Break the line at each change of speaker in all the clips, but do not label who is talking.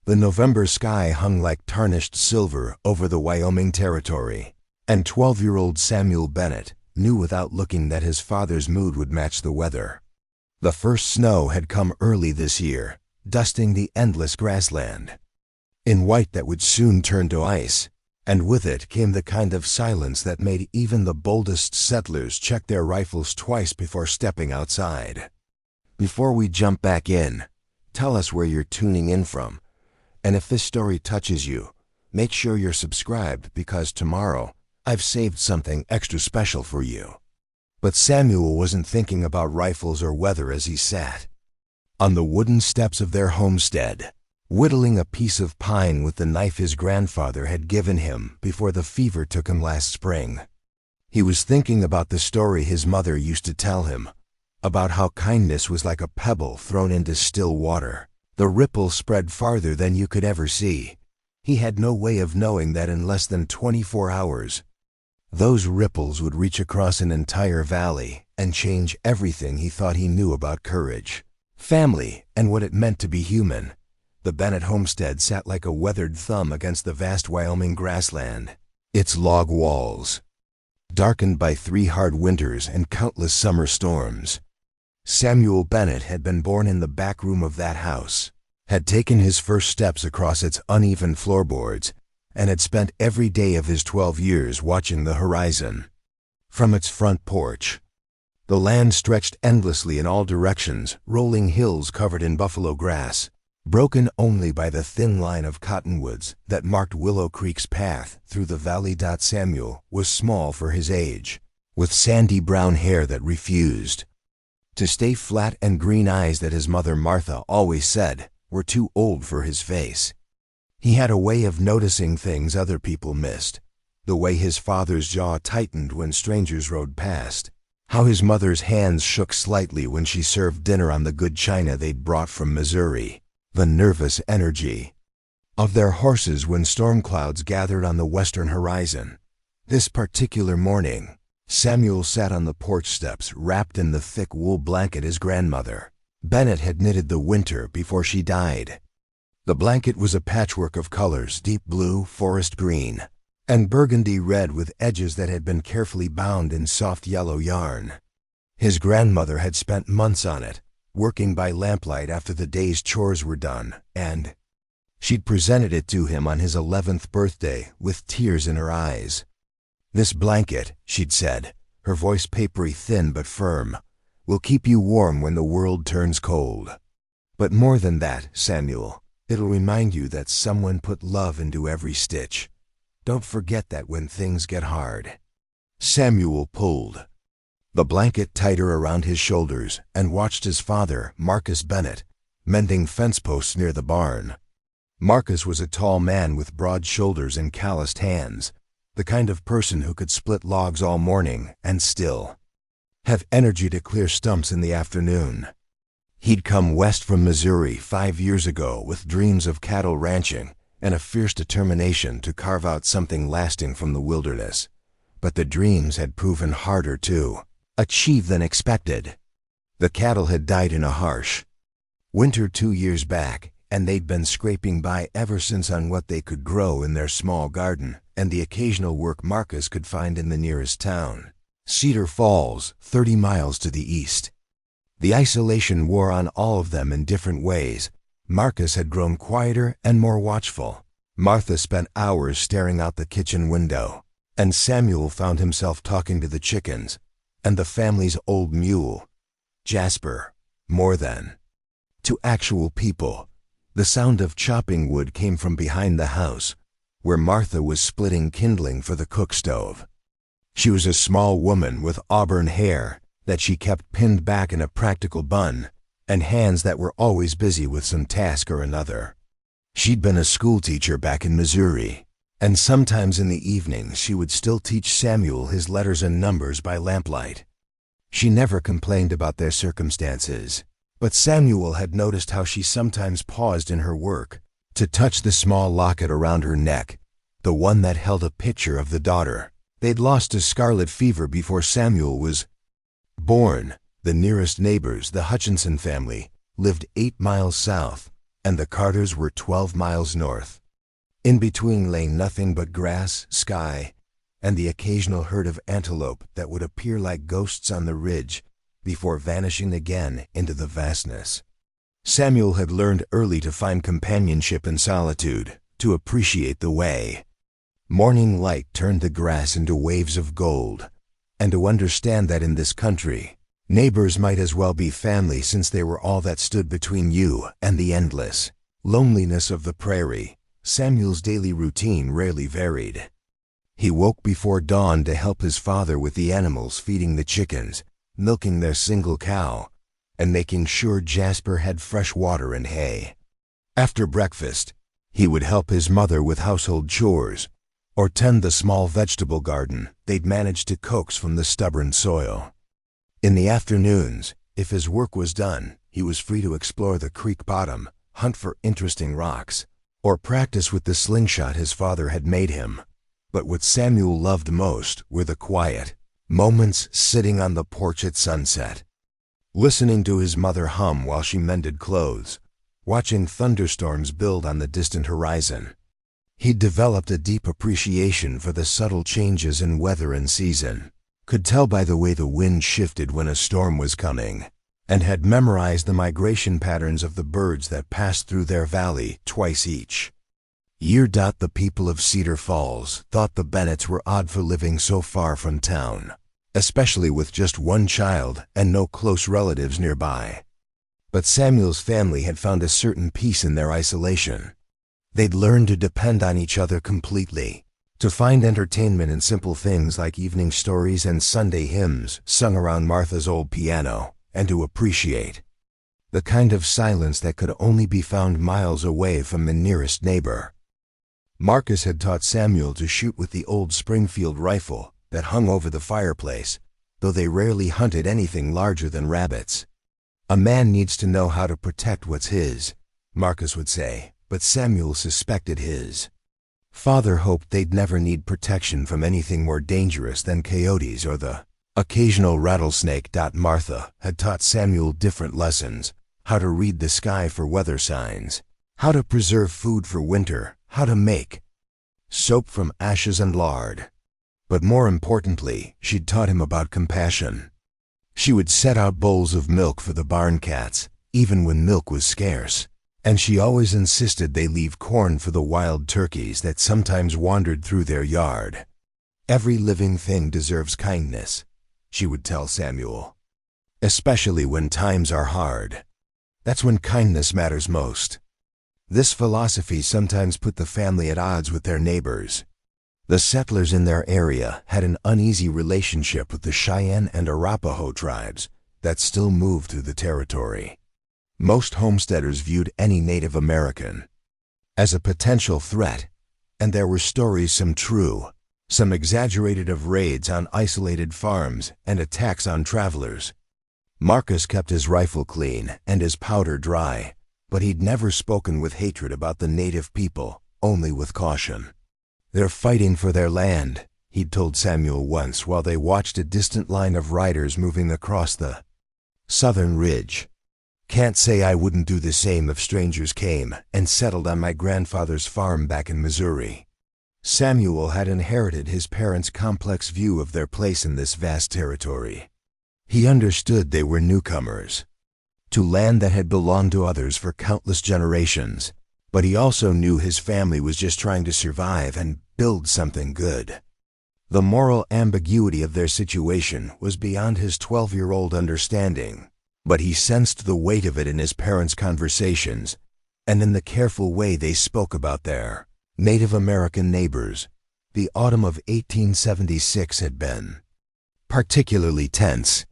The November sky hung like tarnished silver over the Wyoming territory, and 12-year-old Samuel Bennett knew without looking that his father's mood would match the weather. The first snow had come early this year, dusting the endless grassland in white that would soon turn to ice, and with it came the kind of silence that made even the boldest settlers check their rifles twice before stepping outside. Before we jump back in, tell us where you're tuning in from, and if this story touches you, make sure you're subscribed because tomorrow I've saved something extra special for you. But Samuel wasn't thinking about rifles or weather as he sat on the wooden steps of their homestead, whittling a piece of pine with the knife his grandfather had given him before the fever took him last spring. He was thinking about the story his mother used to tell him, about how kindness was like a pebble thrown into still water. The ripple spread farther than you could ever see. He had no way of knowing that in less than 24 hours, those ripples would reach across an entire valley and change everything he thought he knew about courage, family, and what it meant to be human. The Bennett homestead sat like a weathered thumb against the vast Wyoming grassland, its log walls darkened by 3 hard winters and countless summer storms. Samuel Bennett had been born in the back room of that house, had taken his first steps across its uneven floorboards, and had spent every day of his 12 years watching the horizon. From its front porch, the land stretched endlessly in all directions, rolling hills covered in buffalo grass, broken only by the thin line of cottonwoods that marked Willow Creek's path through the valley. Samuel was small for his age, with sandy brown hair that refused to stay flat and green eyes that his mother Martha always said were too old for his face. He had a way of noticing things other people missed, the way his father's jaw tightened when strangers rode past, how his mother's hands shook slightly when she served dinner on the good china they'd brought from Missouri, the nervous energy of their horses when storm clouds gathered on the western horizon. This particular morning, Samuel sat on the porch steps wrapped in the thick wool blanket his grandmother Bennett had knitted the winter before she died. The blanket was a patchwork of colors: deep blue, forest green, and burgundy red with edges that had been carefully bound in soft yellow yarn. His grandmother had spent months on it, working by lamplight after the day's chores were done, and she'd presented it to him on his 11th birthday with tears in her eyes. "This blanket," she'd said, her voice papery thin but firm, "will keep you warm when the world turns cold. But more than that, Samuel, it'll remind you that someone put love into every stitch. Don't forget that when things get hard." Samuel pulled the blanket tighter around his shoulders and watched his father, Marcus Bennett, mending fence posts near the barn. Marcus was a tall man with broad shoulders and calloused hands, the kind of person who could split logs all morning and still have energy to clear stumps in the afternoon. He'd come west from Missouri 5 years ago with dreams of cattle ranching and a fierce determination to carve out something lasting from the wilderness. But the dreams had proven harder to achieve than expected. The cattle had died in a harsh winter 2 years back, and they'd been scraping by ever since on what they could grow in their small garden and the occasional work Marcus could find in the nearest town, Cedar Falls, 30 miles to the east. The isolation wore on all of them in different ways. Marcus had grown quieter and more watchful. Martha spent hours staring out the kitchen window, and Samuel found himself talking to the chickens and the family's old mule, Jasper, more than to actual people. The sound of chopping wood came from behind the house, where Martha was splitting kindling for the cook stove. She was a small woman with auburn hair that she kept pinned back in a practical bun, and hands that were always busy with some task or another. She'd been a schoolteacher back in Missouri, and sometimes in the evenings she would still teach Samuel his letters and numbers by lamplight. She never complained about their circumstances, but Samuel had noticed how she sometimes paused in her work to touch the small locket around her neck, the one that held a picture of the daughter they'd lost to scarlet fever before Samuel was born. The nearest neighbors, the Hutchinson family, lived 8 miles south, and the Carters were 12 miles north. In between lay nothing but grass, sky, and the occasional herd of antelope that would appear like ghosts on the ridge before vanishing again into the vastness. Samuel had learned early to find companionship in solitude, to appreciate the way. Morning light turned the grass into waves of gold, and to understand that in this country, neighbors might as well be family since they were all that stood between you and the endless loneliness of the prairie. Samuel's daily routine rarely varied. He woke before dawn to help his father with the animals, feeding the chickens, milking their single cow, and making sure Jasper had fresh water and hay. After breakfast, he would help his mother with household chores, or tend the small vegetable garden they'd managed to coax from the stubborn soil. In the afternoons, if his work was done, he was free to explore the creek bottom, hunt for interesting rocks, or practice with the slingshot his father had made him. But what Samuel loved most were the quiet moments sitting on the porch at sunset, listening to his mother hum while she mended clothes, watching thunderstorms build on the distant horizon. He'd developed a deep appreciation for the subtle changes in weather and season, could tell by the way the wind shifted when a storm was coming, and had memorized the migration patterns of the birds that passed through their valley twice each year. The people of Cedar Falls thought the Bennetts were odd for living so far from town, especially with just one child and no close relatives nearby. But Samuel's family had found a certain peace in their isolation. They'd learned to depend on each other completely, to find entertainment in simple things like evening stories and Sunday hymns sung around Martha's old piano, and to appreciate the kind of silence that could only be found miles away from the nearest neighbor. Marcus had taught Samuel to shoot with the old Springfield rifle that hung over the fireplace, though they rarely hunted anything larger than rabbits. "A man needs to know how to protect what's his," Marcus would say, but Samuel suspected his father hoped they'd never need protection from anything more dangerous than coyotes or the occasional rattlesnake. Martha had taught Samuel different lessons: how to read the sky for weather signs, how to preserve food for winter, how to make soap from ashes and lard. But more importantly, she'd taught him about compassion. She would set out bowls of milk for the barn cats, even when milk was scarce, and she always insisted they leave corn for the wild turkeys that sometimes wandered through their yard. "Every living thing deserves kindness," she would tell Samuel, "especially when times are hard. That's when kindness matters most." This philosophy sometimes put the family at odds with their neighbors. The settlers in their area had an uneasy relationship with the Cheyenne and Arapaho tribes that still moved through the territory. Most homesteaders viewed any Native American as a potential threat, and there were stories, some true, some exaggerated, of raids on isolated farms and attacks on travelers. Marcus kept his rifle clean and his powder dry, but he'd never spoken with hatred about the native people, only with caution. "They're fighting for their land," he'd told Samuel once while they watched a distant line of riders moving across the southern ridge. "Can't say I wouldn't do the same if strangers came and settled on my grandfather's farm back in Missouri." Samuel had inherited his parents' complex view of their place in this vast territory. He understood they were newcomers to land that had belonged to others for countless generations, but he also knew his family was just trying to survive and build something good. The moral ambiguity of their situation was beyond his 12-year-old understanding, but he sensed the weight of it in his parents' conversations and in the careful way they spoke about their Native American neighbors. The autumn of 1876 had been particularly tense.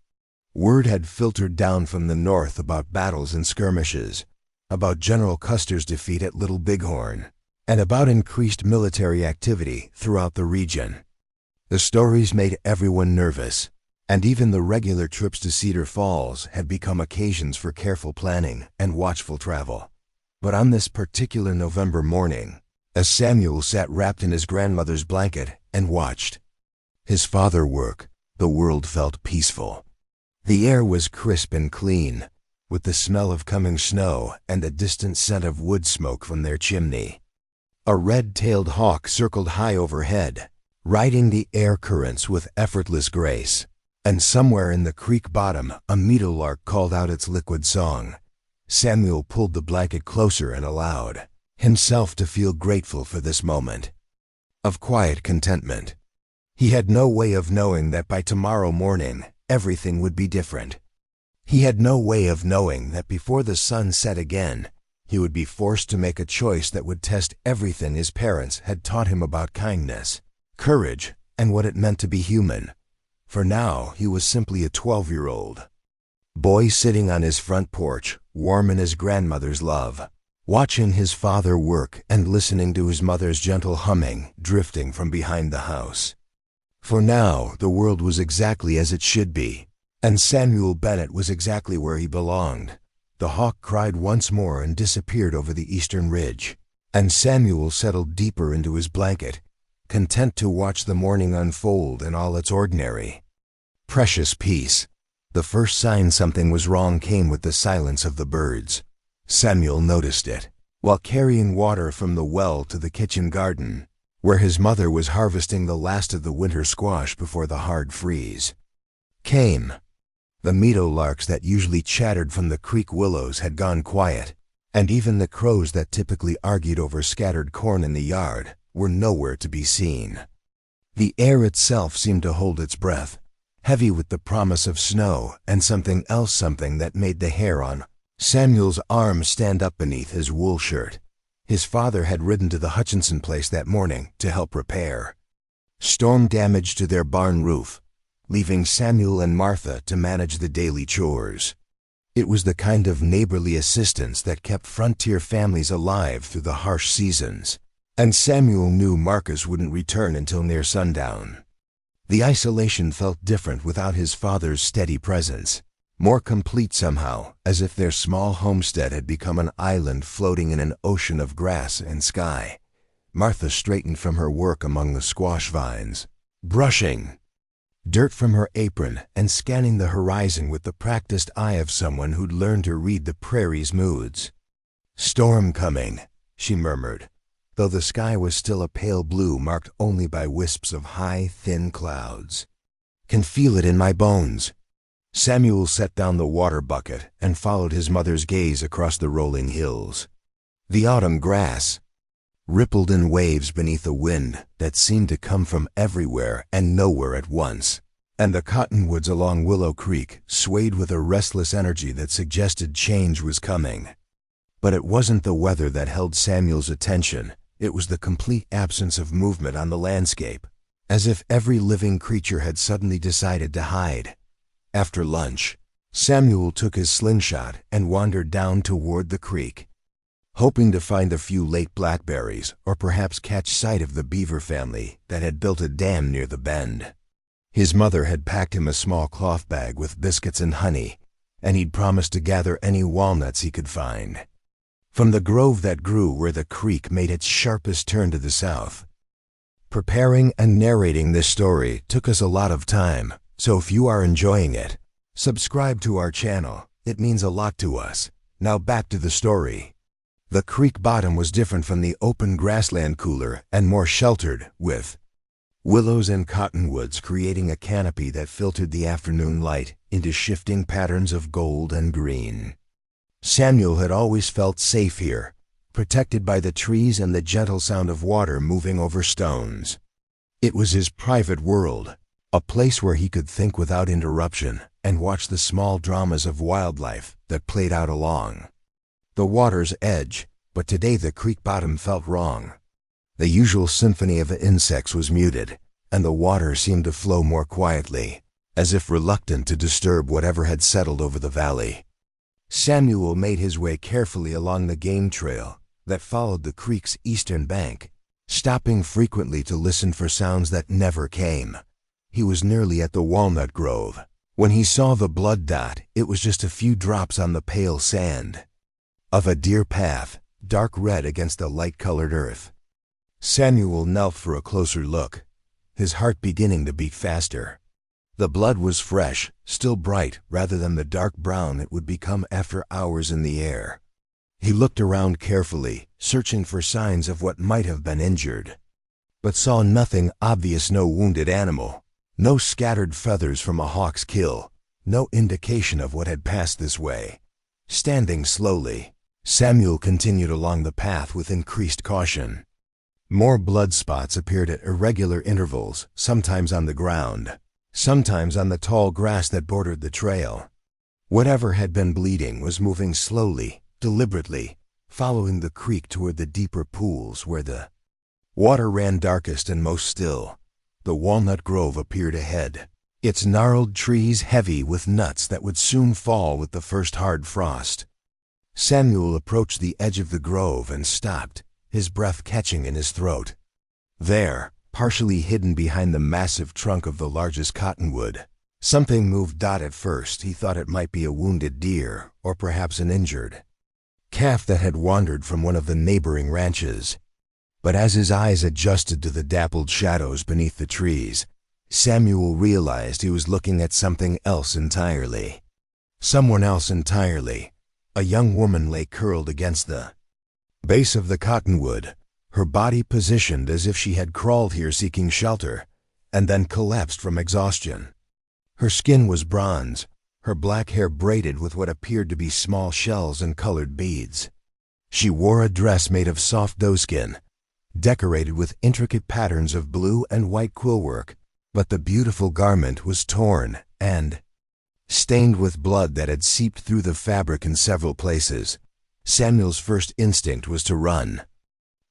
Word had filtered down from the north about battles and skirmishes, about General Custer's defeat at Little Bighorn, and about increased military activity throughout the region. The stories made everyone nervous, and even the regular trips to Cedar Falls had become occasions for careful planning and watchful travel. But on this particular November morning, as Samuel sat wrapped in his grandmother's blanket and watched his father work, the world felt peaceful. The air was crisp and clean, with the smell of coming snow and the distant scent of wood smoke from their chimney. A red-tailed hawk circled high overhead, riding the air currents with effortless grace, and somewhere in the creek bottom a meadowlark called out its liquid song. Samuel pulled the blanket closer and allowed himself to feel grateful for this moment of quiet contentment. He had no way of knowing that by tomorrow morning everything would be different. He had no way of knowing that before the sun set again, he would be forced to make a choice that would test everything his parents had taught him about kindness, courage, and what it meant to be human. For now, he was simply a 12-year-old boy sitting on his front porch, warm in his grandmother's love, watching his father work and listening to his mother's gentle humming drifting from behind the house. For now, the world was exactly as it should be, and Samuel Bennett was exactly where he belonged. The hawk cried once more and disappeared over the eastern ridge, and Samuel settled deeper into his blanket, content to watch the morning unfold in all its ordinary, precious peace. The first sign something was wrong came with the silence of the birds. Samuel noticed it while carrying water from the well to the kitchen garden, where his mother was harvesting the last of the winter squash before the hard freeze came. The meadowlarks that usually chattered from the creek willows had gone quiet, and even the crows that typically argued over scattered corn in the yard were nowhere to be seen. The air itself seemed to hold its breath, heavy with the promise of snow and something else, something that made the hair on Samuel's arm stand up beneath his wool shirt. His father had ridden to the Hutchinson place that morning to help repair storm damage to their barn roof, leaving Samuel and Martha to manage the daily chores. It was the kind of neighborly assistance that kept frontier families alive through the harsh seasons, and Samuel knew Marcus wouldn't return until near sundown. The isolation felt different without his father's steady presence, more complete somehow, as if their small homestead had become an island floating in an ocean of grass and sky. Martha straightened from her work among the squash vines, brushing dirt from her apron and scanning the horizon with the practiced eye of someone who'd learned to read the prairie's moods. "Storm coming," she murmured, though the sky was still a pale blue marked only by wisps of high, thin clouds. "Can feel it in my bones." Samuel set down the water bucket and followed his mother's gaze across the rolling hills. The autumn grass rippled in waves beneath a wind that seemed to come from everywhere and nowhere at once, and the cottonwoods along Willow Creek swayed with a restless energy that suggested change was coming. But it wasn't the weather that held Samuel's attention. It was the complete absence of movement on the landscape, as if every living creature had suddenly decided to hide. After lunch, Samuel took his slingshot and wandered down toward the creek, hoping to find a few late blackberries or perhaps catch sight of the beaver family that had built a dam near the bend. His mother had packed him a small cloth bag with biscuits and honey, and he'd promised to gather any walnuts he could find from the grove that grew where the creek made its sharpest turn to the south. Preparing and narrating this story took us a lot of time, so if you are enjoying it, subscribe to our channel. It means a lot to us. Now back to the story. The creek bottom was different from the open grassland, cooler and more sheltered, with willows and cottonwoods creating a canopy that filtered the afternoon light into shifting patterns of gold and green. Samuel had always felt safe here, protected by the trees and the gentle sound of water moving over stones. It was his private world, a place where he could think without interruption and watch the small dramas of wildlife that played out along the water's edge. But today the creek bottom felt wrong. The usual symphony of insects was muted, and the water seemed to flow more quietly, as if reluctant to disturb whatever had settled over the valley. Samuel made his way carefully along the game trail that followed the creek's eastern bank, stopping frequently to listen for sounds that never came. He was nearly at the walnut grove when he saw the blood dot. It was just a few drops on the pale sand of a deer path, dark red against the light-colored earth. Samuel knelt for a closer look, his heart beginning to beat faster. The blood was fresh, still bright, rather than the dark brown it would become after hours in the air. He looked around carefully, searching for signs of what might have been injured, but saw nothing obvious. No wounded animal, no scattered feathers from a hawk's kill, no indication of what had passed this way. Standing slowly, Samuel continued along the path with increased caution. More blood spots appeared at irregular intervals, sometimes on the ground, sometimes on the tall grass that bordered the trail. Whatever had been bleeding was moving slowly, deliberately, following the creek toward the deeper pools where the water ran darkest and most still. The walnut grove appeared ahead, its gnarled trees heavy with nuts that would soon fall with the first hard frost. Samuel approached the edge of the grove and stopped, his breath catching in his throat. There, partially hidden behind the massive trunk of the largest cottonwood, something moved. At first he thought it might be a wounded deer, or perhaps an injured calf that had wandered from one of the neighboring ranches. But as his eyes adjusted to the dappled shadows beneath the trees, Samuel realized he was looking at something else entirely. Someone else entirely. A young woman lay curled against the base of the cottonwood, her body positioned as if she had crawled here seeking shelter, and then collapsed from exhaustion. Her skin was bronze, her black hair braided with what appeared to be small shells and colored beads. She wore a dress made of soft doeskin, decorated with intricate patterns of blue and white quillwork, but the beautiful garment was torn and stained with blood that had seeped through the fabric in several places. Samuel's first instinct was to run.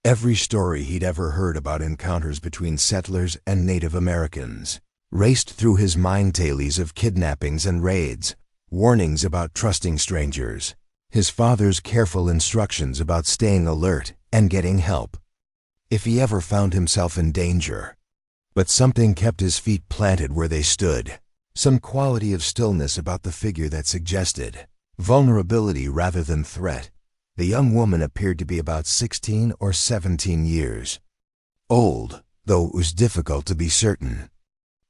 Every story he'd ever heard about encounters between settlers and Native Americans raced through his mind, tales of kidnappings and raids, warnings about trusting strangers, his father's careful instructions about staying alert and getting help if he ever found himself in danger. But something kept his feet planted where they stood, some quality of stillness about the figure that suggested vulnerability rather than threat. The young woman appeared to be about 16 or 17 years old, though it was difficult to be certain.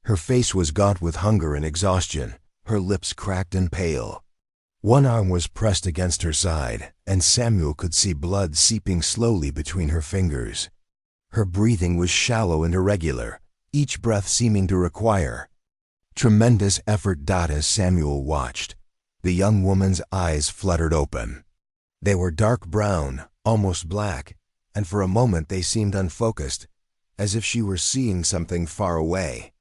Her face was gaunt with hunger and exhaustion, her lips cracked and pale. One arm was pressed against her side, and Samuel could see blood seeping slowly between her fingers. Her breathing was shallow and irregular, each breath seeming to require tremendous effort. As Samuel watched, the young woman's eyes fluttered open. They were dark brown, almost black, and for a moment they seemed unfocused, as if she were seeing something far away.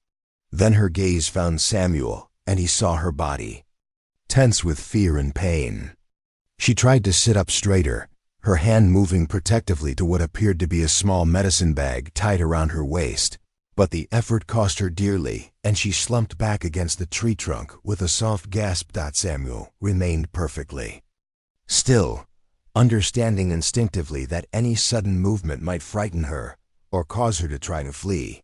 Then her gaze found Samuel, and he saw her body, tense with fear and pain. She tried to sit up straighter, her hand moving protectively to what appeared to be a small medicine bag tied around her waist. But the effort cost her dearly, and she slumped back against the tree trunk with a soft gasp. Samuel remained perfectly still, understanding instinctively that any sudden movement might frighten her or cause her to try to flee.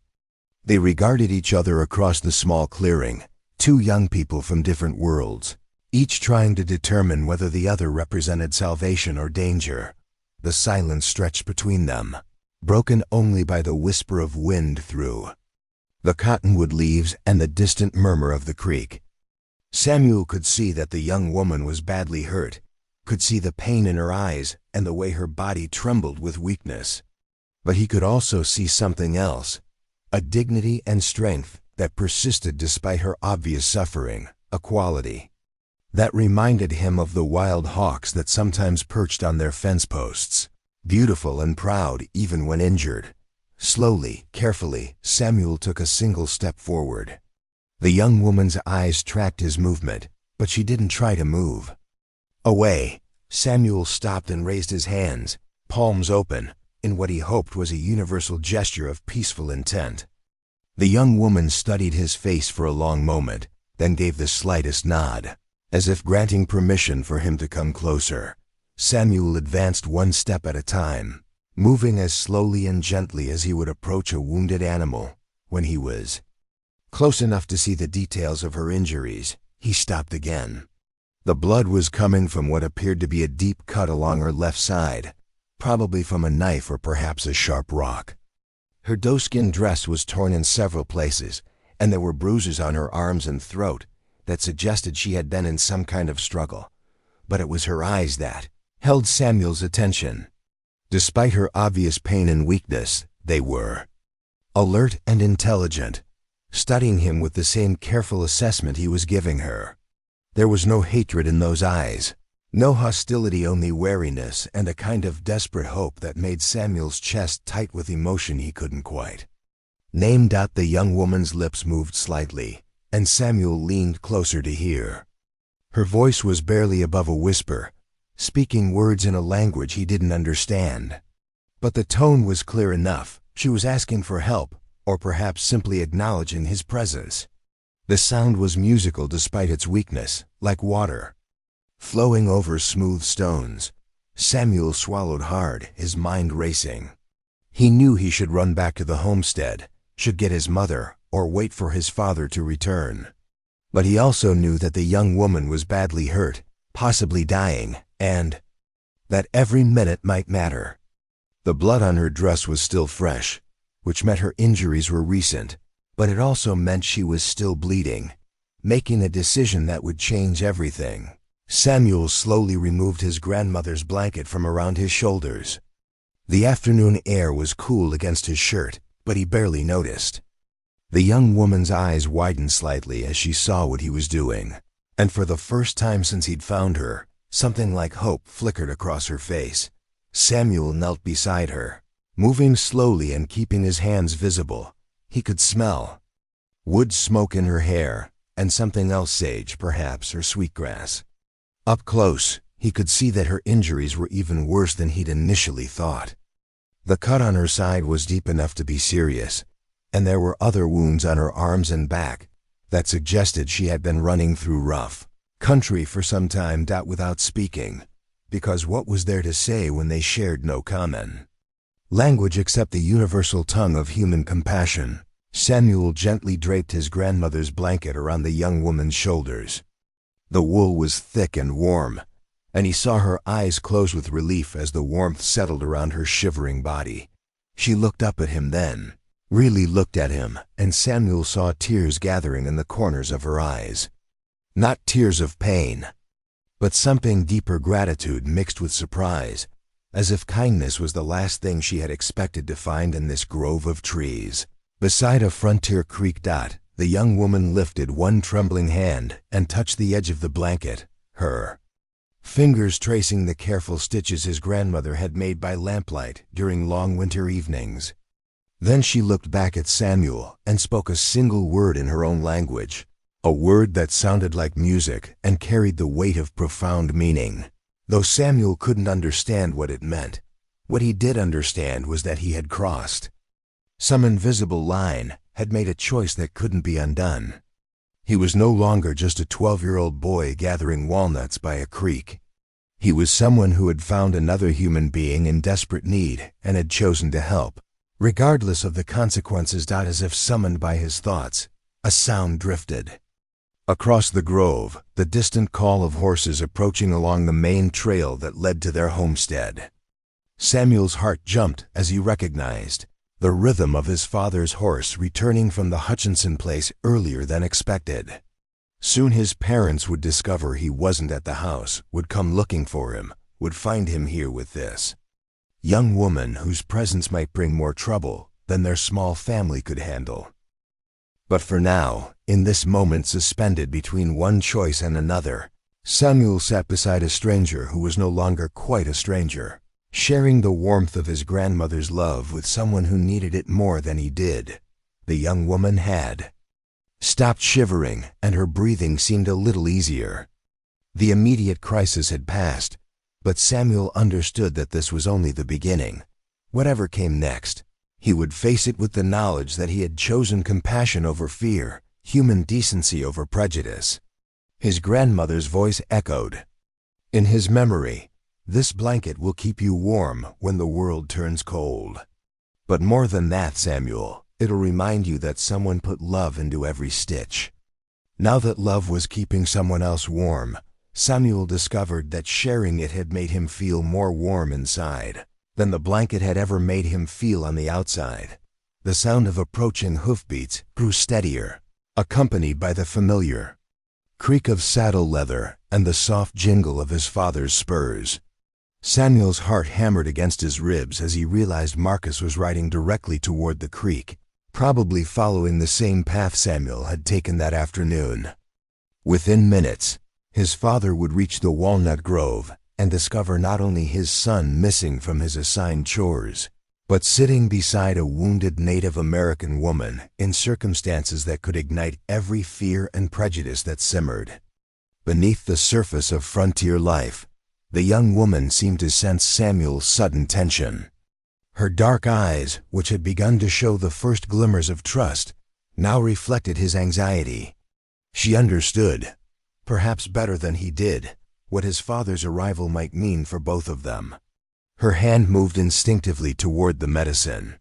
They regarded each other across the small clearing, two young people from different worlds, each trying to determine whether the other represented salvation or danger. The silence stretched between them, broken only by the whisper of wind through the cottonwood leaves and the distant murmur of the creek. Samuel could see that the young woman was badly hurt, could see the pain in her eyes and the way her body trembled with weakness. But he could also see something else, a dignity and strength that persisted despite her obvious suffering, a quality that reminded him of the wild hawks that sometimes perched on their fence posts, beautiful and proud even when injured. Slowly, carefully, Samuel took a single step forward. The young woman's eyes tracked his movement, but she didn't try to move. Away, Samuel stopped and raised his hands, palms open, in what he hoped was a universal gesture of peaceful intent. The young woman studied his face for a long moment, then gave the slightest nod, as if granting permission for him to come closer. Samuel advanced one step at a time, moving as slowly and gently as he would approach a wounded animal. When he was close enough to see the details of her injuries, he stopped again. The blood was coming from what appeared to be a deep cut along her left side, probably from a knife or perhaps a sharp rock. Her doeskin dress was torn in several places, and there were bruises on her arms and throat that suggested she had been in some kind of struggle. But it was her eyes that held Samuel's attention. Despite her obvious pain and weakness, they were alert and intelligent, studying him with the same careful assessment he was giving her. There was no hatred in those eyes, no hostility, only wariness and a kind of desperate hope that made Samuel's chest tight with emotion he couldn't quite name. The young woman's lips moved slightly, and Samuel leaned closer to hear. Her voice was barely above a whisper, speaking words in a language he didn't understand. But the tone was clear enough. She was asking for help, or perhaps simply acknowledging his presence. The sound was musical despite its weakness, like water flowing over smooth stones. Samuel swallowed hard, his mind racing. He knew he should run back to the homestead, should get his mother, or wait for his father to return. But he also knew that the young woman was badly hurt, possibly dying, and that every minute might matter. The blood on her dress was still fresh, which meant her injuries were recent, but it also meant she was still bleeding, making a decision that would change everything. Samuel slowly removed his grandmother's blanket from around his shoulders. The afternoon air was cool against his shirt, but he barely noticed. The young woman's eyes widened slightly as she saw what he was doing, and for the first time since he'd found her, something like hope flickered across her face. Samuel knelt beside her, moving slowly and keeping his hands visible. He could smell wood smoke in her hair, and something else, sage perhaps, or sweetgrass. Up close, he could see that her injuries were even worse than he'd initially thought. The cut on her side was deep enough to be serious, and there were other wounds on her arms and back that suggested she had been running through rough country for some time. Without speaking, because what was there to say when they shared no common language except the universal tongue of human compassion? Samuel gently draped his grandmother's blanket around the young woman's shoulders. The wool was thick and warm, and he saw her eyes close with relief as the warmth settled around her shivering body. She looked up at him then, really looked at him, and Samuel saw tears gathering in the corners of her eyes. Not tears of pain, but something deeper, gratitude mixed with surprise, as if kindness was the last thing she had expected to find in this grove of trees. Beside a frontier creek. The young woman lifted one trembling hand and touched the edge of the blanket, her fingers tracing the careful stitches his grandmother had made by lamplight during long winter evenings. Then she looked back at Samuel and spoke a single word in her own language, a word that sounded like music and carried the weight of profound meaning. Though Samuel couldn't understand what it meant, what he did understand was that he had crossed some invisible line, had made a choice that couldn't be undone. He was no longer just a 12-year-old boy gathering walnuts by a creek. He was someone who had found another human being in desperate need and had chosen to help, regardless of the consequences. As if summoned by his thoughts, a sound drifted across the grove, the distant call of horses approaching along the main trail that led to their homestead. Samuel's heart jumped as he recognized the rhythm of his father's horse returning from the Hutchinson place earlier than expected. Soon his parents would discover he wasn't at the house, would come looking for him, would find him here with this young woman whose presence might bring more trouble than their small family could handle. But for now, in this moment suspended between one choice and another, Samuel sat beside a stranger who was no longer quite a stranger, sharing the warmth of his grandmother's love with someone who needed it more than he did. The young woman had stopped shivering, and her breathing seemed a little easier. The immediate crisis had passed, but Samuel understood that this was only the beginning. Whatever came next, he would face it with the knowledge that he had chosen compassion over fear, human decency over prejudice. His grandmother's voice echoed in his memory. This blanket will keep you warm when the world turns cold. But more than that, Samuel, it'll remind you that someone put love into every stitch. Now that love was keeping someone else warm, Samuel discovered that sharing it had made him feel more warm inside than the blanket had ever made him feel on the outside. The sound of approaching hoofbeats grew steadier, accompanied by the familiar creak of saddle leather and the soft jingle of his father's spurs. Samuel's heart hammered against his ribs as he realized Marcus was riding directly toward the creek, probably following the same path Samuel had taken that afternoon. Within minutes, his father would reach the walnut grove and discover not only his son missing from his assigned chores, but sitting beside a wounded Native American woman in circumstances that could ignite every fear and prejudice that simmered. Beneath the surface of frontier life, the young woman seemed to sense Samuel's sudden tension. Her dark eyes, which had begun to show the first glimmers of trust, now reflected his anxiety. She understood, perhaps better than he did, what his father's arrival might mean for both of them. Her hand moved instinctively toward the medicine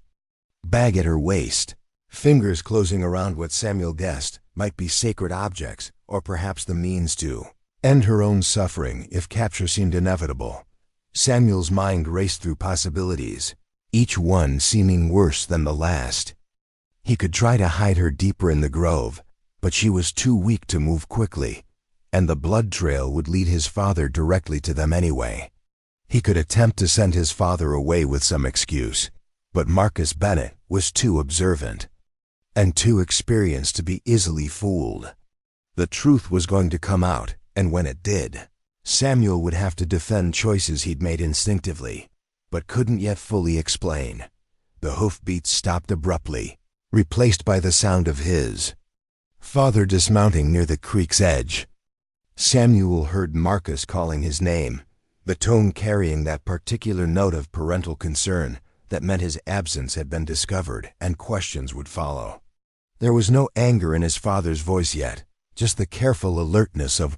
bag at her waist, fingers closing around what Samuel guessed might be sacred objects, or perhaps the means to end her own suffering if capture seemed inevitable. Samuel's mind raced through possibilities, each one seeming worse than the last. He could try to hide her deeper in the grove, but she was too weak to move quickly, and the blood trail would lead his father directly to them anyway. He could attempt to send his father away with some excuse, but Marcus Bennett was too observant and too experienced to be easily fooled. The truth was going to come out, and when it did, Samuel would have to defend choices he'd made instinctively, but couldn't yet fully explain. The hoofbeats stopped abruptly, replaced by the sound of his father dismounting near the creek's edge. Samuel heard Marcus calling his name, the tone carrying that particular note of parental concern that meant his absence had been discovered and questions would follow. There was no anger in his father's voice yet, just the careful alertness of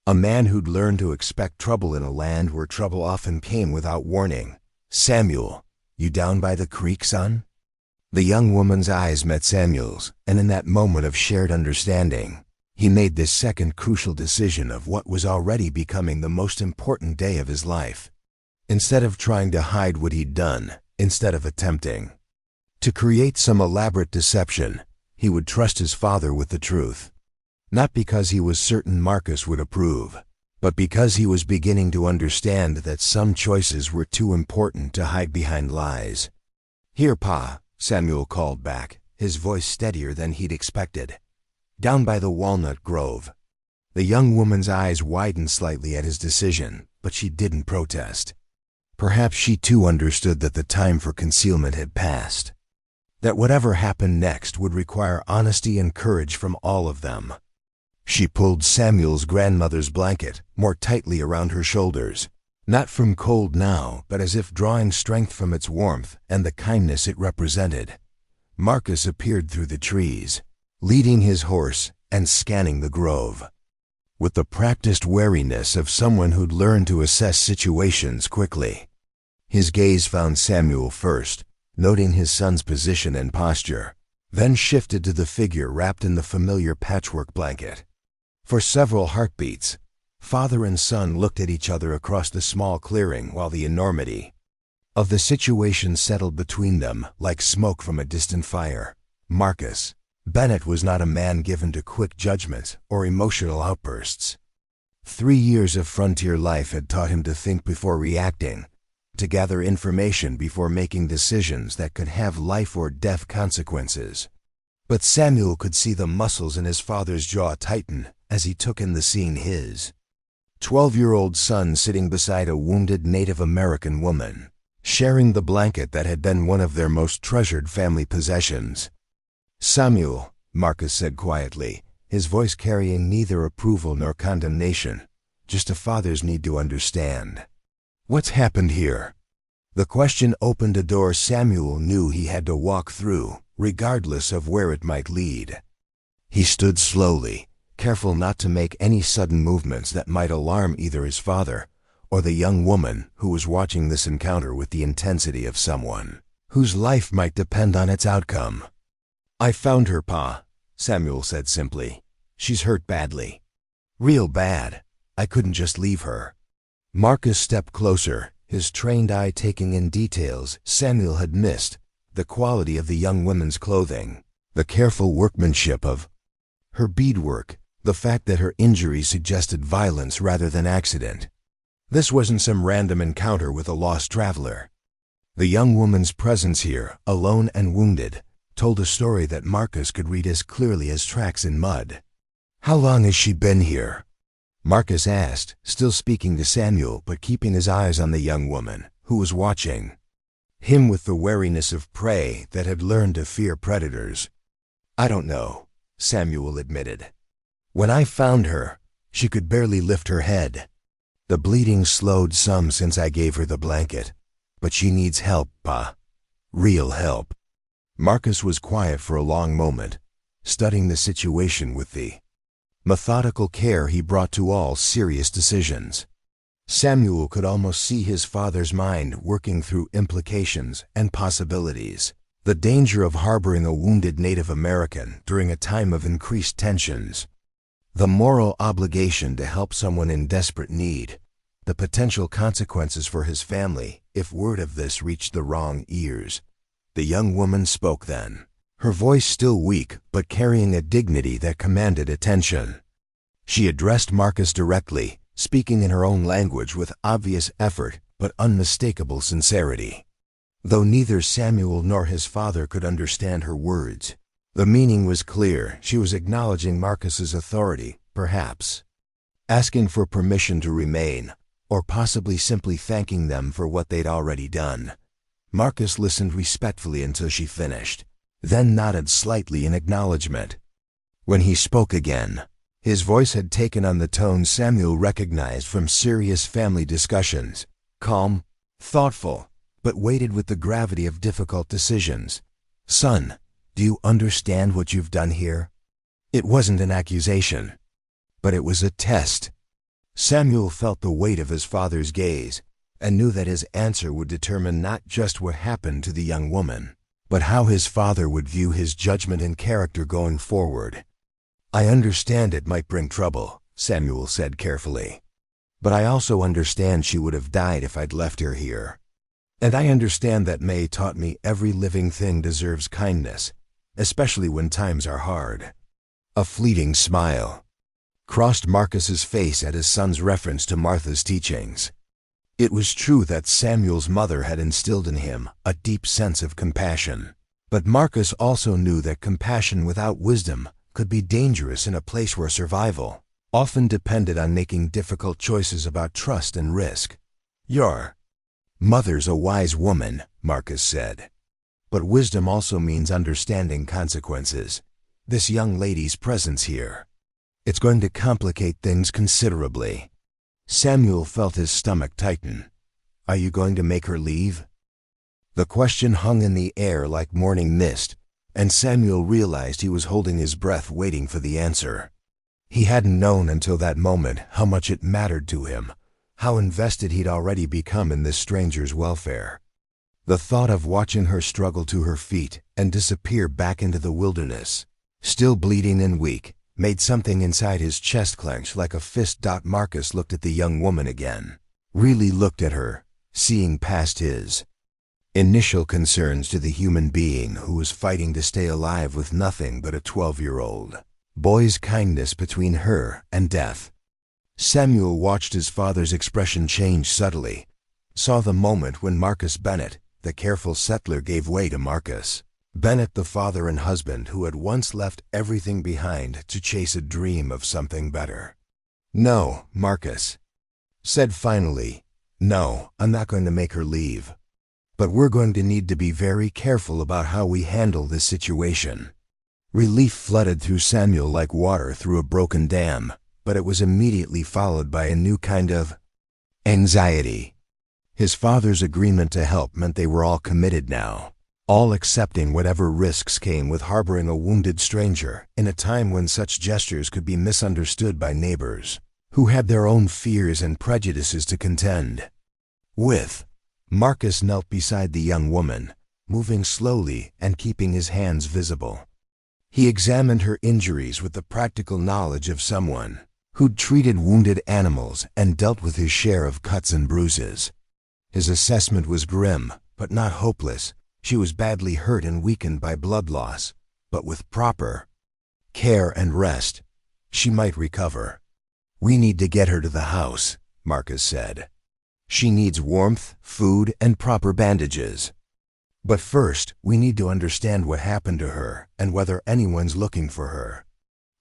a man who'd learned to expect trouble in a land where trouble often came without warning. "Samuel, you down by the creek, son?" The young woman's eyes met Samuel's, and in that moment of shared understanding, he made this second crucial decision of what was already becoming the most important day of his life. Instead of trying to hide what he'd done, instead of attempting to create some elaborate deception, he would trust his father with the truth. Not because he was certain Marcus would approve, but because he was beginning to understand that some choices were too important to hide behind lies. "Here, Pa," Samuel called back, his voice steadier than he'd expected. "Down by the walnut grove." The young woman's eyes widened slightly at his decision, but she didn't protest. Perhaps she too understood that the time for concealment had passed, that whatever happened next would require honesty and courage from all of them. She pulled Samuel's grandmother's blanket more tightly around her shoulders, not from cold now, but as if drawing strength from its warmth and the kindness it represented. Marcus appeared through the trees, leading his horse and scanning the grove with the practiced wariness of someone who'd learned to assess situations quickly. His gaze found Samuel first, noting his son's position and posture, then shifted to the figure wrapped in the familiar patchwork blanket. For several heartbeats, father and son looked at each other across the small clearing while the enormity of the situation settled between them like smoke from a distant fire. Marcus Bennett was not a man given to quick judgments or emotional outbursts. 3 years of frontier life had taught him to think before reacting, to gather information before making decisions that could have life or death consequences. But Samuel could see the muscles in his father's jaw tighten as he took in the scene. His 12-year-old son sitting beside a wounded Native American woman, sharing the blanket that had been one of their most treasured family possessions. "Samuel," Marcus said quietly, his voice carrying neither approval nor condemnation, just a father's need to understand. "What's happened here?" The question opened a door Samuel knew he had to walk through, regardless of where it might lead. He stood slowly, careful not to make any sudden movements that might alarm either his father or the young woman who was watching this encounter with the intensity of someone whose life might depend on its outcome. "I found her, Pa," Samuel said simply. "She's hurt badly. Real bad. I couldn't just leave her." Marcus stepped closer, his trained eye taking in details Samuel had missed, the quality of the young woman's clothing, the careful workmanship of her beadwork, the fact that her injuries suggested violence rather than accident. This wasn't some random encounter with a lost traveler. The young woman's presence here, alone and wounded, told a story that Marcus could read as clearly as tracks in mud. "How long has she been here?" Marcus asked, still speaking to Samuel but keeping his eyes on the young woman, who was watching him with the wariness of prey that had learned to fear predators. "I don't know," Samuel admitted. "When I found her, she could barely lift her head. The bleeding slowed some since I gave her the blanket, but she needs help, Pa. Real help." Marcus was quiet for a long moment, studying the situation with the methodical care he brought to all serious decisions. Samuel could almost see his father's mind working through implications and possibilities. The danger of harboring a wounded Native American during a time of increased tensions. The moral obligation to help someone in desperate need. The potential consequences for his family if word of this reached the wrong ears. The young woman spoke then, her voice still weak but carrying a dignity that commanded attention. She addressed Marcus directly, speaking in her own language with obvious effort but unmistakable sincerity. Though neither Samuel nor his father could understand her words, the meaning was clear. She was acknowledging Marcus's authority, perhaps asking for permission to remain, or possibly simply thanking them for what they'd already done. Marcus listened respectfully until she finished, then nodded slightly in acknowledgement. When he spoke again, his voice had taken on the tone Samuel recognized from serious family discussions, calm, thoughtful, but weighted with the gravity of difficult decisions. "Son, do you understand what you've done here?" It wasn't an accusation, but it was a test. Samuel felt the weight of his father's gaze and knew that his answer would determine not just what happened to the young woman, but how his father would view his judgment and character going forward. "I understand it might bring trouble," Samuel said carefully. "But I also understand she would have died if I'd left her here. And I understand that May taught me every living thing deserves kindness, especially when times are hard." A fleeting smile crossed Marcus's face at his son's reference to Martha's teachings. It was true that Samuel's mother had instilled in him a deep sense of compassion, but Marcus also knew that compassion without wisdom could be dangerous in a place where survival often depended on making difficult choices about trust and risk. "Your mother's a wise woman," Marcus said. "But wisdom also means understanding consequences. This young lady's presence here, it's going to complicate things considerably." Samuel felt his stomach tighten. "Are you going to make her leave?" The question hung in the air like morning mist, and Samuel realized he was holding his breath waiting for the answer. He hadn't known until that moment how much it mattered to him, how invested he'd already become in this stranger's welfare. The thought of watching her struggle to her feet and disappear back into the wilderness, still bleeding and weak, made something inside his chest clench like a fist. Marcus looked at the young woman again, really looked at her, seeing past his initial concerns to the human being who was fighting to stay alive with nothing but a 12-year-old boy's kindness between her and death. Samuel watched his father's expression change subtly, saw the moment when Marcus Bennett, the careful settler, gave way to Marcus Bennett, the father and husband who had once left everything behind to chase a dream of something better. "No," Marcus said finally. "No, I'm not going to make her leave. But we're going to need to be very careful about how we handle this situation." Relief flooded through Samuel like water through a broken dam, but it was immediately followed by a new kind of anxiety. His father's agreement to help meant they were all committed now, all accepting whatever risks came with harboring a wounded stranger in a time when such gestures could be misunderstood by neighbors who had their own fears and prejudices to contend with. Marcus knelt beside the young woman, moving slowly and keeping his hands visible. He examined her injuries with the practical knowledge of someone who'd treated wounded animals and dealt with his share of cuts and bruises. His assessment was grim, but not hopeless. She was badly hurt and weakened by blood loss, but with proper care and rest. She might recover. We need to get her to the house, Marcus said. She needs warmth, food, and proper bandages. But first, we need to understand what happened to her and whether anyone's looking for her.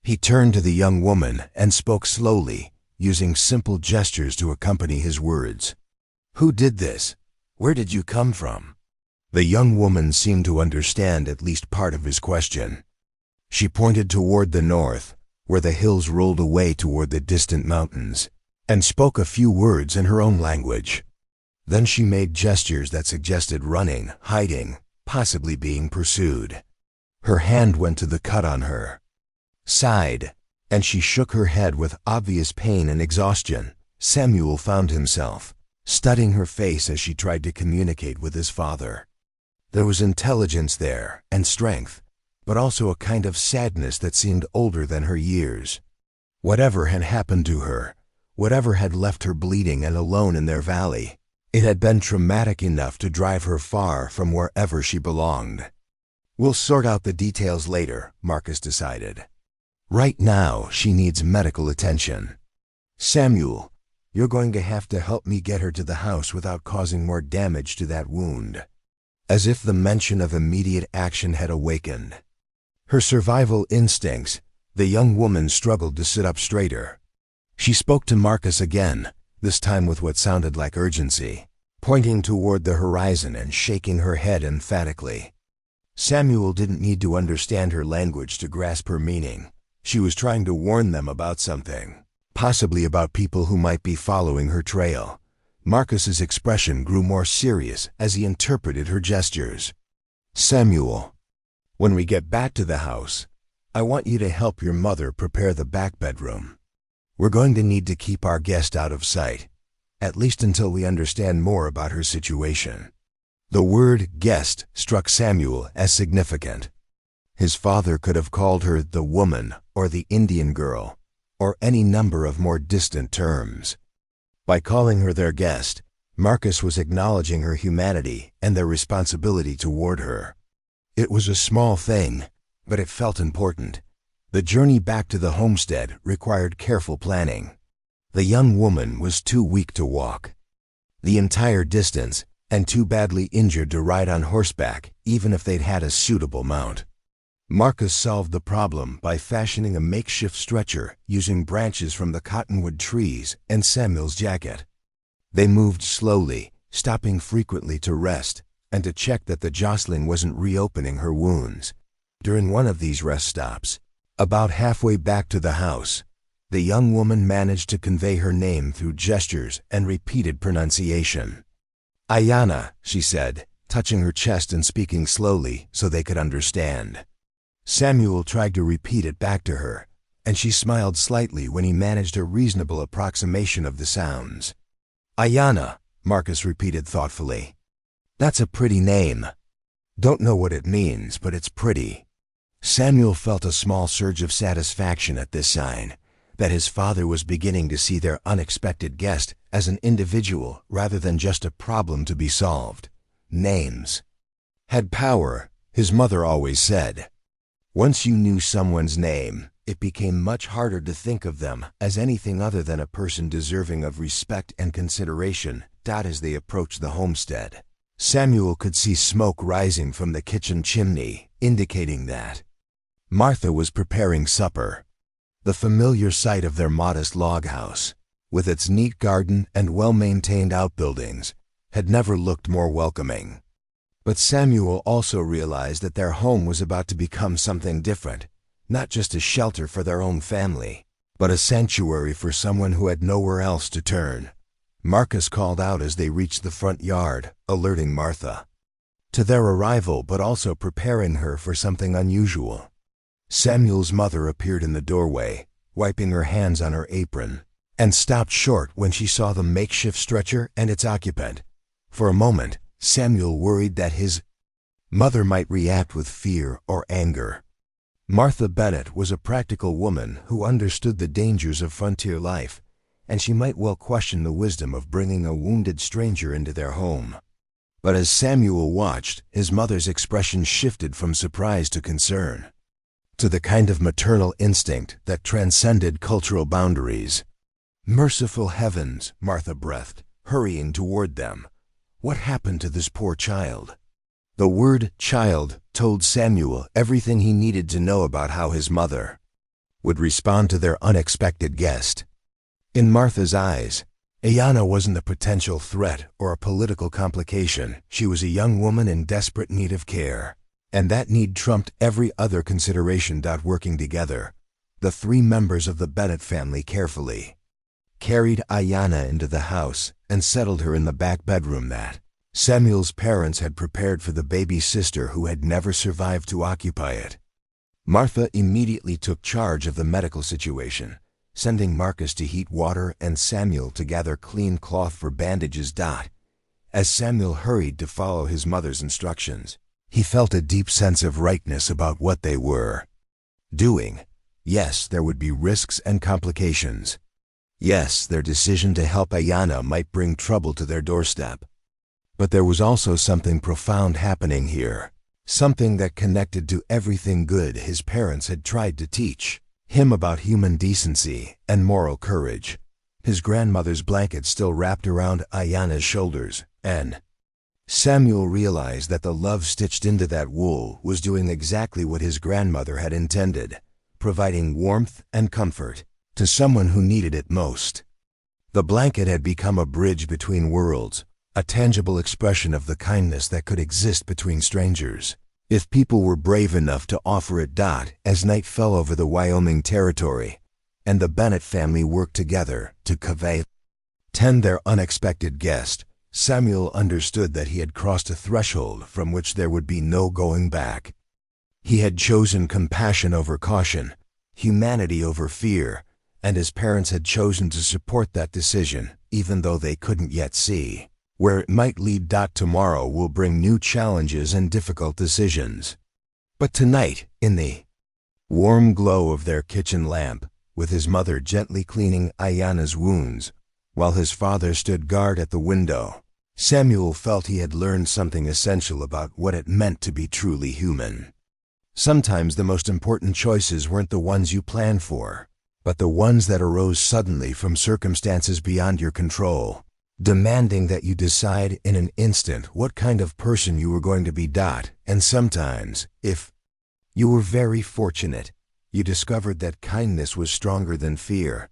He turned to the young woman and spoke slowly, using simple gestures to accompany his words. Who did this? Where did you come from? The young woman seemed to understand at least part of his question. She pointed toward the north, where the hills rolled away toward the distant mountains, and spoke a few words in her own language. Then she made gestures that suggested running, hiding, possibly being pursued. Her hand went to the cut on her side, and she shook her head with obvious pain and exhaustion. Samuel found himself studying her face as she tried to communicate with his father. There was intelligence there, and strength, but also a kind of sadness that seemed older than her years. Whatever had happened to her, whatever had left her bleeding and alone in their valley, it had been traumatic enough to drive her far from wherever she belonged. We'll sort out the details later, Marcus decided. Right now, she needs medical attention. Samuel, you're going to have to help me get her to the house without causing more damage to that wound. As if the mention of immediate action had awakened her survival instincts, the young woman struggled to sit up straighter. She spoke to Marcus again, this time with what sounded like urgency, pointing toward the horizon and shaking her head emphatically. Samuel didn't need to understand her language to grasp her meaning. She was trying to warn them about something, possibly about people who might be following her trail. Marcus's expression grew more serious as he interpreted her gestures. Samuel, when we get back to the house, I want you to help your mother prepare the back bedroom. We're going to need to keep our guest out of sight, at least until we understand more about her situation. The word guest struck Samuel as significant. His father could have called her the woman or the Indian girl, or any number of more distant terms. By calling her their guest, Marcus was acknowledging her humanity and their responsibility toward her. It was a small thing, but it felt important. The journey back to the homestead required careful planning. The young woman was too weak to walk the entire distance and too badly injured to ride on horseback, even if they'd had a suitable mount. Marcus solved the problem by fashioning a makeshift stretcher using branches from the cottonwood trees and Samuel's jacket. They moved slowly, stopping frequently to rest and to check that the jostling wasn't reopening her wounds. During one of these rest stops, about halfway back to the house, the young woman managed to convey her name through gestures and repeated pronunciation. Ayana, she said, touching her chest and speaking slowly so they could understand. Samuel tried to repeat it back to her, and she smiled slightly when he managed a reasonable approximation of the sounds. Ayana, Marcus repeated thoughtfully. That's a pretty name. Don't know what it means, but it's pretty. Samuel felt a small surge of satisfaction at this sign, that his father was beginning to see their unexpected guest as an individual rather than just a problem to be solved. Names had power, his mother always said. Once you knew someone's name, it became much harder to think of them as anything other than a person deserving of respect and consideration. As they approached the homestead, Samuel could see smoke rising from the kitchen chimney, indicating that Martha was preparing supper. The familiar sight of their modest log house, with its neat garden and well-maintained outbuildings, had never looked more welcoming. But Samuel also realized that their home was about to become something different, not just a shelter for their own family, but a sanctuary for someone who had nowhere else to turn. Marcus called out as they reached the front yard, alerting Martha to their arrival but also preparing her for something unusual. Samuel's mother appeared in the doorway, wiping her hands on her apron, and stopped short when she saw the makeshift stretcher and its occupant. For a moment, Samuel worried that his mother might react with fear or anger. Martha Bennett was a practical woman who understood the dangers of frontier life, and she might well question the wisdom of bringing a wounded stranger into their home. But as Samuel watched, his mother's expression shifted from surprise to concern. to the kind of maternal instinct that transcended cultural boundaries. "Merciful heavens," Martha breathed, hurrying toward them. "What happened to this poor child?" The word child told Samuel everything he needed to know about how his mother would respond to their unexpected guest. In Martha's eyes, Ayanna wasn't a potential threat or a political complication. She was a young woman in desperate need of care, and that need trumped every other consideration. Working together, the three members of the Bennett family carefully carried Ayanna into the house and settled her in the back bedroom that Samuel's parents had prepared for the baby sister who had never survived to occupy it. Martha immediately took charge of the medical situation, sending Marcus to heat water and Samuel to gather clean cloth for bandages. As Samuel hurried to follow his mother's instructions, he felt a deep sense of rightness about what they were doing. Yes, there would be risks and complications. Yes, their decision to help Ayanna might bring trouble to their doorstep. But there was also something profound happening here, something that connected to everything good his parents had tried to teach him about human decency and moral courage. His grandmother's blanket still wrapped around Ayanna's shoulders, and Samuel realized that the love stitched into that wool was doing exactly what his grandmother had intended, providing warmth and comfort to someone who needed it most. The blanket had become a bridge between worlds, a tangible expression of the kindness that could exist between strangers, if people were brave enough to offer it. As night fell over the Wyoming territory, and the Bennett family worked together to tend their unexpected guest, Samuel understood that he had crossed a threshold from which there would be no going back. He had chosen compassion over caution, humanity over fear, and his parents had chosen to support that decision, even though they couldn't yet see where it might lead. Tomorrow will bring new challenges and difficult decisions. But tonight, in the warm glow of their kitchen lamp, with his mother gently cleaning Ayanna's wounds, while his father stood guard at the window, Samuel felt he had learned something essential about what it meant to be truly human. Sometimes the most important choices weren't the ones you planned for, but the ones that arose suddenly from circumstances beyond your control, demanding that you decide in an instant what kind of person you were going to be. And sometimes, if you were very fortunate, you discovered that kindness was stronger than fear,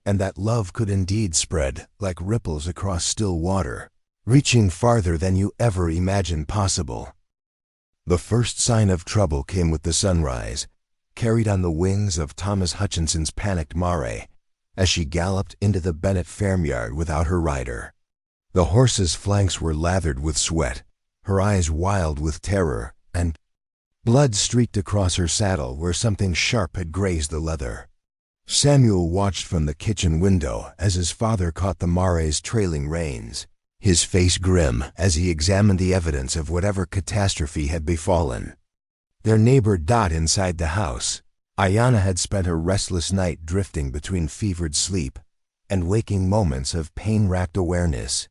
and that love could indeed spread like ripples across still water, reaching farther than you ever imagined possible. The first sign of trouble came with the sunrise, carried on the wings of Thomas Hutchinson's panicked mare, as she galloped into the Bennett farmyard without her rider. The horse's flanks were lathered with sweat, her eyes wild with terror, and blood streaked across her saddle where something sharp had grazed the leather. Samuel watched from the kitchen window as his father caught the mare's trailing reins, his face grim as he examined the evidence of whatever catastrophe had befallen their neighbor. Inside the house, Ayanna had spent a restless night drifting between fevered sleep and waking moments of pain-racked awareness.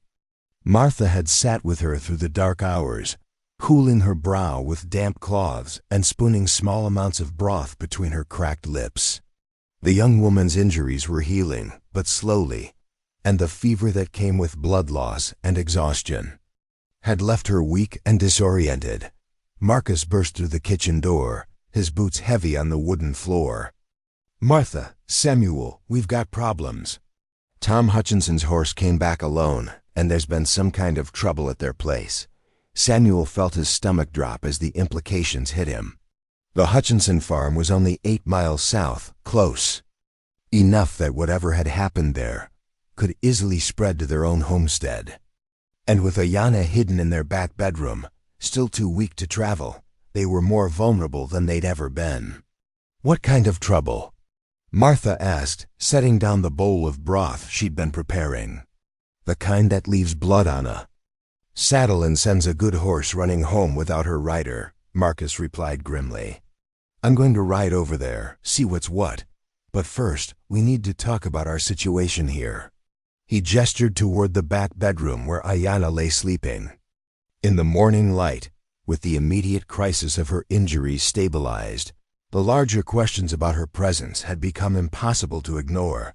Martha had sat with her through the dark hours, cooling her brow with damp cloths and spooning small amounts of broth between her cracked lips. The young woman's injuries were healing, but slowly, and the fever that came with blood loss and exhaustion had left her weak and disoriented. Marcus burst through the kitchen door, his boots heavy on the wooden floor. "Martha, Samuel, we've got problems." Tom Hutchinson's horse came back alone, and there's been some kind of trouble at their place. Samuel felt his stomach drop as the implications hit him. The Hutchinson farm was only 8 miles south, close enough that whatever had happened there could easily spread to their own homestead. And with Ayanna hidden in their back bedroom, still too weak to travel, they were more vulnerable than they'd ever been. "What kind of trouble?" Martha asked, setting down the bowl of broth she'd been preparing. "The kind that leaves blood on a saddle and sends a good horse running home without her rider," Marcus replied grimly. "I'm going to ride over there, see what's what. But first, we need to talk about our situation here." He gestured toward the back bedroom where Ayanna lay sleeping. In the morning light, with the immediate crisis of her injuries stabilized, The larger questions about her presence had become impossible to ignore.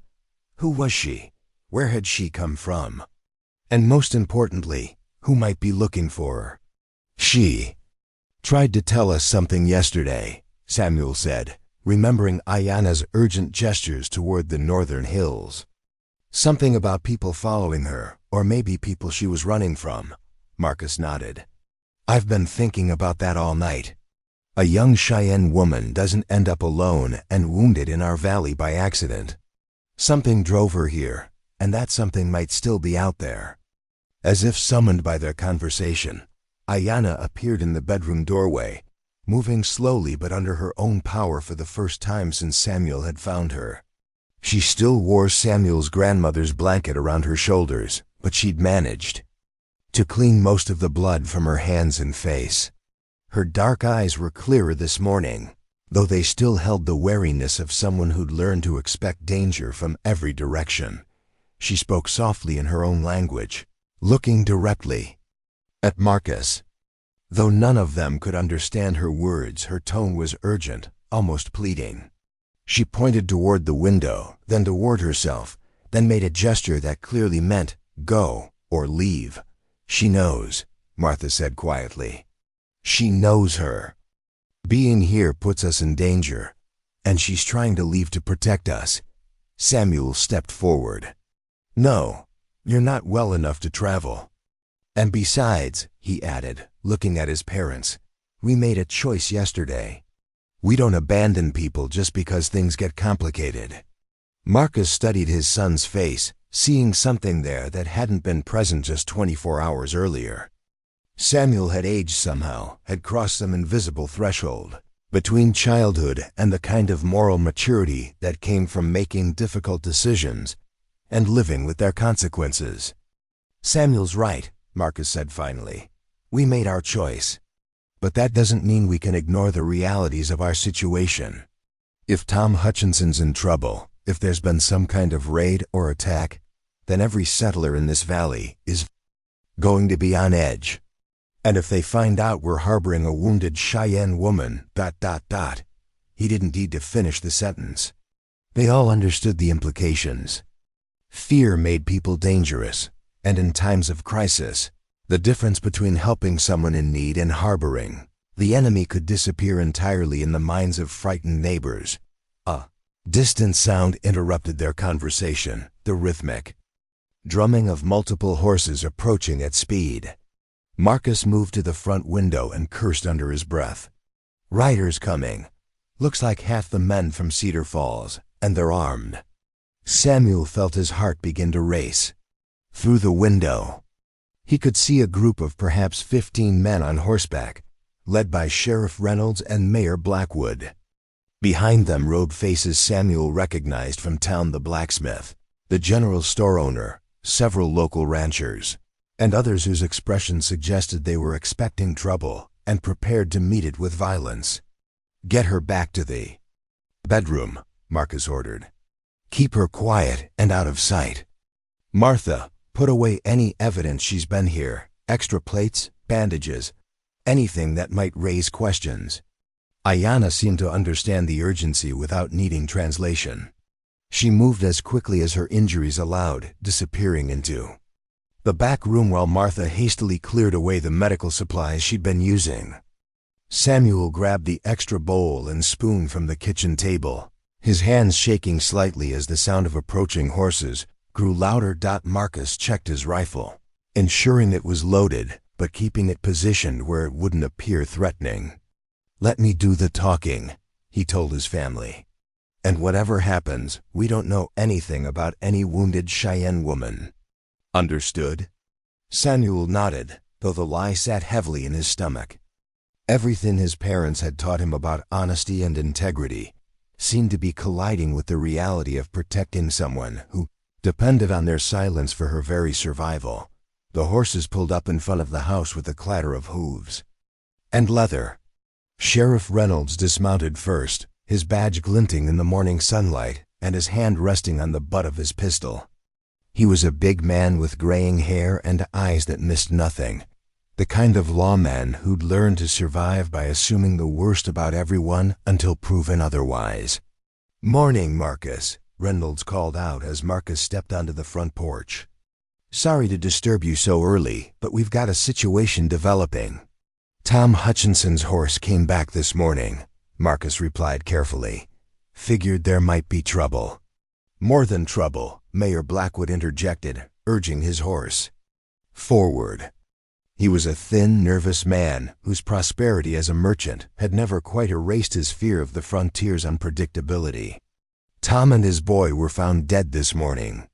Who was she? Where had she come from? And most importantly, who might be looking for her? She tried to tell us something yesterday, Samuel said, remembering Ayana's urgent gestures toward the northern hills. Something about people following her, or maybe people she was running from. Marcus nodded. I've been thinking about that all night. A young Cheyenne woman doesn't end up alone and wounded in our valley by accident. Something drove her here, and that something might still be out there. As if summoned by their conversation, Ayana appeared in the bedroom doorway, moving slowly but under her own power for the first time since Samuel had found her. She still wore Samuel's grandmother's blanket around her shoulders, but she'd managed to clean most of the blood from her hands and face. Her dark eyes were clearer this morning, though they still held the wariness of someone who'd learned to expect danger from every direction. She spoke softly in her own language, looking directly at Marcus. Though none of them could understand her words, her tone was urgent, almost pleading. She pointed toward the window, then toward herself, then made a gesture that clearly meant go or leave. She knows, Martha said quietly. She knows her. Being here puts us in danger, and she's trying to leave to protect us. Samuel stepped forward. No, you're not well enough to travel. And besides, he added, looking at his parents, we made a choice yesterday. We don't abandon people just because things get complicated. Marcus studied his son's face, seeing something there that hadn't been present just 24 hours earlier. Samuel had aged somehow, had crossed some invisible threshold between childhood and the kind of moral maturity that came from making difficult decisions and living with their consequences. Samuel's right, Marcus said finally. We made our choice. But that doesn't mean we can ignore the realities of our situation. If Tom Hutchinson's in trouble, if there's been some kind of raid or attack, then every settler in this valley is going to be on edge. And if they find out we're harboring a wounded Cheyenne woman, ... He didn't need to finish the sentence. They all understood the implications. Fear made people dangerous, and in times of crisis, the difference between helping someone in need and harboring the enemy could disappear entirely in the minds of frightened neighbors. A distant sound interrupted their conversation, the rhythmic drumming of multiple horses approaching at speed. Marcus moved to the front window and cursed under his breath. Riders coming. Looks like half the men from Cedar Falls, and they're armed. Samuel felt his heart begin to race. Through the window, he could see a group of perhaps 15 men on horseback, led by Sheriff Reynolds and Mayor Blackwood. Behind them rode faces Samuel recognized from town: the blacksmith, the general store owner, several local ranchers, and others whose expressions suggested they were expecting trouble and prepared to meet it with violence. Get her back to the bedroom, Marcus ordered. Keep her quiet and out of sight. Martha, put away any evidence she's been here, extra plates, bandages, anything that might raise questions. Ayana seemed to understand the urgency without needing translation. She moved as quickly as her injuries allowed, disappearing into the back room while Martha hastily cleared away the medical supplies she'd been using. Samuel grabbed the extra bowl and spoon from the kitchen table, his hands shaking slightly as the sound of approaching horses grew louder. Marcus checked his rifle, ensuring it was loaded, but keeping it positioned where it wouldn't appear threatening. Let me do the talking, he told his family. And whatever happens, we don't know anything about any wounded Cheyenne woman. Understood? Samuel nodded, though the lie sat heavily in his stomach. Everything his parents had taught him about honesty and integrity seemed to be colliding with the reality of protecting someone who depended on their silence for her very survival. The horses pulled up in front of the house with a clatter of hooves and leather. Sheriff Reynolds dismounted first, his badge glinting in the morning sunlight and his hand resting on the butt of his pistol. He was a big man with graying hair and eyes that missed nothing, The kind of lawman who'd learned to survive by assuming the worst about everyone until proven otherwise. "Morning, Marcus," Reynolds called out as Marcus stepped onto the front porch. "Sorry to disturb you so early, but we've got a situation developing." "Tom Hutchinson's horse came back this morning," Marcus replied carefully. "Figured there might be trouble." "More than trouble," Mayor Blackwood interjected, urging his horse forward. He was a thin, nervous man whose prosperity as a merchant had never quite erased his fear of the frontier's unpredictability. "Tom and his boy were found dead this morning.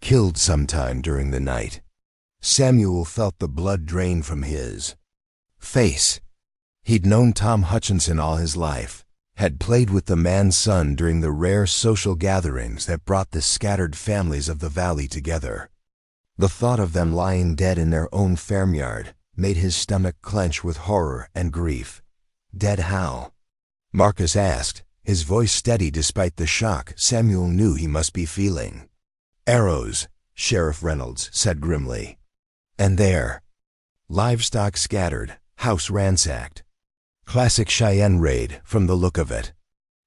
Killed sometime during the night." Samuel felt the blood drain from his face. He'd known Tom Hutchinson all his life, had played with the man's son during the rare social gatherings that brought the scattered families of the valley together. The thought of them lying dead in their own farmyard made his stomach clench with horror and grief. "Dead how?" Marcus asked, his voice steady despite the shock Samuel knew he must be feeling. "Arrows," Sheriff Reynolds said grimly. "And there. Livestock scattered, house ransacked. Classic Cheyenne raid from the look of it.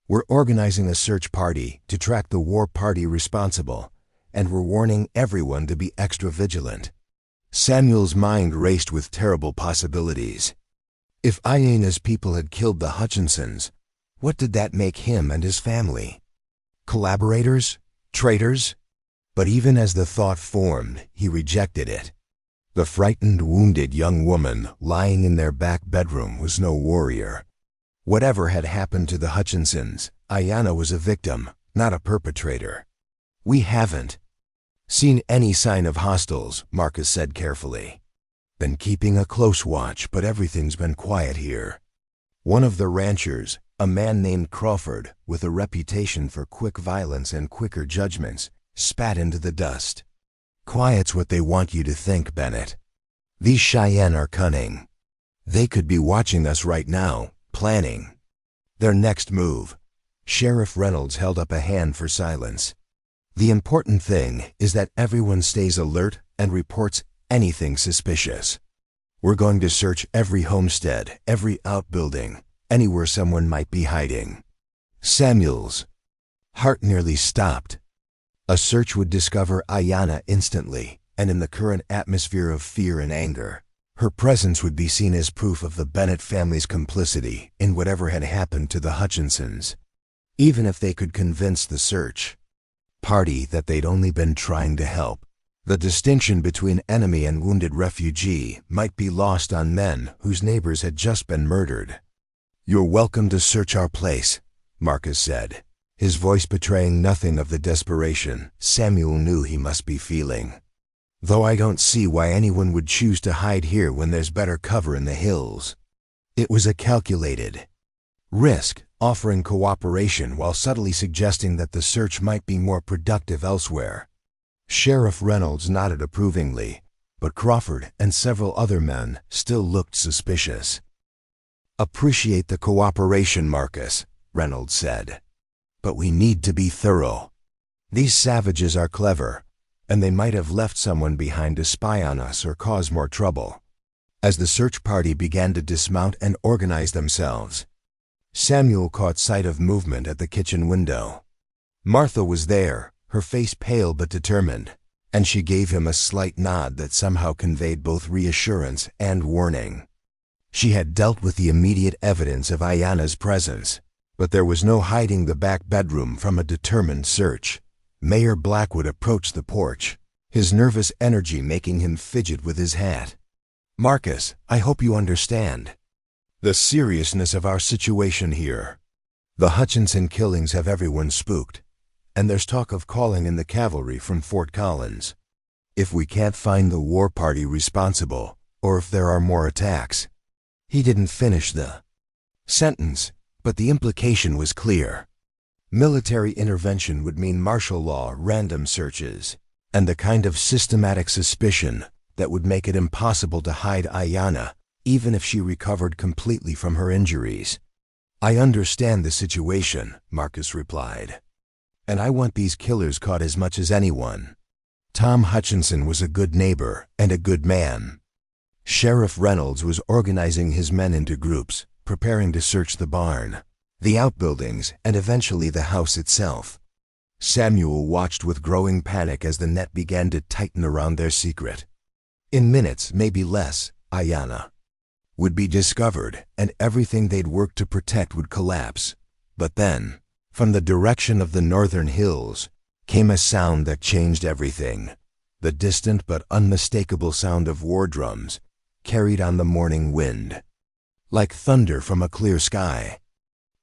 We're organizing a search party to track the war party responsible, and we're warning everyone to be extra vigilant." Samuel's mind raced with terrible possibilities. If Iana's people had killed the Hutchinsons, what did that make him and his family? Collaborators? Traitors? But even as the thought formed, he rejected it. The frightened, wounded young woman lying in their back bedroom was no warrior. Whatever had happened to the Hutchinsons, Ayana was a victim, not a perpetrator. "We haven't seen any sign of hostiles," Marcus said carefully. "Been keeping a close watch, but everything's been quiet here." One of the ranchers, a man named Crawford, with a reputation for quick violence and quicker judgments, spat into the dust. "Quiet's what they want you to think, Bennett. These Cheyenne are cunning. They could be watching us right now, planning their next move." Sheriff Reynolds held up a hand for silence. "The important thing is that everyone stays alert and reports anything suspicious. We're going to search every homestead, every outbuilding, anywhere someone might be hiding." Samuel's heart nearly stopped. A search would discover Ayana instantly, and in the current atmosphere of fear and anger, her presence would be seen as proof of the Bennett family's complicity in whatever had happened to the Hutchinsons. Even if they could convince the search party that they'd only been trying to help, the distinction between enemy and wounded refugee might be lost on men whose neighbors had just been murdered. "You're welcome to search our place," Marcus said, his voice betraying nothing of the desperation Samuel knew he must be feeling. "Though I don't see why anyone would choose to hide here when there's better cover in the hills." It was a calculated risk, offering cooperation while subtly suggesting that the search might be more productive elsewhere. Sheriff Reynolds nodded approvingly, but Crawford and several other men still looked suspicious. "Appreciate the cooperation, Marcus," Reynolds said. "But we need to be thorough. These savages are clever, and they might have left someone behind to spy on us or cause more trouble." As the search party began to dismount and organize themselves, Samuel caught sight of movement at the kitchen window. Martha was there, her face pale but determined, and she gave him a slight nod that somehow conveyed both reassurance and warning. She had dealt with the immediate evidence of Ayana's presence, but there was no hiding the back bedroom from a determined search. Mayor Blackwood approached the porch, his nervous energy making him fidget with his hat. "Marcus, I hope you understand the seriousness of our situation here. The Hutchinson killings have everyone spooked, and there's talk of calling in the cavalry from Fort Collins. If we can't find the war party responsible, or if there are more attacks." He didn't finish the sentence, but the implication was clear. Military intervention would mean martial law, random searches, and the kind of systematic suspicion that would make it impossible to hide Ayana, even if she recovered completely from her injuries. "I understand the situation," Marcus replied, "and I want these killers caught as much as anyone. Tom Hutchinson was a good neighbor and a good man. Sheriff Reynolds was organizing his men into groups, preparing to search the barn, the outbuildings, and eventually the house itself. Samuel watched with growing panic as the net began to tighten around their secret. In minutes, maybe less, Ayanna would be discovered, and everything they'd worked to protect would collapse. But then, from the direction of the northern hills, came a sound that changed everything. The distant but unmistakable sound of war drums, carried on the morning wind, like thunder from a clear sky.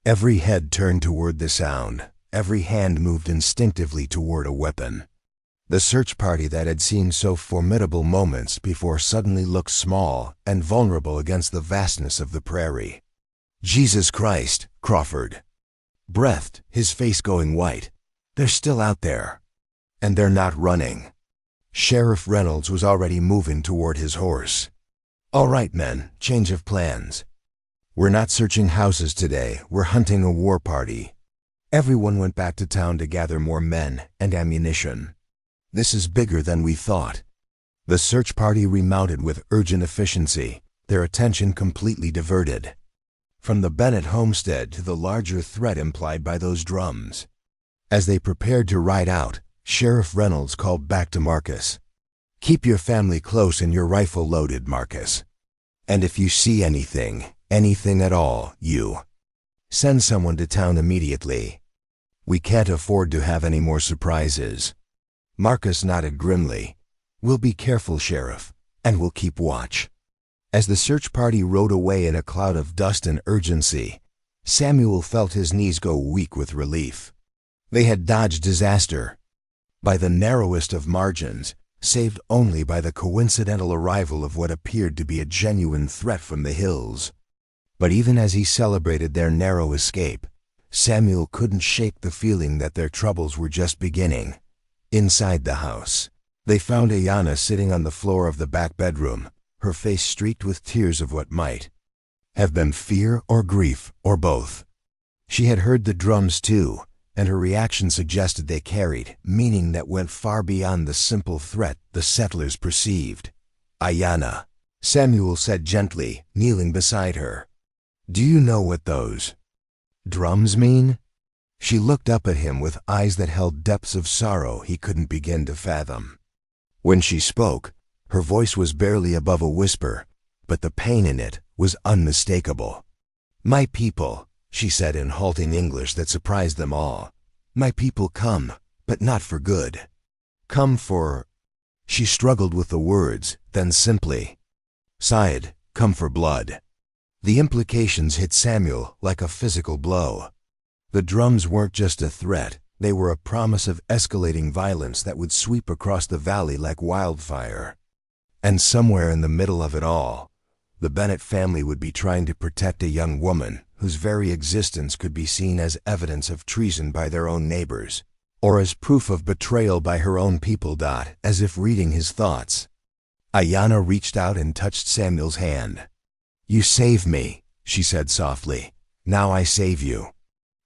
Every head turned toward the sound. Every hand moved instinctively toward a weapon. The search party that had seen so formidable moments before suddenly looked small and vulnerable against the vastness of the prairie. Jesus Christ, Crawford breathed, his face going white. They're still out there. And they're not running. Sheriff Reynolds was already moving toward his horse. All right, men, change of plans. We're not searching houses today, we're hunting a war party. Everyone went back to town to gather more men and ammunition. This is bigger than we thought. The search party remounted with urgent efficiency, their attention completely diverted from the Bennett homestead to the larger threat implied by those drums. As they prepared to ride out, Sheriff Reynolds called back to Marcus. Keep your family close and your rifle loaded, Marcus. And if you see anything at all, send someone to town immediately. We can't afford to have any more surprises. Marcus nodded grimly. We'll be careful, Sheriff, and we'll keep watch. As the search party rode away in a cloud of dust and urgency, Samuel felt his knees go weak with relief. They had dodged disaster by the narrowest of margins, saved only by the coincidental arrival of what appeared to be a genuine threat from the hills. But even as he celebrated their narrow escape, Samuel couldn't shake the feeling that their troubles were just beginning. Inside the house, they found Ayanna sitting on the floor of the back bedroom, her face streaked with tears of what might have been fear or grief or both. She had heard the drums too, and her reaction suggested they carried meaning that went far beyond the simple threat the settlers perceived. Ayanna, Samuel said gently, kneeling beside her. Do you know what those drums mean? She looked up at him with eyes that held depths of sorrow he couldn't begin to fathom. When she spoke, her voice was barely above a whisper, but the pain in it was unmistakable. My people, she said in halting English that surprised them all. My people come, but not for good. Come for... She struggled with the words, then simply sighed, come for blood. The implications hit Samuel like a physical blow. The drums weren't just a threat, they were a promise of escalating violence that would sweep across the valley like wildfire. And somewhere in the middle of it all, the Bennett family would be trying to protect a young woman whose very existence could be seen as evidence of treason by their own neighbors, or as proof of betrayal by her own people. As if reading his thoughts, Ayanna reached out and touched Samuel's hand. You save me, she said softly. Now I save you.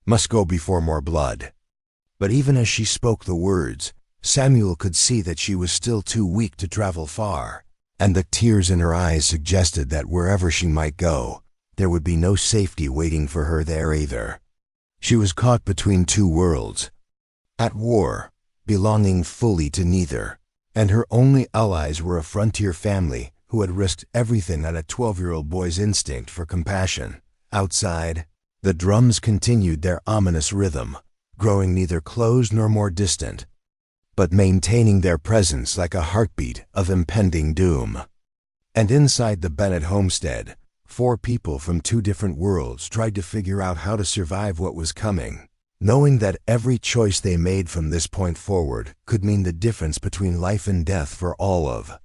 Must go before more blood. But even as she spoke the words, Samuel could see that she was still too weak to travel far, and the tears in her eyes suggested that wherever she might go, there would be no safety waiting for her there either. She was caught between two worlds, at war, belonging fully to neither, and her only allies were a frontier family who had risked everything on a 12-year-old boy's instinct for compassion. Outside, the drums continued their ominous rhythm, growing neither close nor more distant, but maintaining their presence like a heartbeat of impending doom. And inside the Bennett homestead, 4 people from 2 different worlds tried to figure out how to survive what was coming, knowing that every choice they made from this point forward could mean the difference between life and death for all of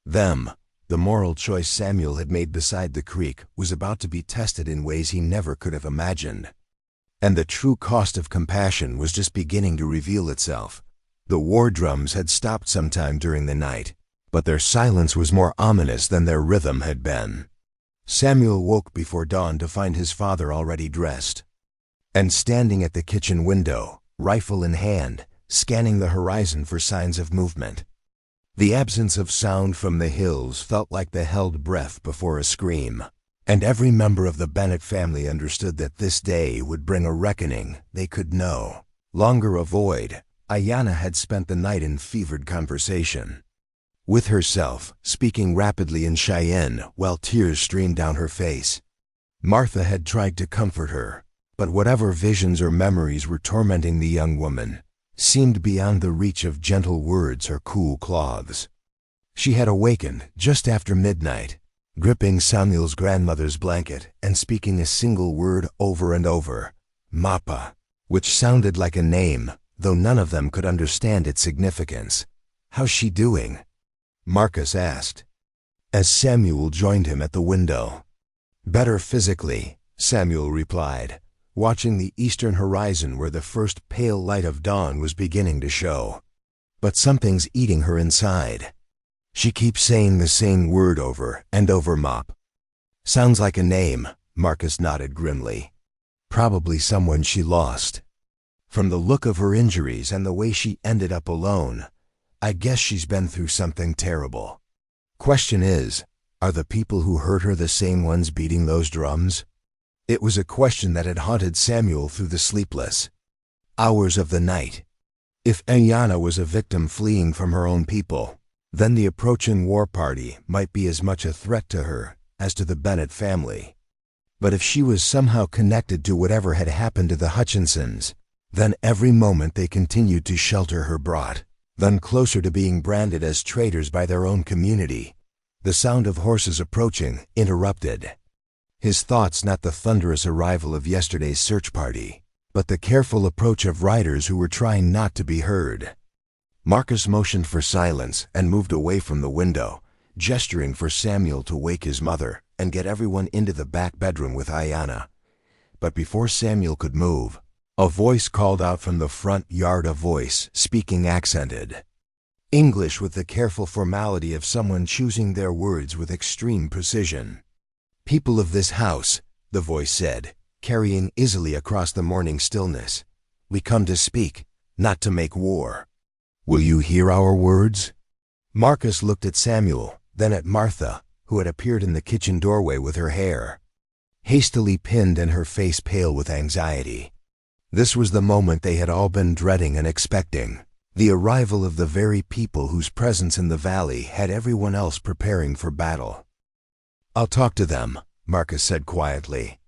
them. The moral choice Samuel had made beside the creek was about to be tested in ways he never could have imagined. And the true cost of compassion was just beginning to reveal itself. The war drums had stopped sometime during the night, but their silence was more ominous than their rhythm had been. Samuel woke before dawn to find his father already dressed and standing at the kitchen window, rifle in hand, scanning the horizon for signs of movement. The absence of sound from the hills felt like the held breath before a scream, and every member of the Bennett family understood that this day would bring a reckoning they could no longer avoid. Ayanna had spent the night in fevered conversation with herself, speaking rapidly in Cheyenne while tears streamed down her face. Martha had tried to comfort her, but whatever visions or memories were tormenting the young woman seemed beyond the reach of gentle words or cool cloths. She had awakened just after midnight, gripping Samuel's grandmother's blanket and speaking a single word over and over, Mappa, which sounded like a name, though none of them could understand its significance. "How's she doing?" Marcus asked, as Samuel joined him at the window. "Better physically," Samuel replied, watching the eastern horizon where the first pale light of dawn was beginning to show. "But something's eating her inside. She keeps saying the same word over and over, Mop." "Sounds like a name," Marcus nodded grimly. "Probably someone she lost. From the look of her injuries and the way she ended up alone, I guess she's been through something terrible. Question is, are the people who hurt her the same ones beating those drums?" It was a question that had haunted Samuel through the sleepless hours of the night. If Ayanna was a victim fleeing from her own people, then the approaching war party might be as much a threat to her as to the Bennett family. But if she was somehow connected to whatever had happened to the Hutchinsons, then every moment they continued to shelter her brought them closer to being branded as traitors by their own community. The sound of horses approaching interrupted his thoughts, not the thunderous arrival of yesterday's search party, but the careful approach of riders who were trying not to be heard. Marcus motioned for silence and moved away from the window, gesturing for Samuel to wake his mother and get everyone into the back bedroom with Ayanna. But before Samuel could move, a voice called out from the front yard, a voice speaking accented English with the careful formality of someone choosing their words with extreme precision. "People of this house," the voice said, carrying easily across the morning stillness, "we come to speak, not to make war. Will you hear our words?" Marcus looked at Samuel, then at Martha, who had appeared in the kitchen doorway with her hair hastily pinned and her face pale with anxiety. This was the moment they had all been dreading and expecting, the arrival of the very people whose presence in the valley had everyone else preparing for battle. "I'll talk to them," Marcus said quietly.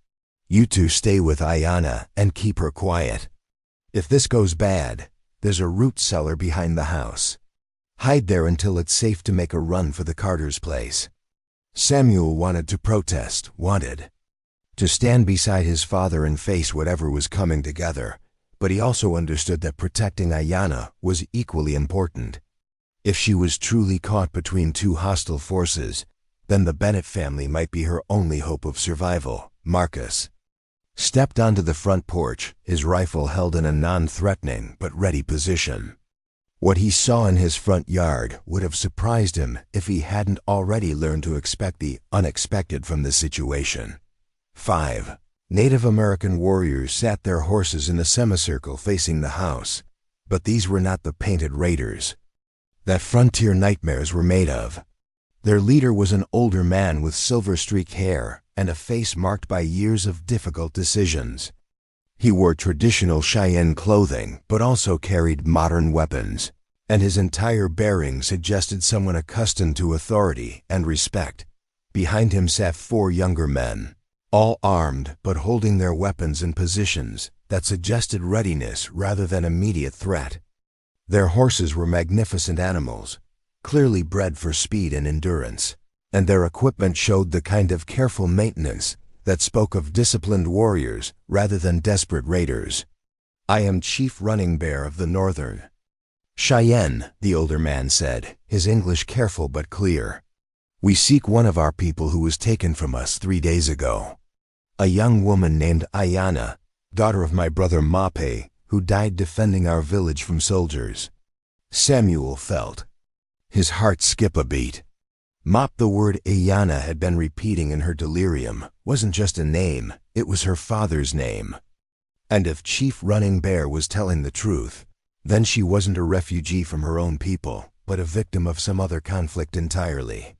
"You two stay with Ayanna and keep her quiet. If this goes bad, there's a root cellar behind the house. Hide there until it's safe to make a run for the Carter's place." Samuel wanted to protest, wanted to stand beside his father and face whatever was coming together, but he also understood that protecting Ayanna was equally important. If she was truly caught between two hostile forces, then the Bennett family might be her only hope of survival. Marcus stepped onto the front porch, his rifle held in a non-threatening but ready position. What he saw in his front yard would have surprised him if he hadn't already learned to expect the unexpected from the situation. 5 Native American warriors sat their horses in a semicircle facing the house, but these were not the painted raiders that frontier nightmares were made of. Their leader was an older man with silver-streaked hair and a face marked by years of difficult decisions. He wore traditional Cheyenne clothing but also carried modern weapons, and his entire bearing suggested someone accustomed to authority and respect. Behind him sat 4 younger men, all armed but holding their weapons in positions that suggested readiness rather than immediate threat. Their horses were magnificent animals, clearly bred for speed and endurance, and their equipment showed the kind of careful maintenance that spoke of disciplined warriors rather than desperate raiders. "I am Chief Running Bear of the Northern Cheyenne," the older man said, his English careful but clear. "We seek one of our people who was taken from us 3 days ago. A young woman named Ayanna, daughter of my brother Mape, who died defending our village from soldiers." Samuel felt his heart skip a beat. Mop, the word Ayanna had been repeating in her delirium, wasn't just a name, it was her father's name. And if Chief Running Bear was telling the truth, then she wasn't a refugee from her own people, but a victim of some other conflict entirely.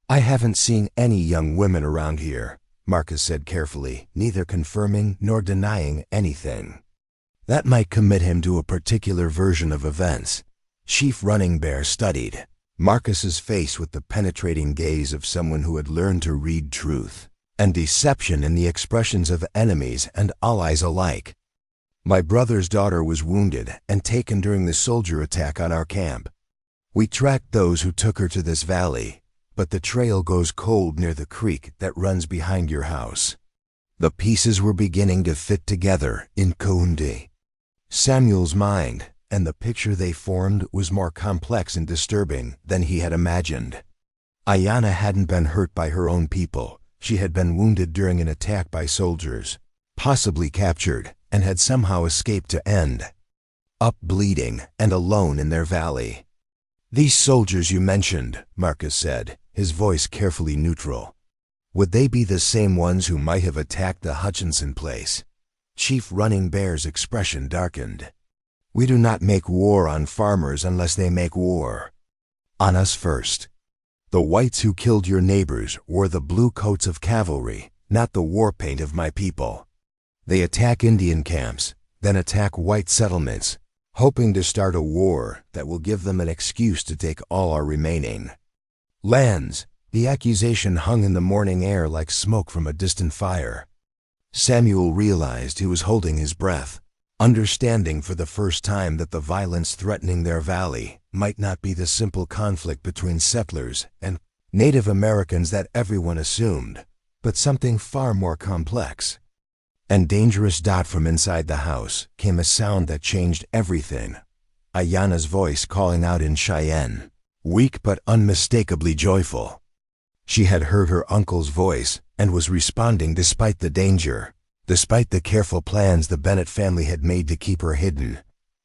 "I haven't seen any young women around here," Marcus said carefully, neither confirming nor denying anything. That might commit him to a particular version of events. Chief Running Bear studied Marcus's face with the penetrating gaze of someone who had learned to read truth and deception in the expressions of enemies and allies alike. "My brother's daughter was wounded and taken during the soldier attack on our camp. We tracked those who took her to this valley, but the trail goes cold near the creek that runs behind your house." The pieces were beginning to fit together in Kaundi. Samuel's mind and the picture they formed was more complex and disturbing than he had imagined. Ayanna hadn't been hurt by her own people. She had been wounded during an attack by soldiers, possibly captured, and had somehow escaped to end up bleeding and alone in their valley. "These soldiers you mentioned," Marcus said, his voice carefully neutral. "Would they be the same ones who might have attacked the Hutchinson place?" Chief Running Bear's expression darkened. "We do not make war on farmers unless they make war on us first. The whites who killed your neighbors wore the blue coats of cavalry, not the war paint of my people. They attack Indian camps, then attack white settlements, hoping to start a war that will give them an excuse to take all our remaining lands." The accusation hung in the morning air like smoke from a distant fire. Samuel realized he was holding his breath, understanding for the first time that the violence threatening their valley might not be the simple conflict between settlers and Native Americans that everyone assumed, but something far more complex and dangerous. From inside the house came a sound that changed everything. Ayanna's voice calling out in Cheyenne, weak but unmistakably joyful. She had heard her uncle's voice and was responding despite the danger, despite the careful plans the Bennett family had made to keep her hidden.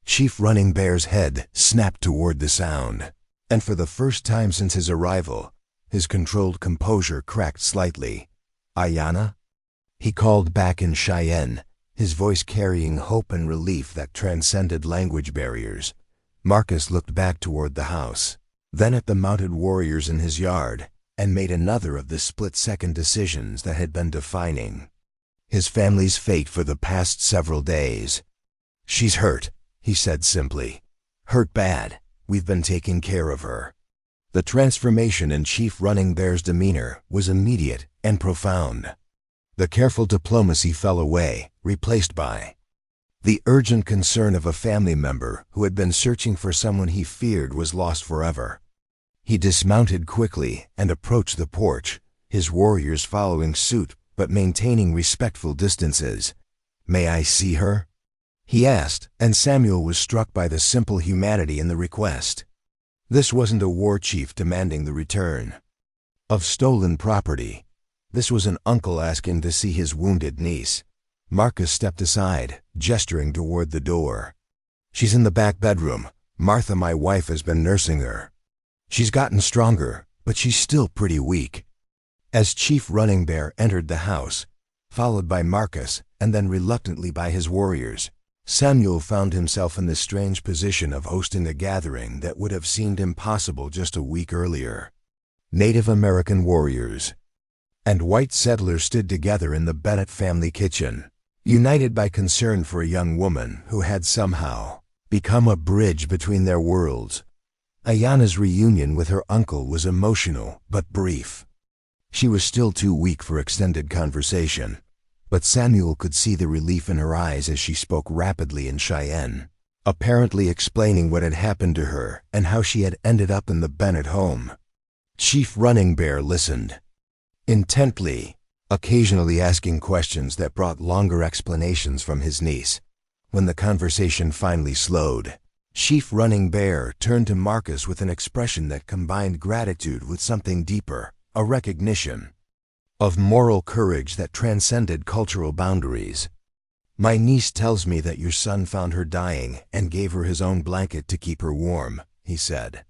Chief Running Bear's head snapped toward the sound, and for the first time since his arrival, his controlled composure cracked slightly. "Ayanna?" he called back in Cheyenne, his voice carrying hope and relief that transcended language barriers. Marcus looked back toward the house, then at the mounted warriors in his yard, and made another of the split-second decisions that had been defining his family's fate for the past several days. "She's hurt," he said simply. "Hurt bad. We've been taking care of her." The transformation in Chief Running Bear's demeanor was immediate and profound. The careful diplomacy fell away, replaced by the urgent concern of a family member who had been searching for someone he feared was lost forever. He dismounted quickly and approached the porch, his warriors following suit but maintaining respectful distances. "May I see her?" he asked, and Samuel was struck by the simple humanity in the request. This wasn't a war chief demanding the return of stolen property. This was an uncle asking to see his wounded niece. Marcus stepped aside, gesturing toward the door. "She's in the back bedroom. Martha, my wife, has been nursing her. She's gotten stronger, but she's still pretty weak." As Chief Running Bear entered the house, followed by Marcus and then reluctantly by his warriors, Samuel found himself in the strange position of hosting a gathering that would have seemed impossible just a week earlier. Native American warriors and white settlers stood together in the Bennett family kitchen, united by concern for a young woman who had somehow become a bridge between their worlds. Ayanna's reunion with her uncle was emotional but brief. She was still too weak for extended conversation, but Samuel could see the relief in her eyes as she spoke rapidly in Cheyenne, apparently explaining what had happened to her and how she had ended up in the Bennett home. Chief Running Bear listened intently, occasionally asking questions that brought longer explanations from his niece. When the conversation finally slowed, Chief Running Bear turned to Marcus with an expression that combined gratitude with something deeper, a recognition of moral courage that transcended cultural boundaries. "My niece tells me that your son found her dying and gave her his own blanket to keep her warm," he said.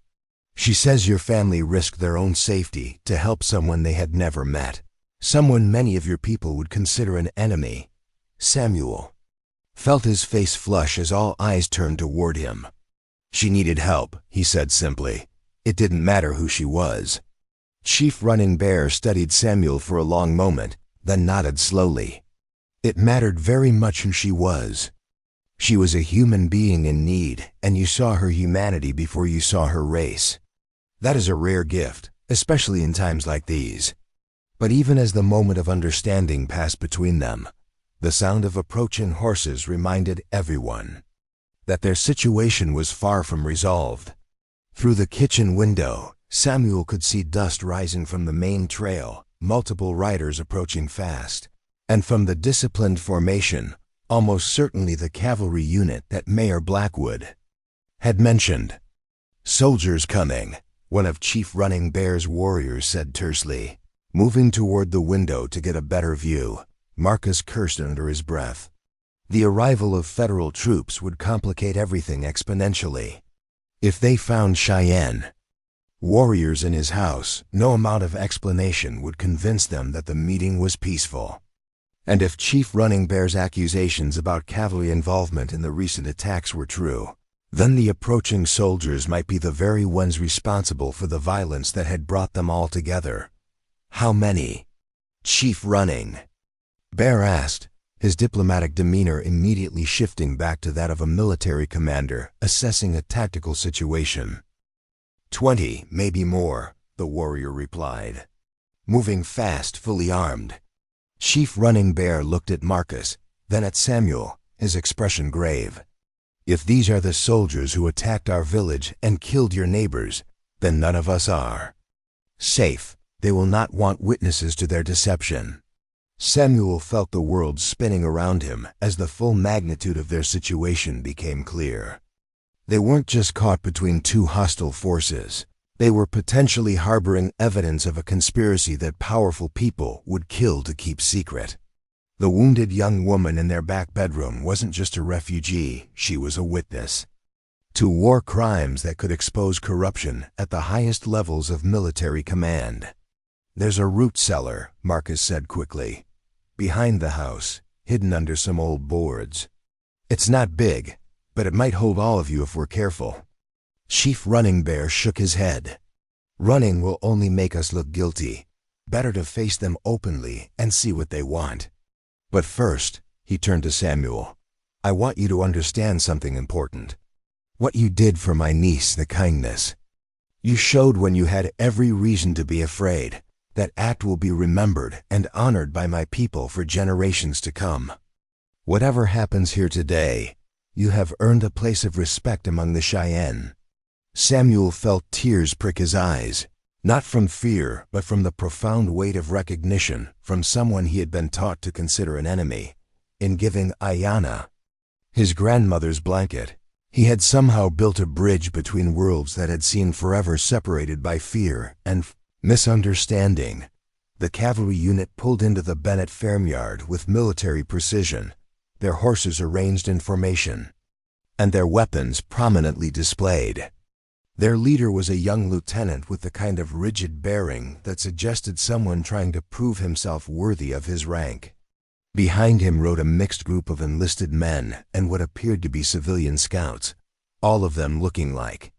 "She says your family risked their own safety to help someone they had never met, someone many of your people would consider an enemy." Samuel felt his face flush as all eyes turned toward him. "She needed help," he said simply, It didn't matter who she was. Chief Running Bear studied Samuel for a long moment, then nodded slowly. It mattered very much who she was. She was a human being in need, and you saw her humanity before you saw her race. That is a rare gift, especially in times like these. But even as the moment of understanding passed between them, the sound of approaching horses reminded everyone that their situation was far from resolved. Through the kitchen window, Samuel could see dust rising from the main trail, multiple riders approaching fast. And from the disciplined formation, almost certainly the cavalry unit that Mayor Blackwood had mentioned. "Soldiers coming," one of Chief Running Bear's warriors said tersely. Moving toward the window to get a better view, Marcus cursed under his breath. The arrival of federal troops would complicate everything exponentially. If they found Cheyenne warriors in his house, no amount of explanation would convince them that the meeting was peaceful. And if Chief Running Bear's accusations about cavalry involvement in the recent attacks were true, then the approaching soldiers might be the very ones responsible for the violence that had brought them all together. How many? Chief Running Bear asked, his diplomatic demeanor immediately shifting back to that of a military commander assessing a tactical situation. 20, maybe more, the warrior replied. Moving fast, fully armed. Chief Running Bear looked at Marcus, then at Samuel, his expression grave. If these are the soldiers who attacked our village and killed your neighbors, then none of us are safe. They will not want witnesses to their deception. Samuel felt the world spinning around him as the full magnitude of their situation became clear. They weren't just caught between two hostile forces. They were potentially harboring evidence of a conspiracy that powerful people would kill to keep secret. The wounded young woman in their back bedroom wasn't just a refugee, she was a witness to war crimes that could expose corruption at the highest levels of military command. "There's a root cellar," Marcus said quickly, "behind the house, hidden under some old boards. It's not big, but it might hold all of you if we're careful." Chief Running Bear shook his head. "Running will only make us look guilty. Better to face them openly and see what they want. But first," he turned to Samuel, "I want you to understand something important. What you did for my niece, the kindness you showed when you had every reason to be afraid, that act will be remembered and honored by my people for generations to come. Whatever happens here today, you have earned a place of respect among the Cheyenne." Samuel felt tears prick his eyes, not from fear, but from the profound weight of recognition from someone he had been taught to consider an enemy. In giving Ayanna his grandmother's blanket, he had somehow built a bridge between worlds that had seemed forever separated by fear and misunderstanding. The cavalry unit pulled into the Bennett farmyard with military precision, their horses arranged in formation, and their weapons prominently displayed. Their leader was a young lieutenant with the kind of rigid bearing that suggested someone trying to prove himself worthy of his rank. Behind him rode a mixed group of enlisted men and what appeared to be civilian scouts, all of them looking like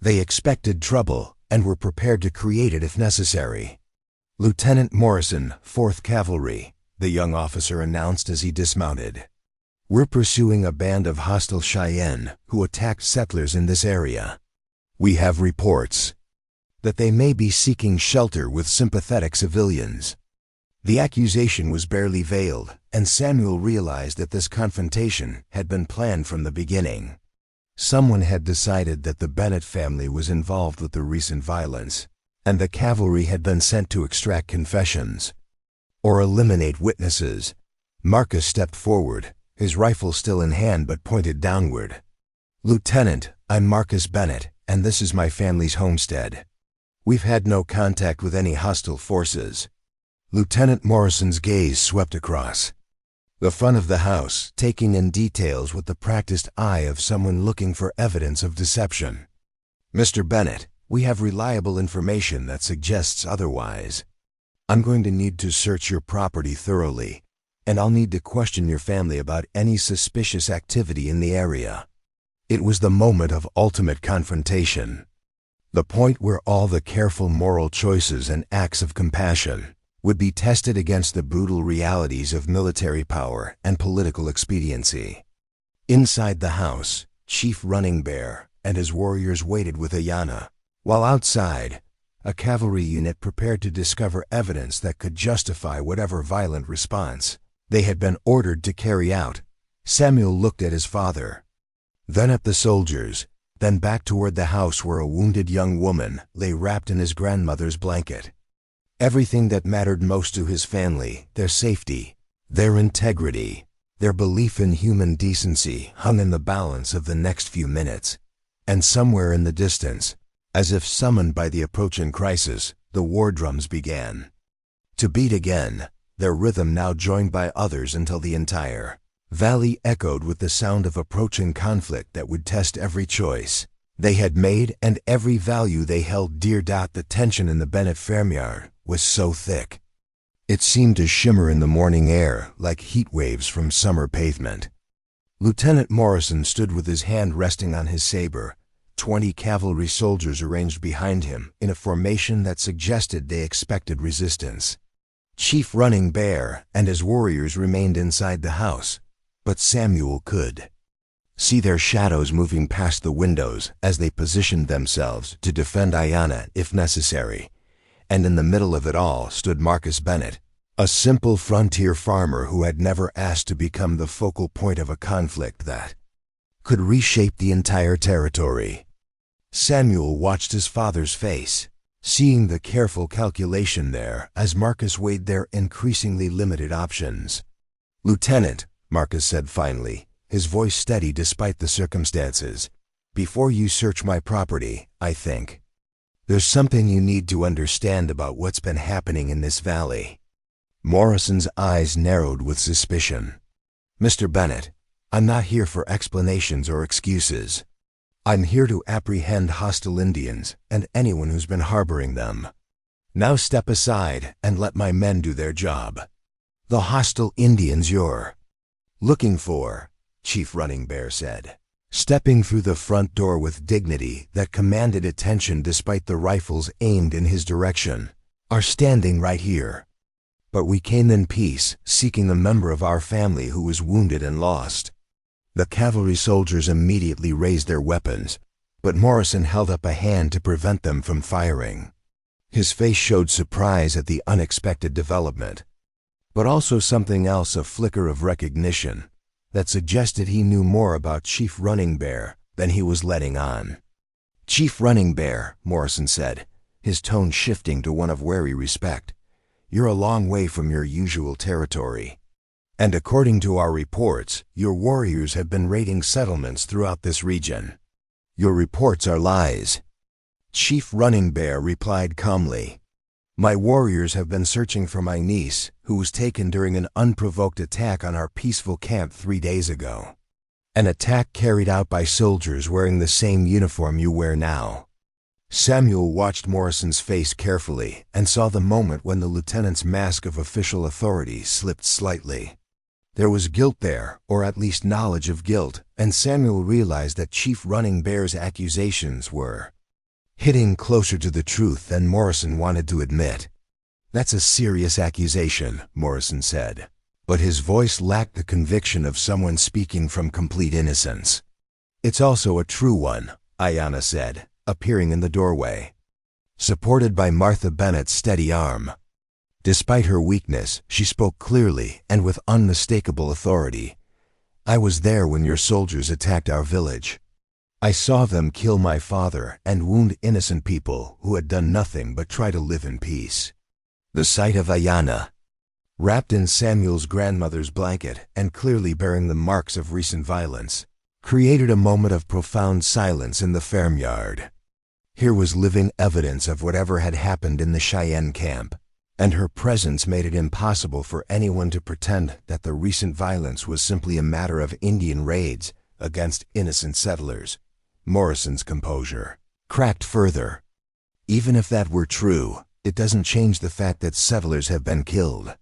they expected trouble and were prepared to create it if necessary. "Lieutenant Morrison, 4th Cavalry," the young officer announced as he dismounted. "We're pursuing a band of hostile Cheyenne who attacked settlers in this area. We have reports that they may be seeking shelter with sympathetic civilians." The accusation was barely veiled, and Samuel realized that this confrontation had been planned from the beginning. Someone had decided that the Bennett family was involved with the recent violence, and the cavalry had been sent to extract confessions or eliminate witnesses. Marcus stepped forward, his rifle still in hand but pointed downward. "Lieutenant, I'm Marcus Bennett, and this is my family's homestead. We've had no contact with any hostile forces." Lieutenant Morrison's gaze swept across the front of the house, taking in details with the practiced eye of someone looking for evidence of deception. "Mr. Bennett, we have reliable information that suggests otherwise. I'm going to need to search your property thoroughly, and I'll need to question your family about any suspicious activity in the area." It was the moment of ultimate confrontation. The point where all the careful moral choices and acts of compassion would be tested against the brutal realities of military power and political expediency. Inside the house, Chief Running Bear and his warriors waited with Ayana, while outside, a cavalry unit prepared to discover evidence that could justify whatever violent response they had been ordered to carry out. Samuel looked at his father, then at the soldiers, then back toward the house where a wounded young woman lay wrapped in his grandmother's blanket. Everything that mattered most to his family, their safety, their integrity, their belief in human decency, hung in the balance of the next few minutes. And somewhere in the distance, as if summoned by the approaching crisis, the war drums began to beat again, their rhythm now joined by others until the entire valley echoed with the sound of approaching conflict that would test every choice they had made and every value they held dear. The tension in the Bennett farmyard was so thick, it seemed to shimmer in the morning air like heat waves from summer pavement. Lieutenant Morrison stood with his hand resting on his saber, 20 cavalry soldiers arranged behind him in a formation that suggested they expected resistance. Chief Running Bear and his warriors remained inside the house, but Samuel could see their shadows moving past the windows as they positioned themselves to defend Ayana if necessary. And in the middle of it all stood Marcus Bennett, a simple frontier farmer who had never asked to become the focal point of a conflict that could reshape the entire territory. Samuel watched his father's face, seeing the careful calculation there as Marcus weighed their increasingly limited options. "Lieutenant," Marcus said finally, his voice steady despite the circumstances, "before you search my property, I think there's something you need to understand about what's been happening in this valley." Morrison's eyes narrowed with suspicion. "Mr. Bennett, I'm not here for explanations or excuses. I'm here to apprehend hostile Indians and anyone who's been harboring them. Now step aside and let my men do their job." "The hostile Indians you're looking for," Chief Running Bear said, stepping through the front door with dignity that commanded attention despite the rifles aimed in his direction, "are standing right here. But we came in peace, seeking a member of our family who was wounded and lost." The cavalry soldiers immediately raised their weapons, but Morrison held up a hand to prevent them from firing. His face showed surprise at the unexpected development, but also something else, a flicker of recognition that suggested he knew more about Chief Running Bear than he was letting on. "Chief Running Bear," Morrison said, his tone shifting to one of wary respect, "you're a long way from your usual territory. And according to our reports, your warriors have been raiding settlements throughout this region. Your reports are lies." Chief Running Bear replied calmly, "My warriors have been searching for my niece, who was taken during an unprovoked attack on our peaceful camp 3 days ago. An attack carried out by soldiers wearing the same uniform you wear now." Samuel watched Morrison's face carefully and saw the moment when the lieutenant's mask of official authority slipped slightly. There was guilt there, or at least knowledge of guilt, and Samuel realized that Chief Running Bear's accusations were hitting closer to the truth than Morrison wanted to admit. "That's a serious accusation," Morrison said, but his voice lacked the conviction of someone speaking from complete innocence. "It's also a true one," Ayana said, appearing in the doorway, supported by Martha Bennett's steady arm. Despite her weakness, she spoke clearly and with unmistakable authority. "I was there when your soldiers attacked our village. I saw them kill my father and wound innocent people who had done nothing but try to live in peace." The sight of Ayana, wrapped in Samuel's grandmother's blanket and clearly bearing the marks of recent violence, created a moment of profound silence in the farmyard. Here was living evidence of whatever had happened in the Cheyenne camp, and her presence made it impossible for anyone to pretend that the recent violence was simply a matter of Indian raids against innocent settlers. Morrison's composure cracked further. "Even if that were true, it doesn't change the fact that settlers have been killed.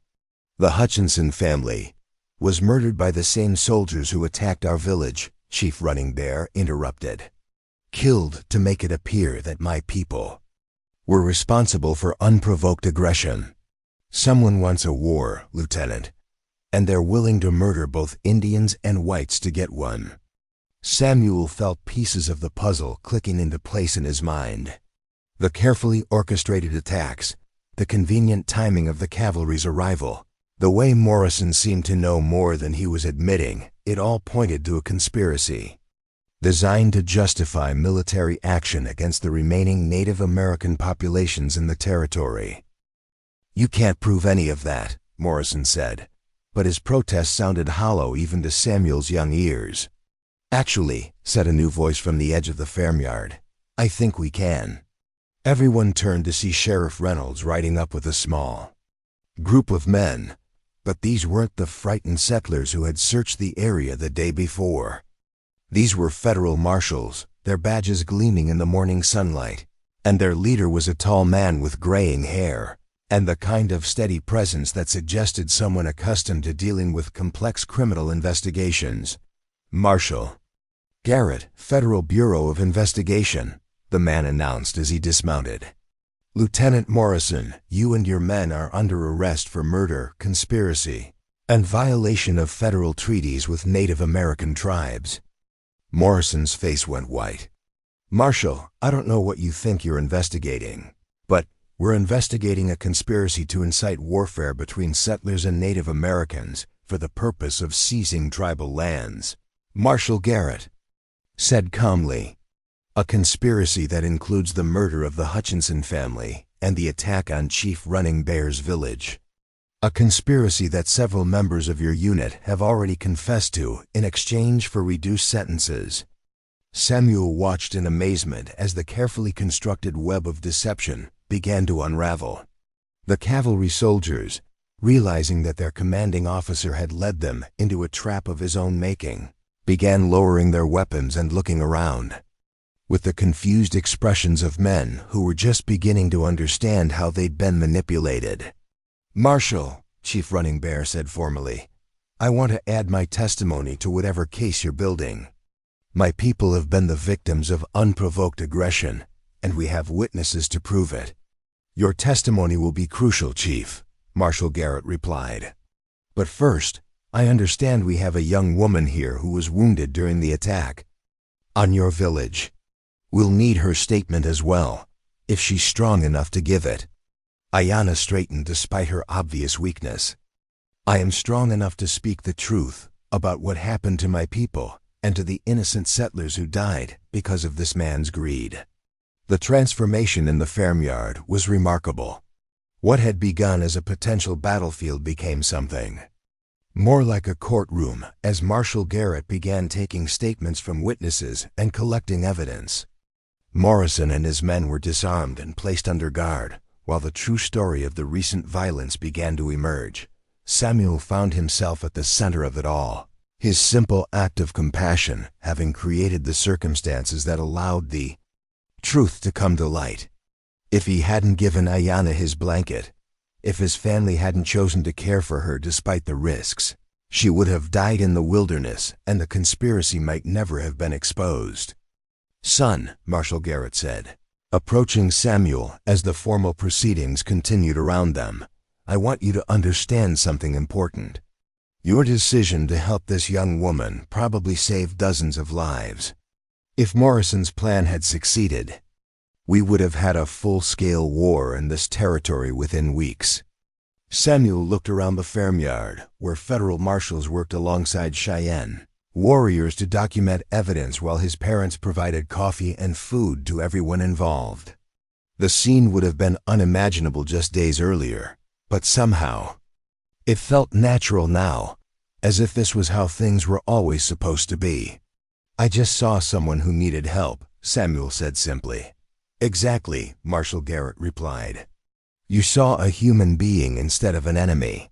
The Hutchinson family was murdered by the same soldiers who attacked our village," Chief Running Bear interrupted. killed to make it appear that my people were responsible for unprovoked aggression. Someone wants a war, Lieutenant, and they're willing to murder both Indians and whites to get one. Samuel felt pieces of the puzzle clicking into place in his mind. The carefully orchestrated attacks, the convenient timing of the cavalry's arrival, the way Morrison seemed to know more than he was admitting, it all pointed to a conspiracy designed to justify military action against the remaining Native American populations in the territory. "You can't prove any of that," Morrison said, but his protest sounded hollow even to Samuel's young ears. "Actually," said a new voice from the edge of the farmyard, "I think we can." Everyone turned to see Sheriff Reynolds riding up with a small group of men, but these weren't the frightened settlers who had searched the area the day before. These were federal marshals, their badges gleaming in the morning sunlight, and their leader was a tall man with graying hair, and the kind of steady presence that suggested someone accustomed to dealing with complex criminal investigations. "Marshal Garrett, Federal Bureau of Investigation," the man announced as he dismounted. "Lieutenant Morrison, you and your men are under arrest for murder, conspiracy, and violation of federal treaties with Native American tribes." Morrison's face went white. "Marshal, I don't know what you think you're investigating, but we're investigating a conspiracy to incite warfare between settlers and Native Americans for the purpose of seizing tribal lands," Marshal Garrett said calmly. "A conspiracy that includes the murder of the Hutchinson family and the attack on Chief Running Bear's village. A conspiracy that several members of your unit have already confessed to in exchange for reduced sentences." Samuel watched in amazement as the carefully constructed web of deception began to unravel. The cavalry soldiers, realizing that their commanding officer had led them into a trap of his own making, began lowering their weapons and looking around, with the confused expressions of men who were just beginning to understand how they'd been manipulated. "Marshal," Chief Running Bear said formally, "I want to add my testimony to whatever case you're building. My people have been the victims of unprovoked aggression, and we have witnesses to prove it." "Your testimony will be crucial, Chief," Marshal Garrett replied. "But first, I understand we have a young woman here who was wounded during the attack on your village. We'll need her statement as well, if she's strong enough to give it." Ayanna straightened despite her obvious weakness. "I am strong enough to speak the truth about what happened to my people and to the innocent settlers who died because of this man's greed." The transformation in the farmyard was remarkable. What had begun as a potential battlefield became something more like a courtroom as Marshal Garrett began taking statements from witnesses and collecting evidence. Morrison and his men were disarmed and placed under guard, while the true story of the recent violence began to emerge. Samuel found himself at the center of it all, his simple act of compassion having created the circumstances that allowed the truth to come to light. If he hadn't given Ayanna his blanket, if his family hadn't chosen to care for her despite the risks, she would have died in the wilderness and the conspiracy might never have been exposed. "Son," Marshal Garrett said, approaching Samuel as the formal proceedings continued around them, "I want you to understand something important. Your decision to help this young woman probably saved dozens of lives. If Morrison's plan had succeeded, we would have had a full-scale war in this territory within weeks." Samuel looked around the farmyard, where federal marshals worked alongside Cheyenne warriors to document evidence while his parents provided coffee and food to everyone involved. The scene would have been unimaginable just days earlier, but somehow it felt natural now, as if this was how things were always supposed to be. "I just saw someone who needed help," Samuel said simply. "Exactly," Marshal Garrett replied. "You saw a human being instead of an enemy.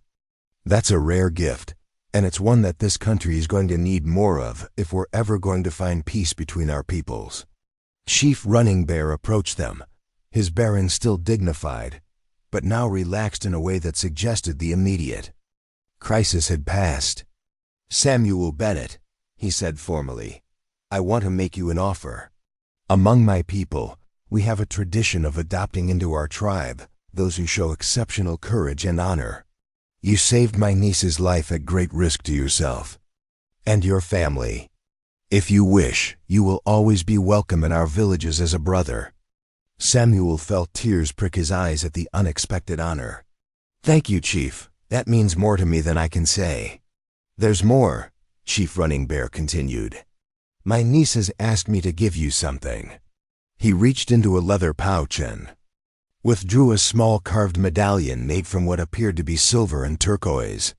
That's a rare gift, and it's one that this country is going to need more of if we're ever going to find peace between our peoples." Chief Running Bear approached them, his bearing still dignified, but now relaxed in a way that suggested the immediate crisis had passed. "Samuel Bennett," he said formally, "I want to make you an offer." Among my people, we have a tradition of adopting into our tribe those who show exceptional courage and honor. You saved my niece's life at great risk to yourself and your family. If you wish, you will always be welcome in our villages as a brother." Samuel felt tears prick his eyes at the unexpected honor. "Thank you, Chief. That means more to me than I can say." "There's more," Chief Running Bear continued. "My niece has asked me to give you something." He reached into a leather pouch and withdrew a small carved medallion made from what appeared to be silver and turquoise.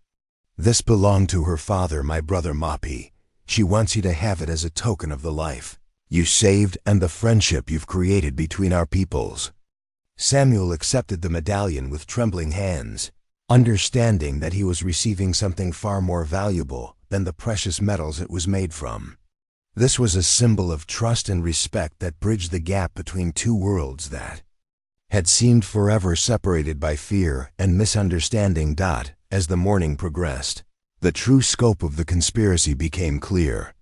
"This belonged to her father, my brother Moppy. She wants you to have it as a token of the life you saved and the friendship you've created between our peoples." Samuel accepted the medallion with trembling hands, understanding that he was receiving something far more valuable than the precious metals it was made from. This was a symbol of trust and respect that bridged the gap between two worlds that had seemed forever separated by fear and misunderstanding. As the morning progressed, the true scope of the conspiracy became clear.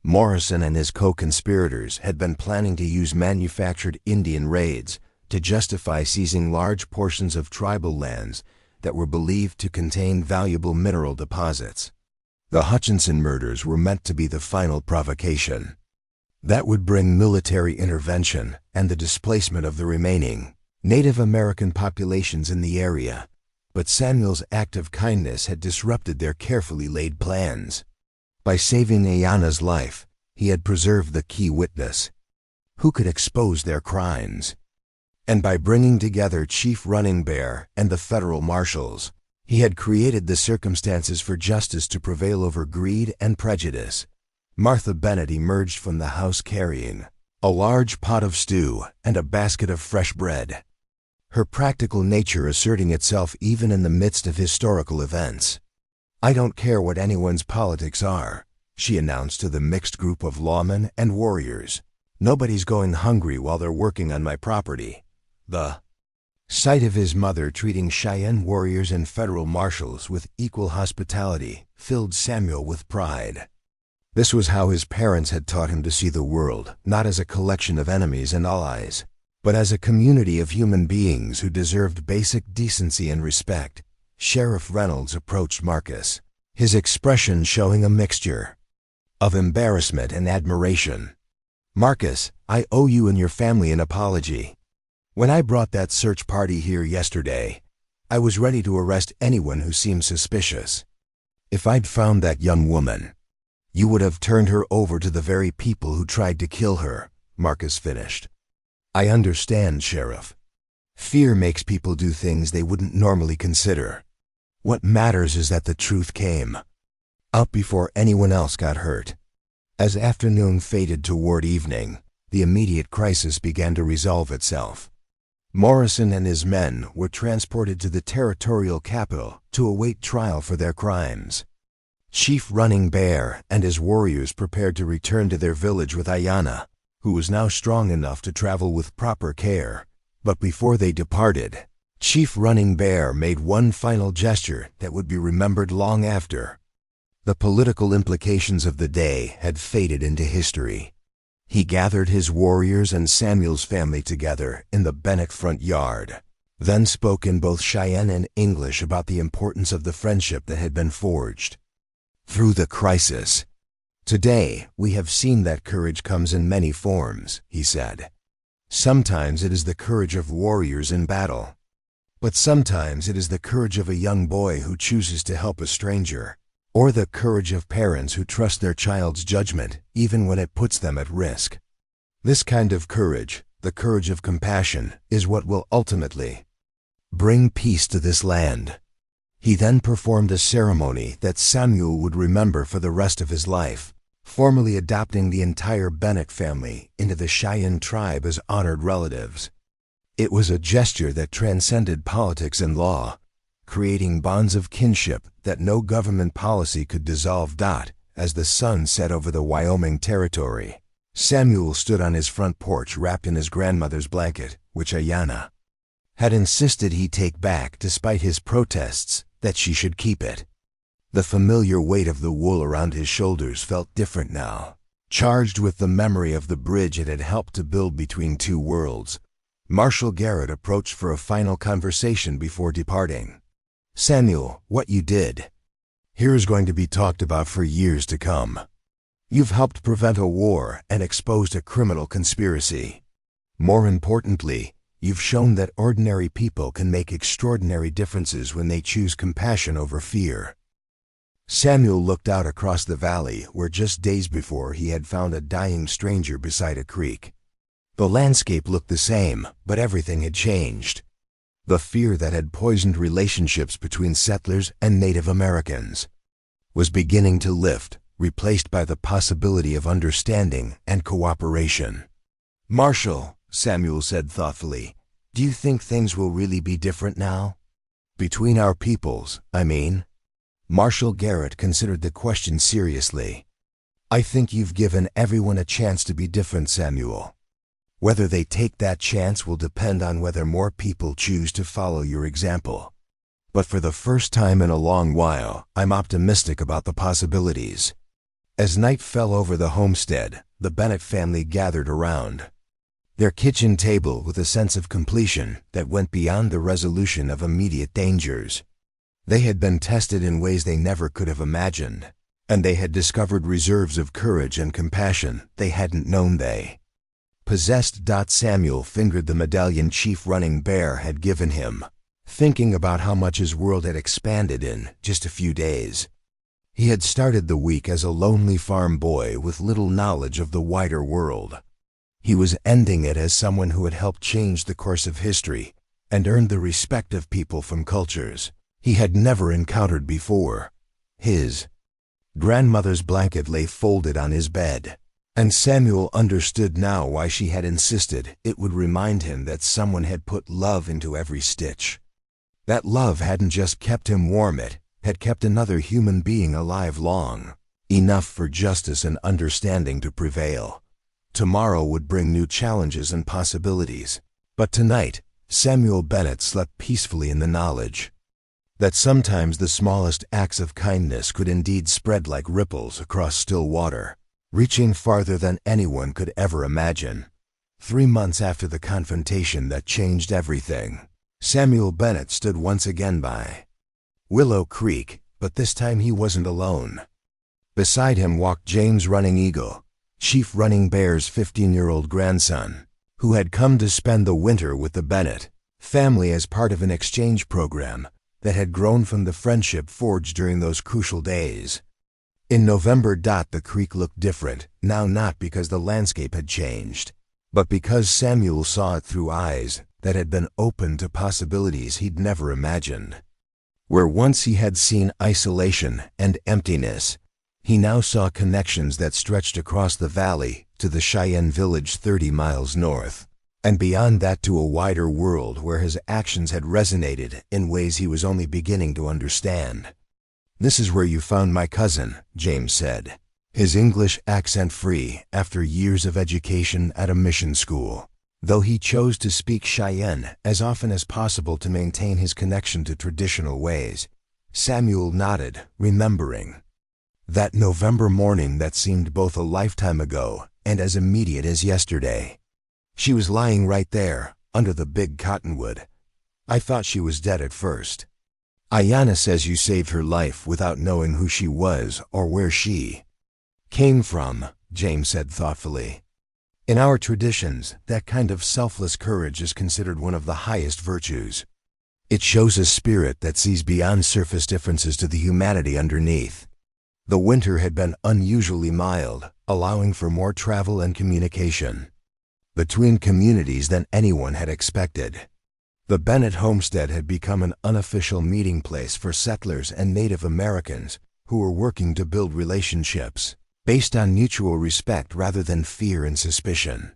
Morrison and his co-conspirators had been planning to use manufactured Indian raids to justify seizing large portions of tribal lands that were believed to contain valuable mineral deposits. The Hutchinson murders were meant to be the final provocation that would bring military intervention and the displacement of the remaining Native American populations in the area. But Samuel's act of kindness had disrupted their carefully laid plans. By saving Ayana's life, he had preserved the key witness who could expose their crimes. And by bringing together Chief Running Bear and the federal marshals, he had created the circumstances for justice to prevail over greed and prejudice. Martha Bennett emerged from the house carrying a large pot of stew and a basket of fresh bread, her practical nature asserting itself even in the midst of historical events. "I don't care what anyone's politics are," she announced to the mixed group of lawmen and warriors. "Nobody's going hungry while they're working on my property." The sight of his mother treating Cheyenne warriors and federal marshals with equal hospitality filled Samuel with pride. This was how his parents had taught him to see the world, not as a collection of enemies and allies, but as a community of human beings who deserved basic decency and respect. Sheriff Reynolds approached Marcus, his expression showing a mixture of embarrassment and admiration. "Marcus, I owe you and your family an apology. When I brought that search party here yesterday, I was ready to arrest anyone who seemed suspicious. If I'd found that young woman, you would have turned her over to the very people who tried to kill her," Marcus finished. "I understand, Sheriff. Fear makes people do things they wouldn't normally consider. What matters is that the truth came out before anyone else got hurt." As afternoon faded toward evening, the immediate crisis began to resolve itself. Morrison and his men were transported to the territorial capital to await trial for their crimes. Chief Running Bear and his warriors prepared to return to their village with Ayana, who was now strong enough to travel with proper care. But before they departed, Chief Running Bear made one final gesture that would be remembered long after. The political implications of the day had faded into history. He gathered his warriors and Samuel's family together in the Bennett front yard, then spoke in both Cheyenne and English about the importance of the friendship that had been forged through the crisis. "Today, we have seen that courage comes in many forms," he said. "Sometimes it is the courage of warriors in battle, but sometimes it is the courage of a young boy who chooses to help a stranger, or the courage of parents who trust their child's judgment even when it puts them at risk. This kind of courage, the courage of compassion, is what will ultimately bring peace to this land." He then performed a ceremony that Samuel would remember for the rest of his life, formally adopting the entire Bennett family into the Cheyenne tribe as honored relatives. It was a gesture that transcended politics and law, creating bonds of kinship that no government policy could dissolve. As the sun set over the Wyoming territory, Samuel stood on his front porch wrapped in his grandmother's blanket, which Ayana had insisted he take back despite his protests that she should keep it. The familiar weight of the wool around his shoulders felt different now. Charged with the memory of the bridge it had helped to build between two worlds, Marshal Garrett approached for a final conversation before departing. "Samuel, what you did here is going to be talked about for years to come. You've helped prevent a war and exposed a criminal conspiracy. More importantly, you've shown that ordinary people can make extraordinary differences when they choose compassion over fear." Samuel looked out across the valley where just days before he had found a dying stranger beside a creek. The landscape looked the same, but everything had changed. The fear that had poisoned relationships between settlers and Native Americans was beginning to lift, replaced by the possibility of understanding and cooperation. "Marshal," Samuel said thoughtfully, "do you think things will really be different now? Between our peoples, I mean." Marshal Garrett considered the question seriously. "I think you've given everyone a chance to be different, Samuel. Whether they take that chance will depend on whether more people choose to follow your example. But for the first time in a long while, I'm optimistic about the possibilities." As night fell over the homestead, the Bennett family gathered around their kitchen table with a sense of completion that went beyond the resolution of immediate dangers. They had been tested in ways they never could have imagined, and they had discovered reserves of courage and compassion they hadn't known they possessed. Samuel fingered the medallion Chief Running Bear had given him, thinking about how much his world had expanded in just a few days. He had started the week as a lonely farm boy with little knowledge of the wider world. He was ending it as someone who had helped change the course of history and earned the respect of people from cultures he had never encountered before. His grandmother's blanket lay folded on his bed, and Samuel understood now why she had insisted it would remind him that someone had put love into every stitch. That love hadn't just kept him warm, it had kept another human being alive long enough for justice and understanding to prevail. Tomorrow would bring new challenges and possibilities, but tonight Samuel Bennett slept peacefully in the knowledge that sometimes the smallest acts of kindness could indeed spread like ripples across still water, reaching farther than anyone could ever imagine. 3 months after the confrontation that changed everything, Samuel Bennett stood once again by Willow Creek, but this time he wasn't alone. Beside him walked James Running Eagle, Chief Running Bear's 15-year-old grandson, who had come to spend the winter with the Bennett family as part of an exchange program that had grown from the friendship forged during those crucial days. In November, the creek looked different, now not because the landscape had changed, but because Samuel saw it through eyes that had been open to possibilities he'd never imagined. Where once he had seen isolation and emptiness, he now saw connections that stretched across the valley to the Cheyenne village 30 miles north, and beyond that to a wider world where his actions had resonated in ways he was only beginning to understand. "This is where you found my cousin," James said, his English accent free after years of education at a mission school, though he chose to speak Cheyenne as often as possible to maintain his connection to traditional ways. Samuel nodded, remembering that November morning that seemed both a lifetime ago and as immediate as yesterday. "She was lying right there, under the big cottonwood. I thought she was dead at first. Ayanna says you saved her life without knowing who she was or where she came from," James said thoughtfully. "In our traditions, that kind of selfless courage is considered one of the highest virtues. It shows a spirit that sees beyond surface differences to the humanity underneath." The winter had been unusually mild, allowing for more travel and communication between communities than anyone had expected. The Bennett homestead had become an unofficial meeting place for settlers and Native Americans who were working to build relationships based on mutual respect rather than fear and suspicion.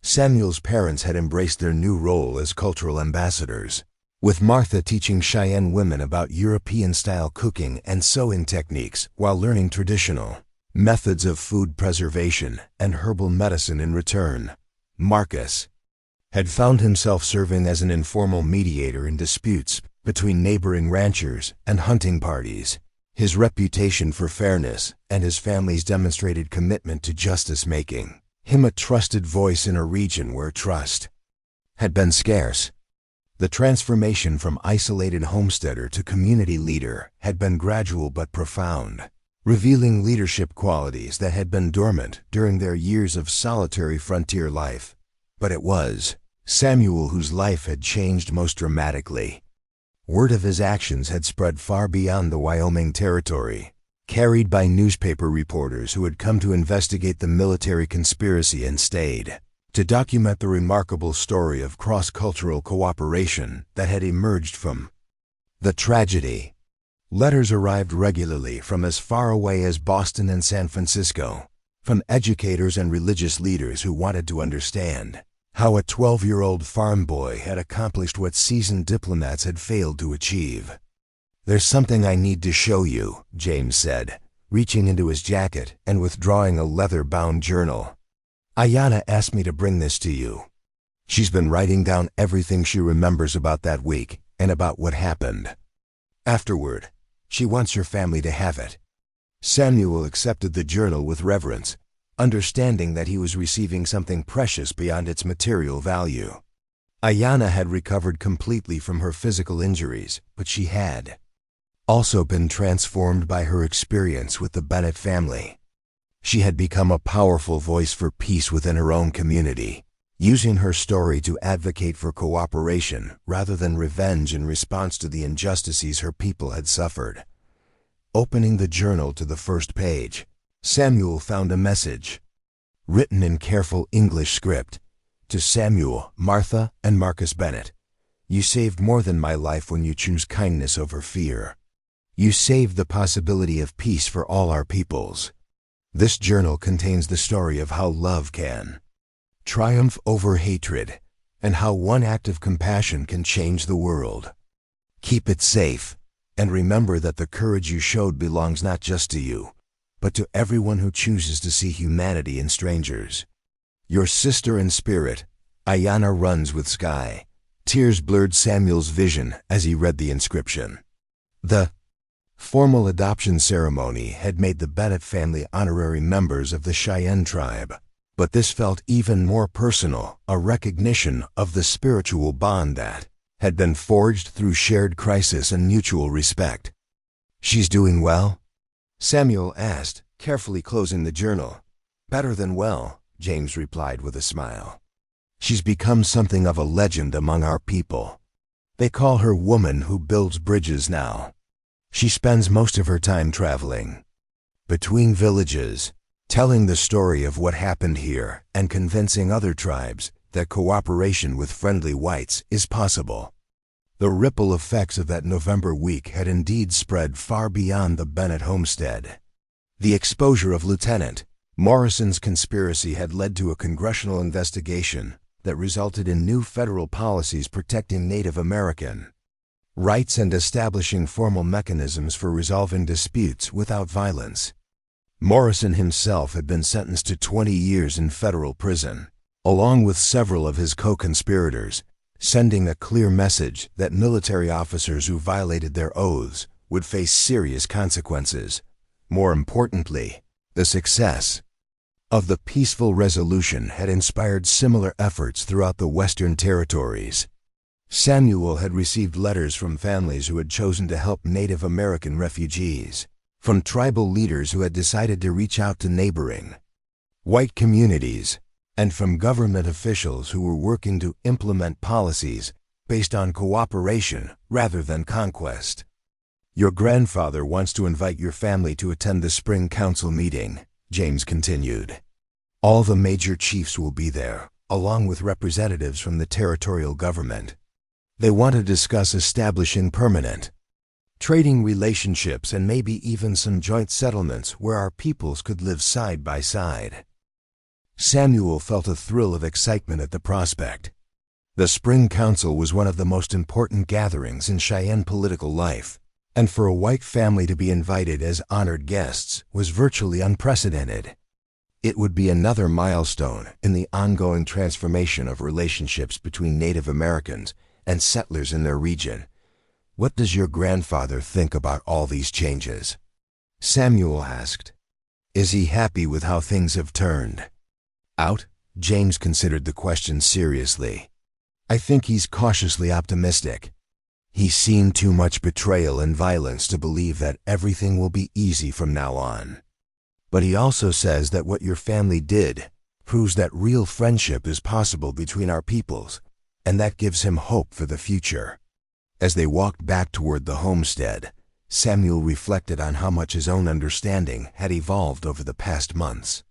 Samuel's parents had embraced their new role as cultural ambassadors, with Martha teaching Cheyenne women about European-style cooking and sewing techniques while learning traditional methods of food preservation and herbal medicine in return. Marcus had found himself serving as an informal mediator in disputes between neighboring ranchers and hunting parties. His reputation for fairness and his family's demonstrated commitment to justice making him a trusted voice in a region where trust had been scarce. The transformation from isolated homesteader to community leader had been gradual but profound, revealing leadership qualities that had been dormant during their years of solitary frontier life. But it was Samuel whose life had changed most dramatically. Word of his actions had spread far beyond the Wyoming Territory, carried by newspaper reporters who had come to investigate the military conspiracy and stayed to document the remarkable story of cross-cultural cooperation that had emerged from the tragedy. Letters arrived regularly from as far away as Boston and San Francisco, from educators and religious leaders who wanted to understand how a 12-year-old farm boy had accomplished what seasoned diplomats had failed to achieve. "There's something I need to show you," James said, reaching into his jacket and withdrawing a leather-bound journal. "Ayanna asked me to bring this to you. She's been writing down everything she remembers about that week and about what happened afterward. She wants your family to have it." Samuel accepted the journal with reverence, understanding that he was receiving something precious beyond its material value. Ayanna had recovered completely from her physical injuries, but she had also been transformed by her experience with the Bennett family. She had become a powerful voice for peace within her own community, using her story to advocate for cooperation rather than revenge in response to the injustices her people had suffered. Opening the journal to the first page, Samuel found a message, written in careful English script, to Samuel, Martha, and Marcus Bennett. "You saved more than my life when you choose kindness over fear. You saved the possibility of peace for all our peoples. This journal contains the story of how love can triumph over hatred, and how one act of compassion can change the world. Keep it safe, and remember that the courage you showed belongs not just to you, but to everyone who chooses to see humanity in strangers. Your sister in spirit, Ayanna runs with Sky." Tears blurred Samuel's vision as he read the inscription. The formal adoption ceremony had made the Bennett family honorary members of the Cheyenne tribe, but this felt even more personal, a recognition of the spiritual bond that had been forged through shared crisis and mutual respect. "She's doing well?" Samuel asked, carefully closing the journal. "Better than well," James replied with a smile. "She's become something of a legend among our people. They call her Woman Who Builds Bridges now. She spends most of her time traveling between villages, telling the story of what happened here and convincing other tribes that cooperation with friendly whites is possible." The ripple effects of that November week had indeed spread far beyond the Bennett homestead. The exposure of Lieutenant Morrison's conspiracy had led to a congressional investigation that resulted in new federal policies protecting Native American rights and establishing formal mechanisms for resolving disputes without violence. Morrison himself had been sentenced to 20 years in federal prison, along with several of his co-conspirators, sending a clear message that military officers who violated their oaths would face serious consequences. More importantly, the success of the peaceful resolution had inspired similar efforts throughout the Western Territories. Samuel had received letters from families who had chosen to help Native American refugees, from tribal leaders who had decided to reach out to neighboring white communities, and from government officials who were working to implement policies based on cooperation rather than conquest. "Your grandfather wants to invite your family to attend the spring council meeting," James continued. "All the major chiefs will be there, along with representatives from the territorial government. They want to discuss establishing permanent trading relationships and maybe even some joint settlements where our peoples could live side by side." Samuel felt a thrill of excitement at the prospect. The Spring Council was one of the most important gatherings in Cheyenne political life, and for a white family to be invited as honored guests was virtually unprecedented. It would be another milestone in the ongoing transformation of relationships between Native Americans and settlers in their region. "What does your grandfather think about all these changes?" Samuel asked. Is he happy with how things have turned out? James considered the question seriously. I think he's cautiously optimistic. He's seen too much betrayal and violence to believe that everything will be easy from now on. But he also says that what your family did proves that real friendship is possible between our peoples, and that gives him hope for the future. As they walked back toward the homestead, Samuel reflected on how much his own understanding had evolved over the past months.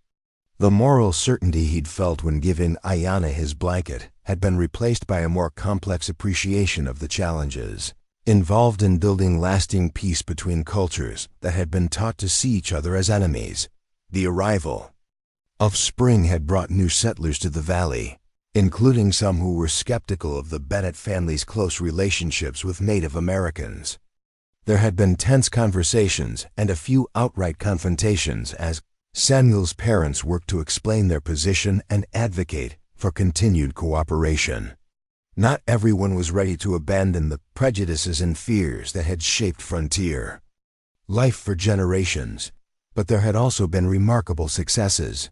The moral certainty he'd felt when giving Ayanna his blanket had been replaced by a more complex appreciation of the challenges involved in building lasting peace between cultures that had been taught to see each other as enemies. The arrival of spring had brought new settlers to the valley, including some who were skeptical of the Bennett family's close relationships with Native Americans. There had been tense conversations and a few outright confrontations as Samuel's parents worked to explain their position and advocate for continued cooperation. Not everyone was ready to abandon the prejudices and fears that had shaped frontier life for generations, but there had also been remarkable successes.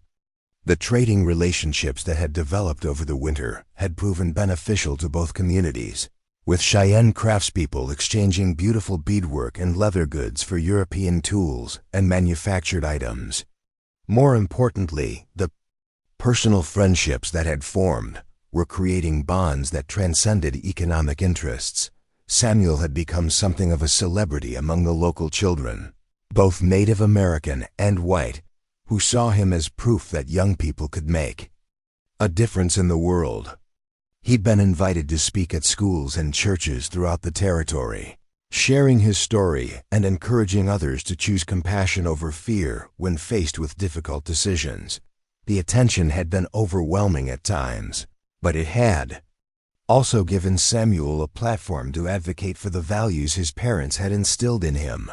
The trading relationships that had developed over the winter had proven beneficial to both communities, with Cheyenne craftspeople exchanging beautiful beadwork and leather goods for European tools and manufactured items. More importantly, the personal friendships that had formed were creating bonds that transcended economic interests. Samuel had become something of a celebrity among the local children, both Native American and white, who saw him as proof that young people could make a difference in the world. He'd been invited to speak at schools and churches throughout the territory, sharing his story and encouraging others to choose compassion over fear when faced with difficult decisions. The attention had been overwhelming at times, but it had also given Samuel a platform to advocate for the values his parents had instilled in him.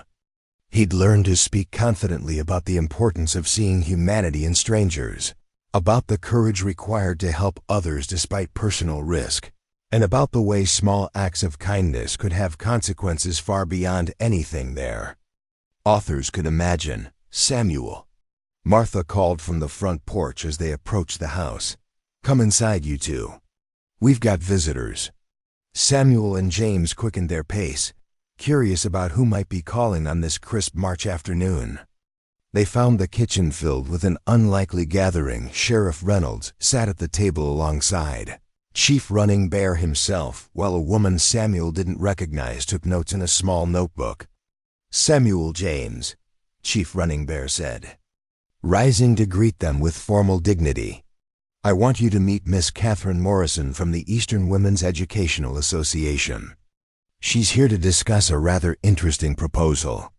He'd learned to speak confidently about the importance of seeing humanity in strangers, about the courage required to help others despite personal risk, and about the way small acts of kindness could have consequences far beyond anything their authors could imagine. Samuel, Martha called from the front porch as they approached the house. Come inside, you two. We've got visitors. Samuel and James quickened their pace, curious about who might be calling on this crisp March afternoon. They found the kitchen filled with an unlikely gathering. Sheriff Reynolds sat at the table alongside Chief Running Bear himself, while a woman Samuel didn't recognize took notes in a small notebook. Samuel James, Chief Running Bear said, rising to greet them with formal dignity. I want you to meet Miss Catherine Morrison from the Eastern Women's Educational Association. She's here to discuss a rather interesting proposal.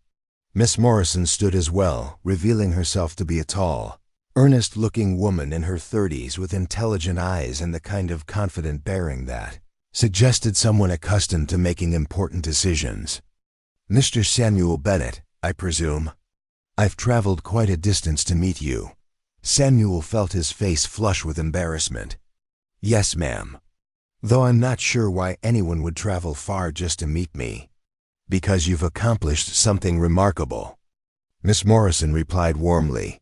Miss Morrison stood as well, revealing herself to be a tall, earnest-looking woman in her 30s with intelligent eyes and the kind of confident bearing that suggested someone accustomed to making important decisions. Mr. Samuel Bennett, I presume? I've traveled quite a distance to meet you. Samuel felt his face flush with embarrassment. Yes, ma'am. Though I'm not sure why anyone would travel far just to meet me. Because you've accomplished something remarkable. Miss Morrison replied warmly.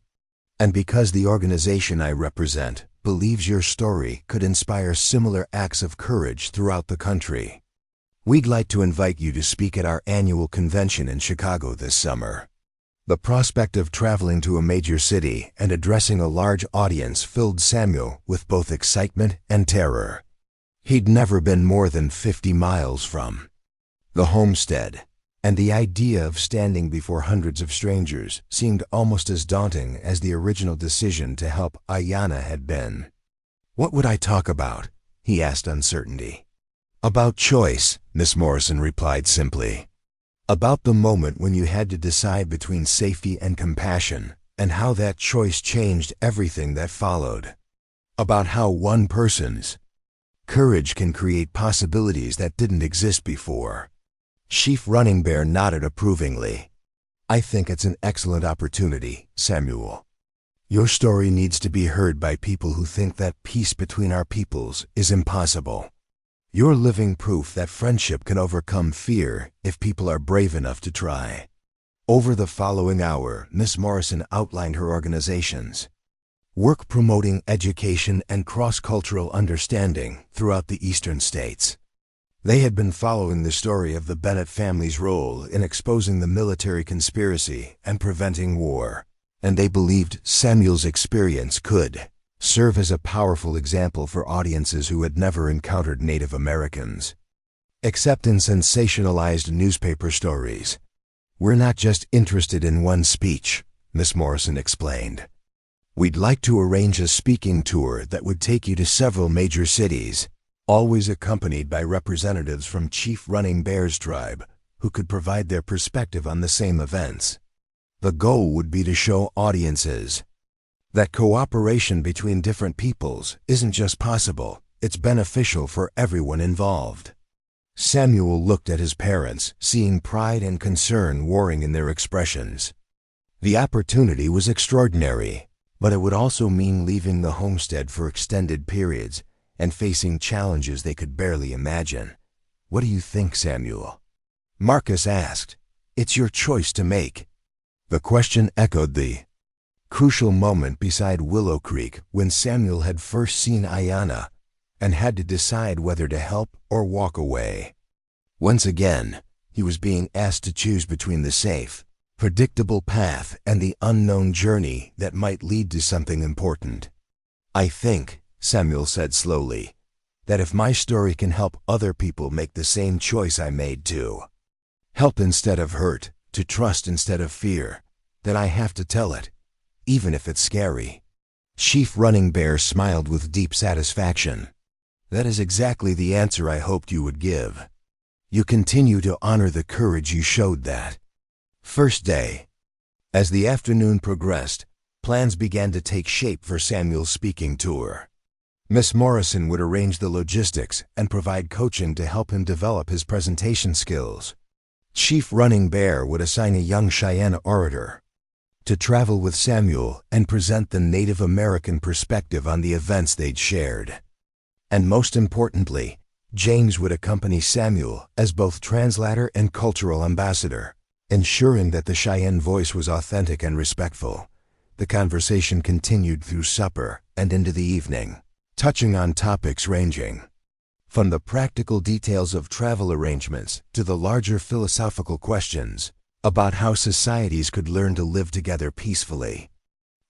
And because the organization I represent believes your story could inspire similar acts of courage throughout the country. We'd like to invite you to speak at our annual convention in Chicago this summer. The prospect of traveling to a major city and addressing a large audience filled Samuel with both excitement and terror. He'd never been more than 50 miles from the homestead, and the idea of standing before hundreds of strangers seemed almost as daunting as the original decision to help Ayanna had been. What would I talk about? He asked uncertainty. About choice, Miss Morrison replied simply. About the moment when you had to decide between safety and compassion, and how that choice changed everything that followed. About how one person's courage can create possibilities that didn't exist before. Chief Running Bear nodded approvingly. I think it's an excellent opportunity, Samuel. Your story needs to be heard by people who think that peace between our peoples is impossible. You're living proof that friendship can overcome fear if people are brave enough to try. Over the following hour, Miss Morrison outlined her organizations. Work promoting education and cross-cultural understanding throughout the eastern states. They had been following the story of the Bennett family's role in exposing the military conspiracy and preventing war, and they believed Samuel's experience could serve as a powerful example for audiences who had never encountered Native Americans. Except in sensationalized newspaper stories. We're not just interested in one speech, Miss Morrison explained. We'd like to arrange a speaking tour that would take you to several major cities, always accompanied by representatives from Chief Running Bear's tribe, who could provide their perspective on the same events. The goal would be to show audiences that cooperation between different peoples isn't just possible, it's beneficial for everyone involved. Samuel looked at his parents, seeing pride and concern warring in their expressions. The opportunity was extraordinary, but it would also mean leaving the homestead for extended periods and facing challenges they could barely imagine. What do you think, Samuel? Marcus asked. It's your choice to make. The question echoed the crucial moment beside Willow Creek when Samuel had first seen Ayanna and had to decide whether to help or walk away. Once again, he was being asked to choose between the safe, predictable path and the unknown journey that might lead to something important. I think, Samuel said slowly, that if my story can help other people make the same choice I made to help instead of hurt, to trust instead of fear, then I have to tell it, even if it's scary. Chief Running Bear smiled with deep satisfaction. That is exactly the answer I hoped you would give. You continue to honor the courage you showed that first day. As the afternoon progressed, plans began to take shape for Samuel's speaking tour. Miss Morrison would arrange the logistics and provide coaching to help him develop his presentation skills. Chief Running Bear would assign a young Cheyenne orator to travel with Samuel and present the Native American perspective on the events they'd shared. And most importantly, James would accompany Samuel as both translator and cultural ambassador, ensuring that the Cheyenne voice was authentic and respectful. The conversation continued through supper and into the evening, touching on topics ranging from the practical details of travel arrangements to the larger philosophical questions about how societies could learn to live together peacefully.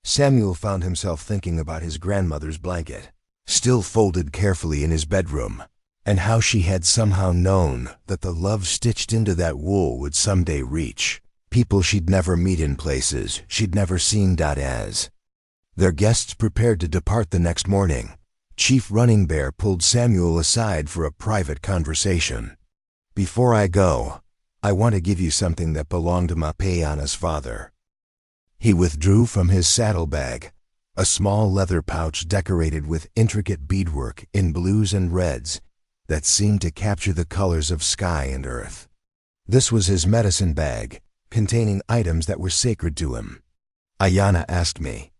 Samuel found himself thinking about his grandmother's blanket, still folded carefully in his bedroom, and how she had somehow known that the love stitched into that wool would someday reach people she'd never meet in places she'd never seen. As their guests prepared to depart the next morning, Chief Running Bear pulled Samuel aside for a private conversation. Before I go, I want to give you something that belonged to Ayanna's father. He withdrew from his saddlebag a small leather pouch decorated with intricate beadwork in blues and reds that seemed to capture the colors of sky and earth. This was his medicine bag, containing items that were sacred to him. Ayanna asked me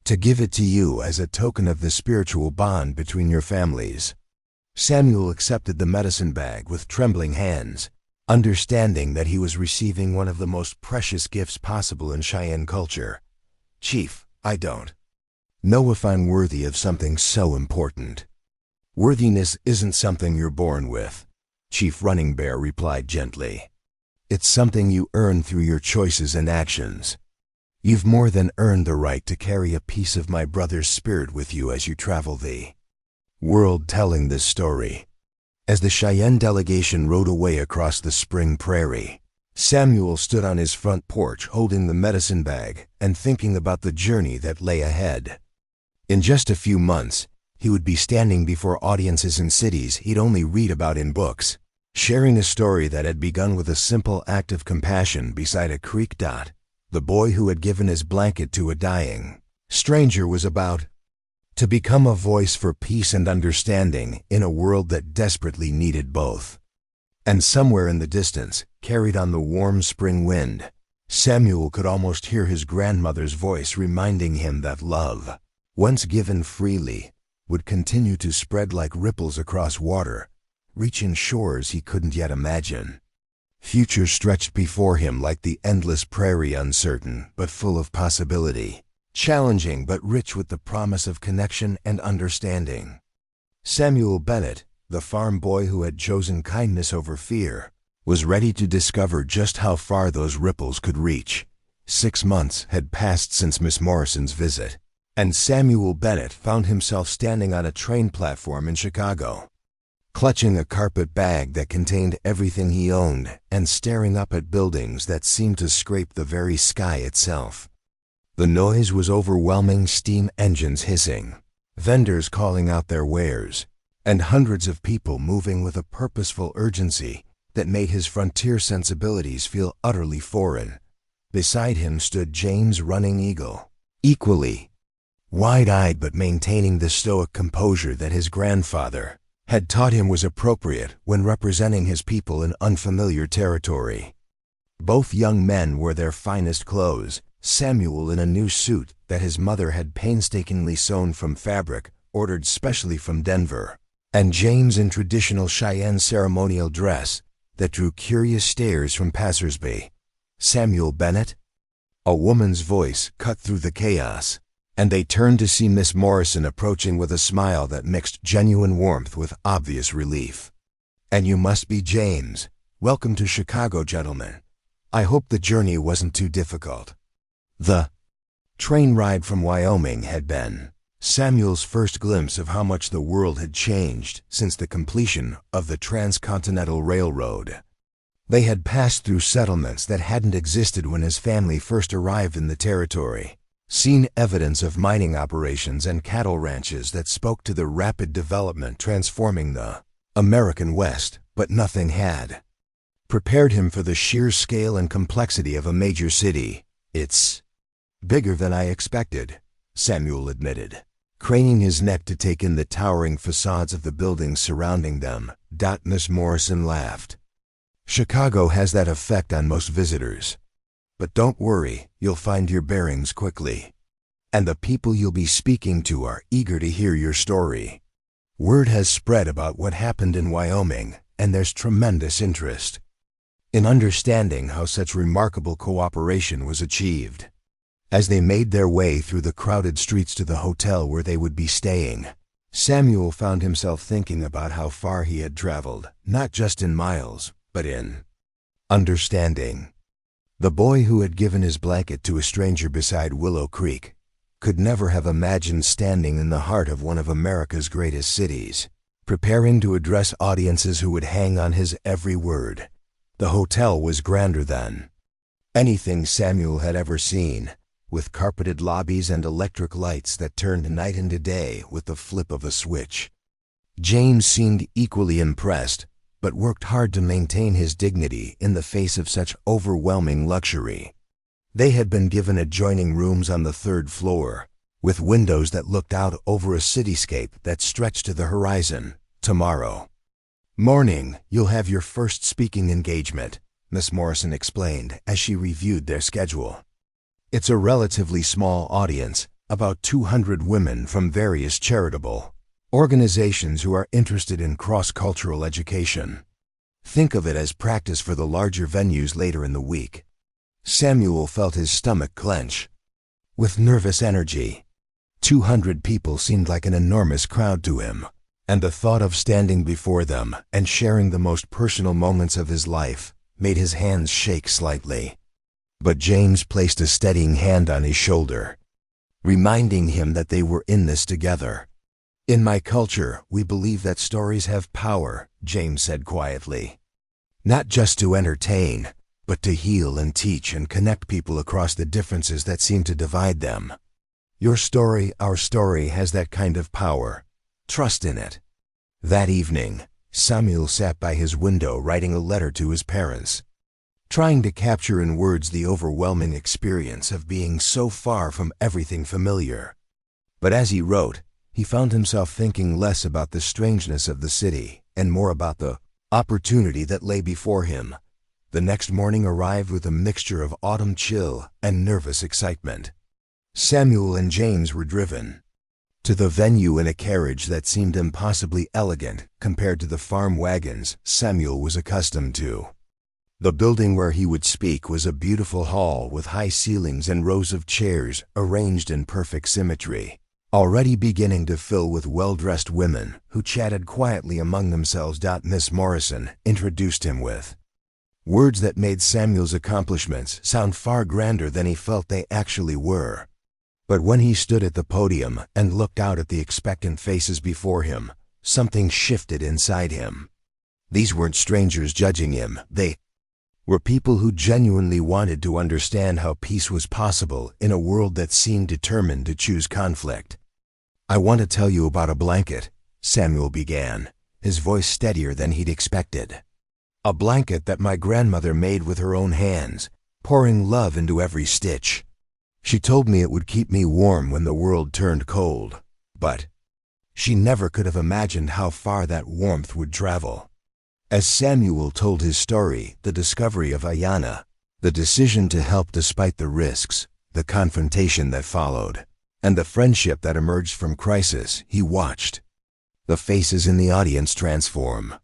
to give it to you as a token of the spiritual bond between your families. Samuel accepted the medicine bag with trembling hands, understanding that he was receiving one of the most precious gifts possible in Cheyenne culture. Chief, I don't know if I'm worthy of something so important. Worthiness isn't something you're born with, Chief Running Bear replied gently. It's something you earn through your choices and actions. You've more than earned the right to carry a piece of my brother's spirit with you as you travel the world telling this story. As the Cheyenne delegation rode away across the spring prairie, Samuel stood on his front porch holding the medicine bag and thinking about the journey that lay ahead. In just a few months, he would be standing before audiences in cities he'd only read about in books, sharing a story that had begun with a simple act of compassion beside a creek. The boy who had given his blanket to a dying stranger was about to become a voice for peace and understanding in a world that desperately needed both. And somewhere in the distance, carried on the warm spring wind, Samuel could almost hear his grandmother's voice reminding him that love, once given freely, would continue to spread like ripples across water, reaching shores he couldn't yet imagine. Future stretched before him like the endless prairie, uncertain but full of possibility, challenging but rich with the promise of connection and understanding. Samuel Bennett, the farm boy who had chosen kindness over fear, was ready to discover just how far those ripples could reach. 6 months had passed since Miss Morrison's visit, and Samuel Bennett found himself standing on a train platform in Chicago, clutching a carpet bag that contained everything he owned and staring up at buildings that seemed to scrape the very sky itself. The noise was overwhelming, steam engines hissing, vendors calling out their wares, and hundreds of people moving with a purposeful urgency that made his frontier sensibilities feel utterly foreign. Beside him stood James Running Eagle, equally wide-eyed but maintaining the stoic composure that his grandfather had taught him was appropriate when representing his people in unfamiliar territory. Both young men wore their finest clothes, Samuel in a new suit that his mother had painstakingly sewn from fabric ordered specially from Denver, and James in traditional Cheyenne ceremonial dress that drew curious stares from passersby. Samuel Bennett? A woman's voice cut through the chaos, and they turned to see Miss Morrison approaching with a smile that mixed genuine warmth with obvious relief. "And you must be James. Welcome to Chicago, gentlemen. I hope the journey wasn't too difficult." The train ride from Wyoming had been Samuel's first glimpse of how much the world had changed since the completion of the Transcontinental Railroad. They had passed through settlements that hadn't existed when his family first arrived in the territory, seen evidence of mining operations and cattle ranches that spoke to the rapid development transforming the American West, but nothing had prepared him for the sheer scale and complexity of a major city. "It's bigger than I expected," Samuel admitted, craning his neck to take in the towering facades of the buildings surrounding them. Miss Morrison laughed. "Chicago has that effect on most visitors. But don't worry, you'll find your bearings quickly. And the people you'll be speaking to are eager to hear your story. Word has spread about what happened in Wyoming, and there's tremendous interest in understanding how such remarkable cooperation was achieved." As they made their way through the crowded streets to the hotel where they would be staying, Samuel found himself thinking about how far he had traveled, not just in miles, but in understanding. The boy who had given his blanket to a stranger beside Willow Creek could never have imagined standing in the heart of one of America's greatest cities, preparing to address audiences who would hang on his every word. The hotel was grander than anything Samuel had ever seen, with carpeted lobbies and electric lights that turned night into day with the flip of a switch. James seemed equally impressed, but worked hard to maintain his dignity in the face of such overwhelming luxury. They had been given adjoining rooms on the 3rd floor, with windows that looked out over a cityscape that stretched to the horizon. "Tomorrow morning, you'll have your first speaking engagement," Miss Morrison explained as she reviewed their schedule. "It's a relatively small audience, about 200 women from various charitable organizations who are interested in cross-cultural education. Think of it as practice for the larger venues later in the week." Samuel felt his stomach clench with nervous energy. 200 people seemed like an enormous crowd to him, and the thought of standing before them and sharing the most personal moments of his life made his hands shake slightly. But James placed a steadying hand on his shoulder, reminding him that they were in this together. "In my culture, we believe that stories have power," James said quietly. "Not just to entertain, but to heal and teach and connect people across the differences that seem to divide them. Your story, our story, has that kind of power. Trust in it." That evening, Samuel sat by his window writing a letter to his parents, trying to capture in words the overwhelming experience of being so far from everything familiar. But as he wrote, he found himself thinking less about the strangeness of the city and more about the opportunity that lay before him. The next morning arrived with a mixture of autumn chill and nervous excitement. Samuel and James were driven to the venue in a carriage that seemed impossibly elegant compared to the farm wagons Samuel was accustomed to. The building where he would speak was a beautiful hall with high ceilings and rows of chairs arranged in perfect symmetry, already beginning to fill with well-dressed women who chatted quietly among themselves. Miss Morrison introduced him with words that made Samuel's accomplishments sound far grander than he felt they actually were. But when he stood at the podium and looked out at the expectant faces before him, something shifted inside him. These weren't strangers judging him. They were people who genuinely wanted to understand how peace was possible in a world that seemed determined to choose conflict. "I want to tell you about a blanket," Samuel began, his voice steadier than he'd expected. "A blanket that my grandmother made with her own hands, pouring love into every stitch. She told me it would keep me warm when the world turned cold, but she never could have imagined how far that warmth would travel." As Samuel told his story, the discovery of Ayanna, the decision to help despite the risks, the confrontation that followed, and the friendship that emerged from crisis, he watched the faces in the audience transform.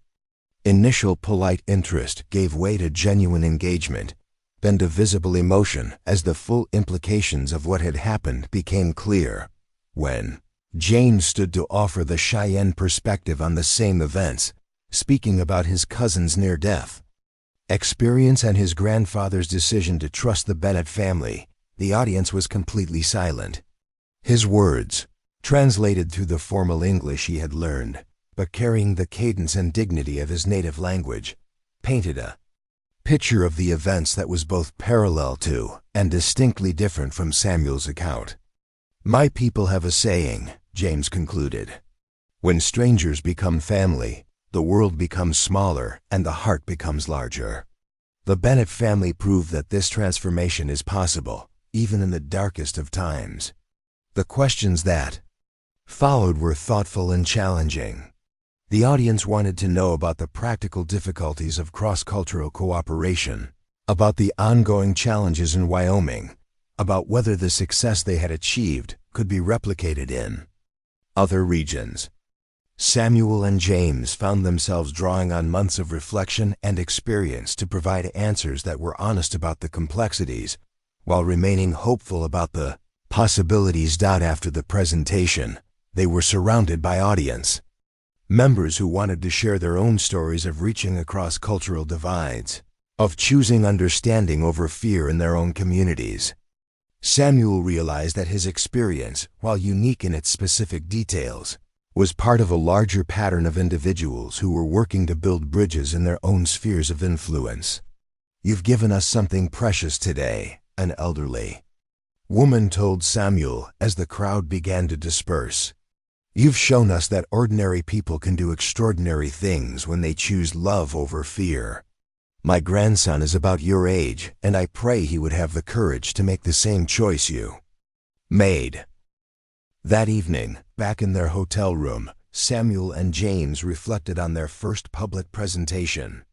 Initial polite interest gave way to genuine engagement, then to visible emotion as the full implications of what had happened became clear. When James stood to offer the Cheyenne perspective on the same events, speaking about his cousin's near-death experience and his grandfather's decision to trust the Bennett family, the audience was completely silent. His words, translated through the formal English he had learned, but carrying the cadence and dignity of his native language, painted a picture of the events that was both parallel to and distinctly different from Samuel's account. "My people have a saying," James concluded. "When strangers become family, the world becomes smaller and the heart becomes larger." The Bennett family proved that this transformation is possible, even in the darkest of times. The questions that followed were thoughtful and challenging. The audience wanted to know about the practical difficulties of cross-cultural cooperation, about the ongoing challenges in Wyoming, about whether the success they had achieved could be replicated in other regions. Samuel and James found themselves drawing on months of reflection and experience to provide answers that were honest about the complexities, while remaining hopeful about the possibilities. After the presentation, they were surrounded by audience members who wanted to share their own stories of reaching across cultural divides, of choosing understanding over fear in their own communities. Samuel realized that his experience, while unique in its specific details, was part of a larger pattern of individuals who were working to build bridges in their own spheres of influence. "You've given us something precious today," an elderly woman told Samuel as the crowd began to disperse. "You've shown us that ordinary people can do extraordinary things when they choose love over fear. My grandson is about your age, and I pray he would have the courage to make the same choice you made." That evening, back in their hotel room, Samuel and James reflected on their first public presentation.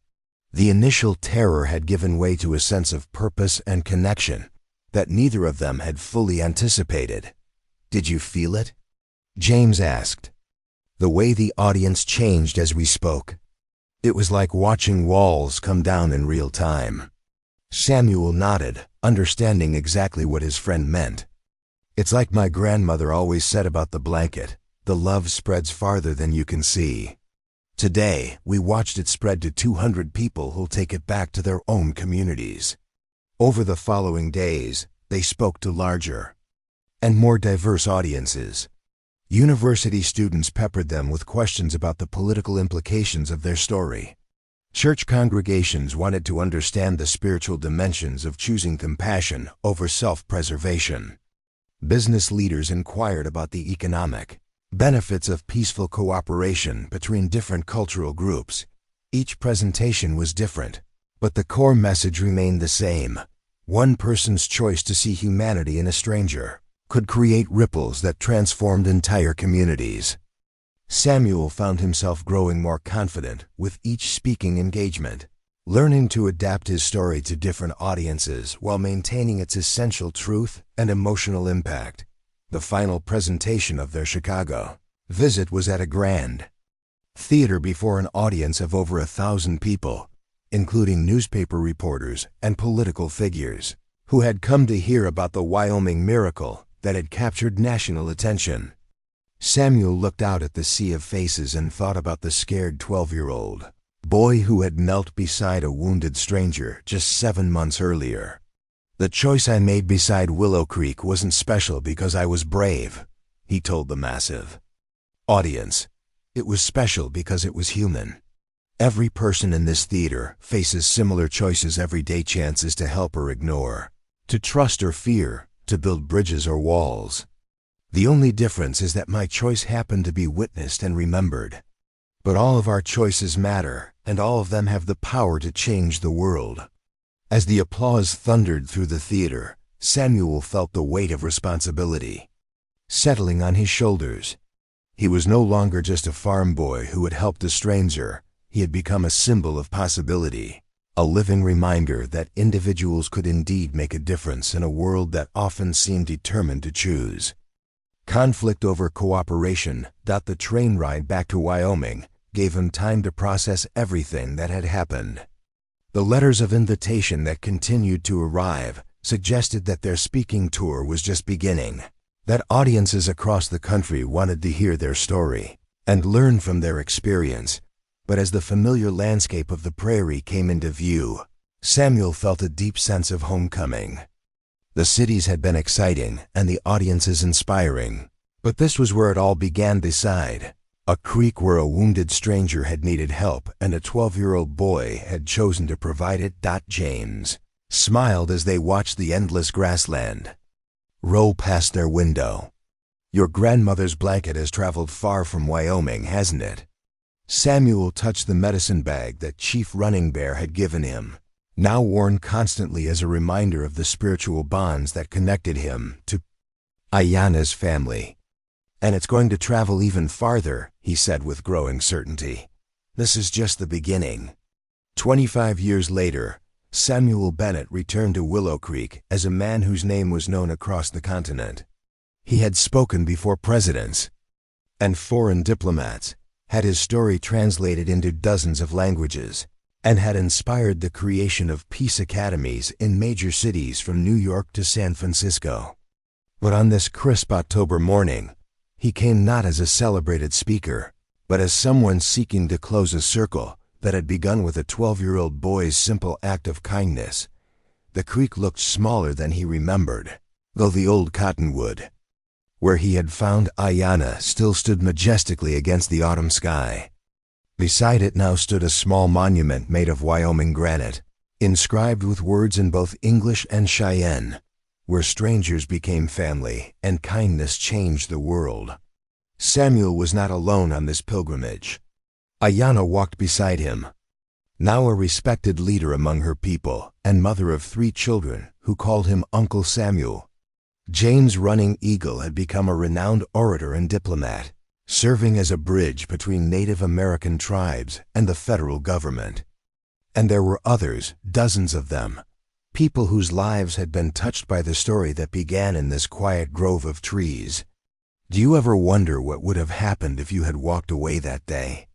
The initial terror had given way to a sense of purpose and connection that neither of them had fully anticipated. "Did you feel it?" James asked. "The way the audience changed as we spoke. It was like watching walls come down in real time." Samuel nodded, understanding exactly what his friend meant. "It's like my grandmother always said about the blanket, the love spreads farther than you can see. Today, we watched it spread to 200 people who'll take it back to their own communities." Over the following days, they spoke to larger and more diverse audiences. University students peppered them with questions about the political implications of their story. Church congregations wanted to understand the spiritual dimensions of choosing compassion over self-preservation. Business leaders inquired about the economic benefits of peaceful cooperation between different cultural groups. Each presentation was different, but the core message remained the same. One person's choice to see humanity in a stranger could create ripples that transformed entire communities. Samuel found himself growing more confident with each speaking engagement, learning to adapt his story to different audiences while maintaining its essential truth and emotional impact. The final presentation of their Chicago visit was at a grand theater before an audience of over 1,000 people. including newspaper reporters and political figures, who had come to hear about the Wyoming miracle that had captured national attention. Samuel looked out at the sea of faces and thought about the scared 12-year-old boy who had knelt beside a wounded stranger just 7 months earlier. "The choice I made beside Willow Creek wasn't special because I was brave," he told the massive audience. "It was special because it was human. Every person in this theater faces similar choices every day, chances to help or ignore, to trust or fear, to build bridges or walls. The only difference is that my choice happened to be witnessed and remembered. But all of our choices matter, and all of them have the power to change the world." As the applause thundered through the theater, Samuel felt the weight of responsibility settling on his shoulders. He was no longer just a farm boy who had helped a stranger. He had become a symbol of possibility, a living reminder that individuals could indeed make a difference in a world that often seemed determined to choose. Conflict over cooperation. The train ride back to Wyoming gave him time to process everything that had happened. The letters of invitation that continued to arrive suggested that their speaking tour was just beginning, that audiences across the country wanted to hear their story and learn from their experience. But as the familiar landscape of the prairie came into view, Samuel felt a deep sense of homecoming. The cities had been exciting and the audiences inspiring, but this was where it all began. Beside a creek where a wounded stranger had needed help and a 12-year-old boy had chosen to provide it. James smiled as they watched the endless grassland roll past their window. "Your grandmother's blanket has traveled far from Wyoming, hasn't it?" Samuel touched the medicine bag that Chief Running Bear had given him, now worn constantly as a reminder of the spiritual bonds that connected him to Ayanna's family. "And it's going to travel even farther," he said with growing certainty. "This is just the beginning." 25 years later, Samuel Bennett returned to Willow Creek as a man whose name was known across the continent. He had spoken before presidents and foreign diplomats, had his story translated into dozens of languages, and had inspired the creation of peace academies in major cities from New York to San Francisco. But on this crisp October morning, he came not as a celebrated speaker, but as someone seeking to close a circle that had begun with a 12-year-old boy's simple act of kindness. The creek looked smaller than he remembered, though the old cottonwood, where he had found Ayanna, still stood majestically against the autumn sky. Beside it now stood a small monument made of Wyoming granite, inscribed with words in both English and Cheyenne, where strangers became family and kindness changed the world. Samuel was not alone on this pilgrimage. Ayanna walked beside him, now a respected leader among her people and mother of 3 children who called him Uncle Samuel. James Running Eagle had become a renowned orator and diplomat, serving as a bridge between Native American tribes and the federal government. And there were others, dozens of them, people whose lives had been touched by the story that began in this quiet grove of trees. "Do you ever wonder what would have happened if you had walked away that day?"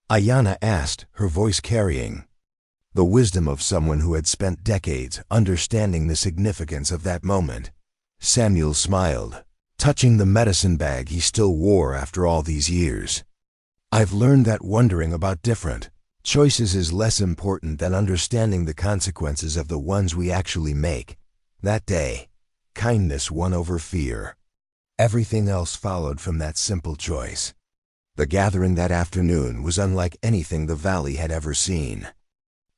Ayanna asked, her voice carrying the wisdom of someone who had spent decades understanding the significance of that moment. Samuel smiled, touching the medicine bag he still wore after all these years. "I've learned that wondering about different choices is less important than understanding the consequences of the ones we actually make." That day, kindness won over fear. Everything else followed from that simple choice. The gathering that afternoon was unlike anything the valley had ever seen.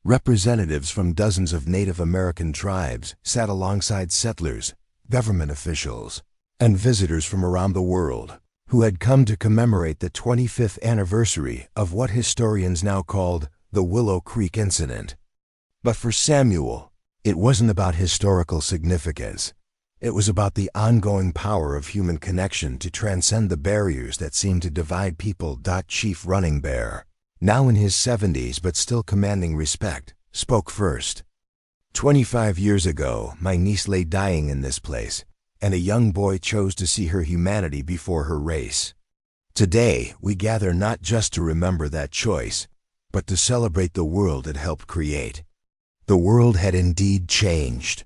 Representatives from dozens of Native American tribes sat alongside settlers, government officials, and visitors from around the world who had come to commemorate the 25th anniversary of what historians now called the Willow Creek Incident. But for Samuel, it wasn't about historical significance. It was about the ongoing power of human connection to transcend the barriers that seemed to divide people. Chief Running Bear, now in his 70s but still commanding respect, spoke first. 25 years ago, my niece lay dying in this place, and a young boy chose to see her humanity before her race. Today, we gather not just to remember that choice, but to celebrate the world it helped create. The world had indeed changed.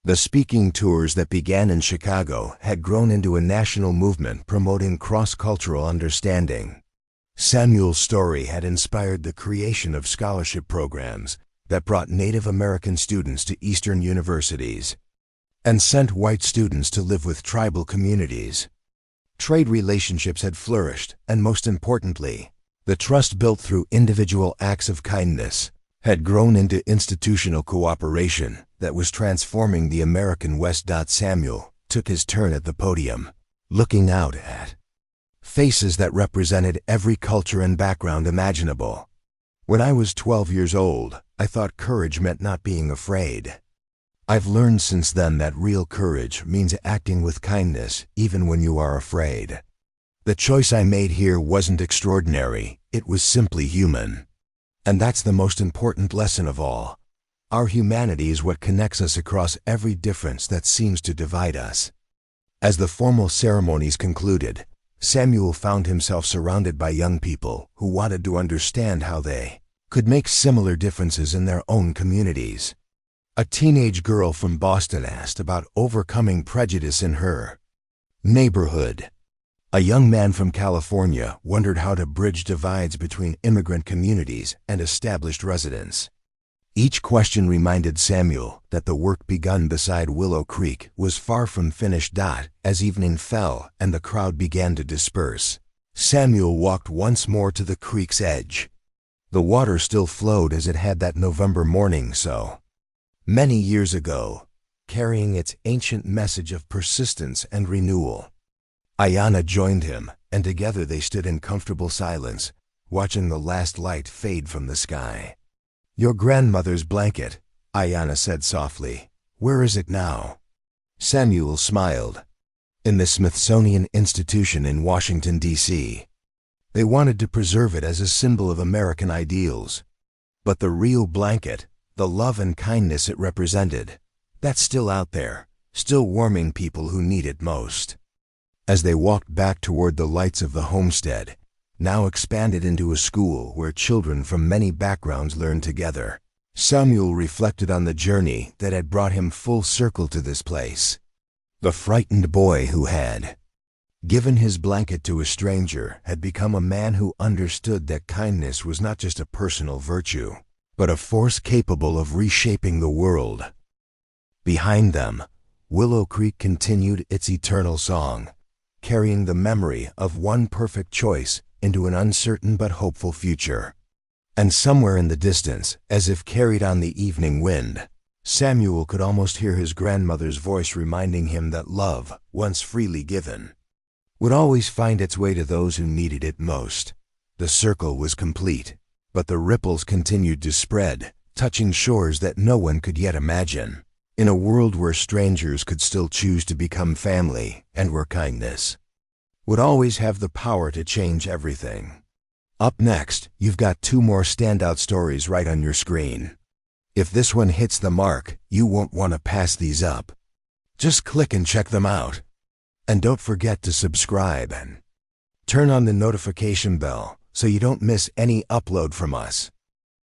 The speaking tours that began in Chicago had grown into a national movement promoting cross-cultural understanding. Samuel's story had inspired the creation of scholarship programs that brought Native American students to Eastern universities and sent white students to live with tribal communities. Trade relationships had flourished, and most importantly, the trust built through individual acts of kindness had grown into institutional cooperation that was transforming the American West. Samuel took his turn at the podium, looking out at faces that represented every culture and background imaginable. When I was 12 years old, I thought courage meant not being afraid. I've learned since then that real courage means acting with kindness even when you are afraid. The choice I made here wasn't extraordinary, it was simply human. And that's the most important lesson of all. Our humanity is what connects us across every difference that seems to divide us. As the formal ceremonies concluded, Samuel found himself surrounded by young people who wanted to understand how they could make similar differences in their own communities. A teenage girl from Boston asked about overcoming prejudice in her neighborhood. A young man from California wondered how to bridge divides between immigrant communities and established residents. Each question reminded Samuel that the work begun beside Willow Creek was far from finished. As evening fell and the crowd began to disperse, Samuel walked once more to the creek's edge. The water still flowed as it had that November morning so many years ago, carrying its ancient message of persistence and renewal. Ayanna joined him, and together they stood in comfortable silence, watching the last light fade from the sky. "Your grandmother's blanket," Ayanna said softly. "Where is it now?" Samuel smiled. "In the Smithsonian Institution in Washington, D.C. They wanted to preserve it as a symbol of American ideals. But the real blanket, the love and kindness it represented, that's still out there, still warming people who need it most." As they walked back toward the lights of the homestead, now expanded into a school where children from many backgrounds learned together, Samuel reflected on the journey that had brought him full circle to this place. The frightened boy who had given his blanket to a stranger had become a man who understood that kindness was not just a personal virtue, but a force capable of reshaping the world. Behind them, Willow Creek continued its eternal song, carrying the memory of one perfect choice into an uncertain but hopeful future. And somewhere in the distance, as if carried on the evening wind, Samuel could almost hear his grandmother's voice reminding him that love, once freely given, would always find its way to those who needed it most. The circle was complete, but the ripples continued to spread, touching shores that no one could yet imagine. In a world where strangers could still choose to become family, and where kindness would always have the power to change everything. Up next, you've got 2 more standout stories right on your screen. If this one hits the mark, you won't want to pass these up. Just click and check them out. And don't forget to subscribe and turn on the notification bell so you don't miss any upload from us.